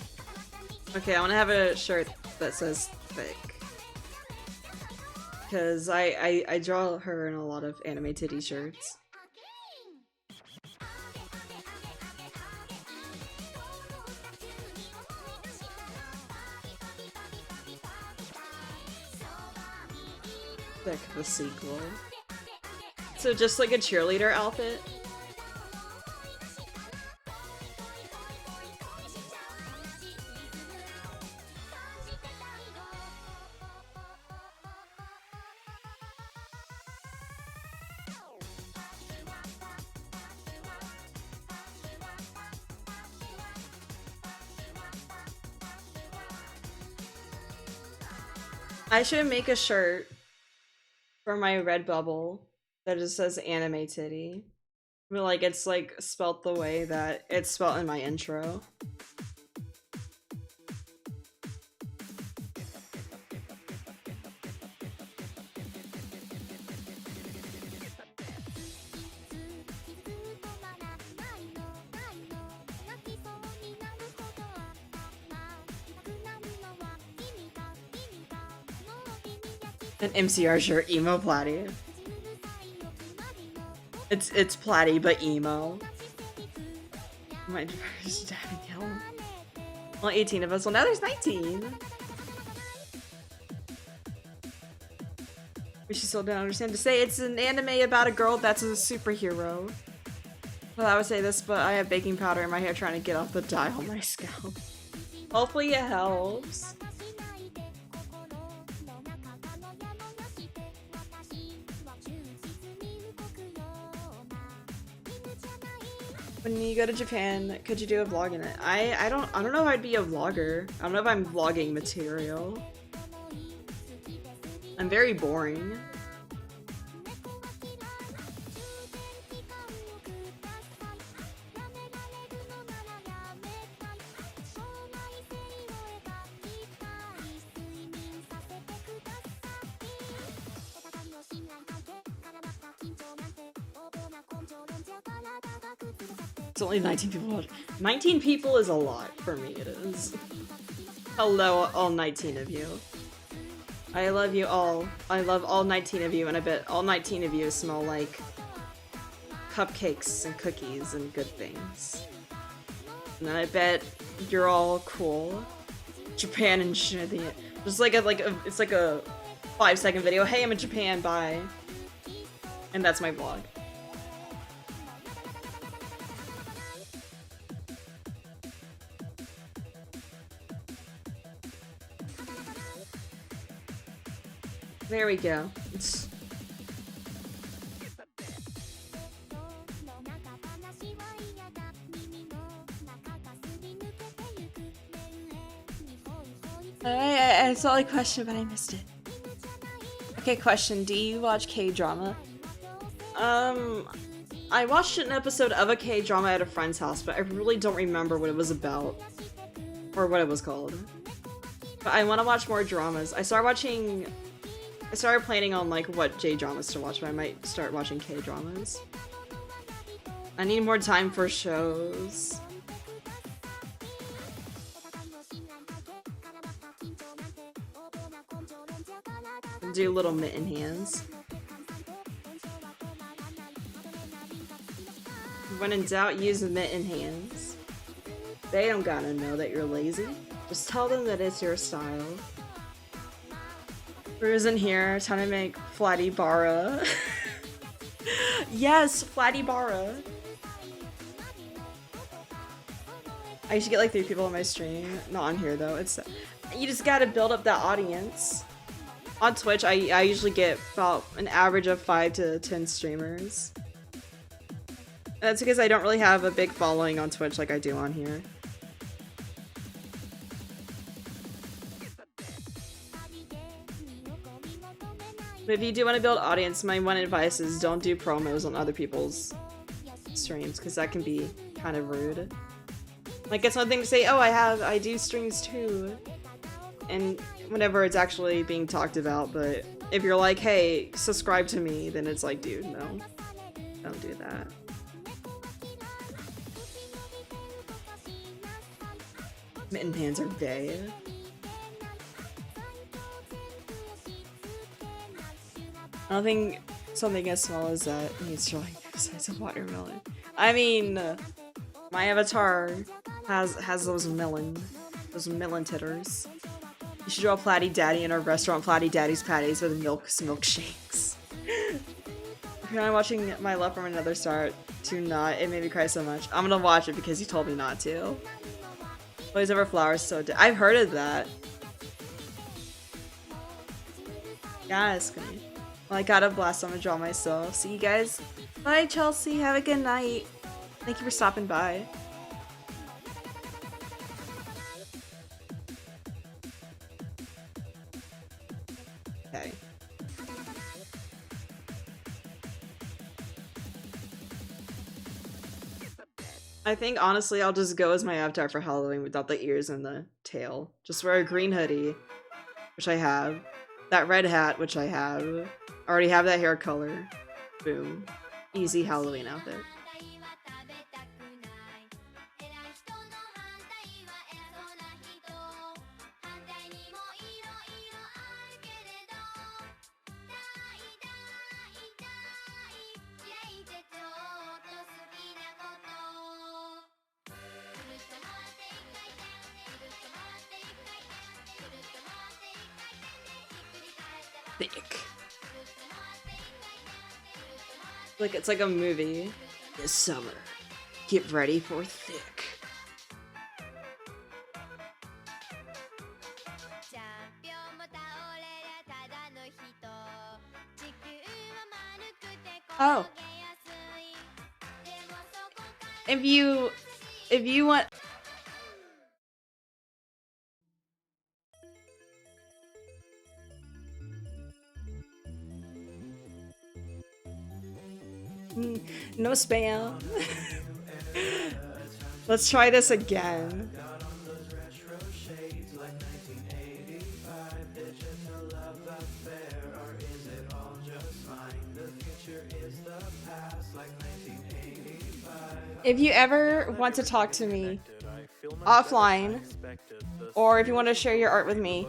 Okay, I want to have a shirt that says thick. Because I draw her in a lot of anime titty shirts. Thick, the sequel. So just like a cheerleader outfit? I should make a shirt for my Redbubble that just says anime titty. But like it's like spelt the way that it's spelt in my intro. An MCR shirt, emo platy. It's platy but emo. My first dad and yellow. Well, 18 of us. Well, now there's 19. We should still don't understand to say it's an anime about a girl that's a superhero. Well, I would say this, but I have baking powder in my hair trying to get off the dye on my scalp. Hopefully it helps. When you go to Japan, could you do a vlog in it? I don't know if I'd be a vlogger. I don't know if I'm vlogging material. I'm very boring. It's only 19 people watching. 19 people is a lot for me, it is. Hello, all 19 of you. I love you all. I love all 19 of you, and I bet all 19 of you smell like cupcakes and cookies and good things. And then I bet you're all cool. Japan and shit. Just like it's like a 5-second video. Hey, I'm in Japan, bye. And that's my vlog. There we go. I saw a question, but I missed it. Okay, question. Do you watch K-drama? I watched an episode of a K-drama at a friend's house, but I really don't remember what it was about. Or what it was called. But I want to watch more dramas. I started planning on like what J-dramas to watch, but I might start watching K-dramas. I need more time for shows. Do little mitten hands. When in doubt, use the mitten hands. They don't gotta know that you're lazy. Just tell them that it's your style. Rue's in here, trying to make Flatty Bara. Yes, Flatty Bara. I should get like 3 people on my stream. Not on here though. It's you just gotta build up that audience. On Twitch, I usually get about an average of 5 to 10 streamers. And that's because I don't really have a big following on Twitch like I do on here. But if you do want to build audience, my one advice is don't do promos on other people's streams, because that can be kind of rude. Like, it's one thing to say, oh, I do streams too, and whenever it's actually being talked about, but if you're like, hey, subscribe to me, then it's like, dude, no, don't do that. Mitten pans are bae. I don't think something as small as that needs drawing besides a watermelon. I mean, my avatar has those melon titters. You should draw Platty Daddy in our restaurant, Platty Daddy's Patties with milkshakes. If you're not watching My Love from Another Star, do not. It made me cry so much. I'm gonna watch it because you told me not to. Boys Over Flowers, so I've heard of that. Yes, well, I got a blast. I'm gonna draw myself. See you guys. Bye, Chelsea. Have a good night. Thank you for stopping by. Okay. I think honestly I'll just go as my avatar for Halloween without the ears and the tail. Just wear a green hoodie, which I have. That red hat, which I have. I already have that hair color. Boom. Easy Halloween outfit. Thick. Like it's like a movie. This summer, get ready for thick. Oh. If you want no spam. Let's try this again. If you ever want to talk to me offline, or if you want to share your art with me,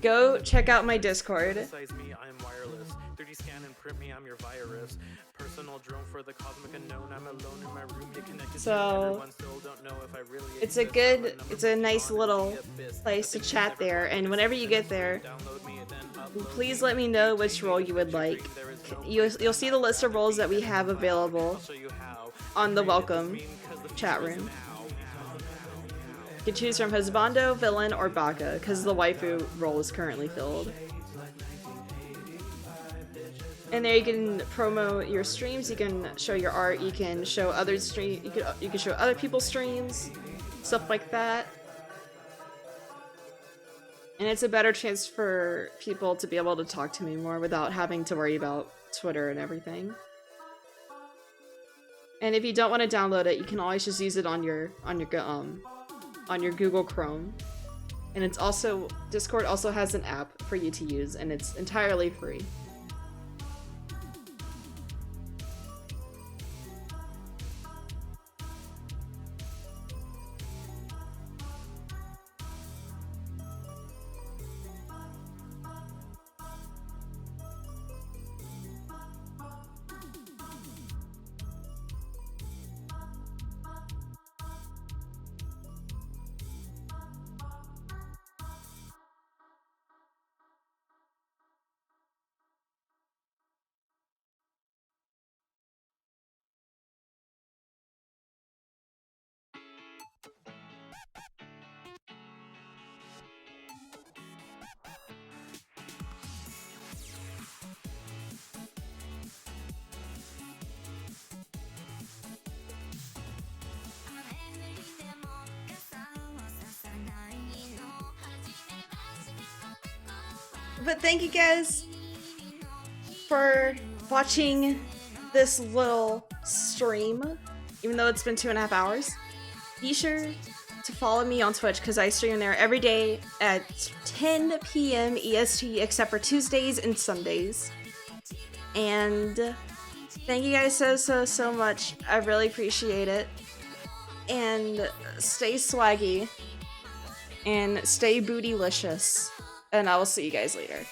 go check out my Discord. So it's a nice little place to chat there, and whenever you get there, please let me know which role you would like. You'll see the list of roles that we have available on the welcome chat room. You can choose from Husbando, Villain, or Baka, because the waifu role is currently filled. And there you can promote your streams, you can show your art, you can show other you can show other people's streams, stuff like that. And it's a better chance for people to be able to talk to me more without having to worry about Twitter and everything. And if you don't want to download it, you can always just use it on your Google Chrome. And it's also Discord also has an app for you to use, and it's entirely free. But thank you guys for watching this little stream, even though it's been 2.5 hours. Be sure to follow me on Twitch because I stream there every day at 10 p.m. EST except for Tuesdays and Sundays. And thank you guys so much. I really appreciate it. And stay swaggy. and stay bootylicious. And I will see you guys later.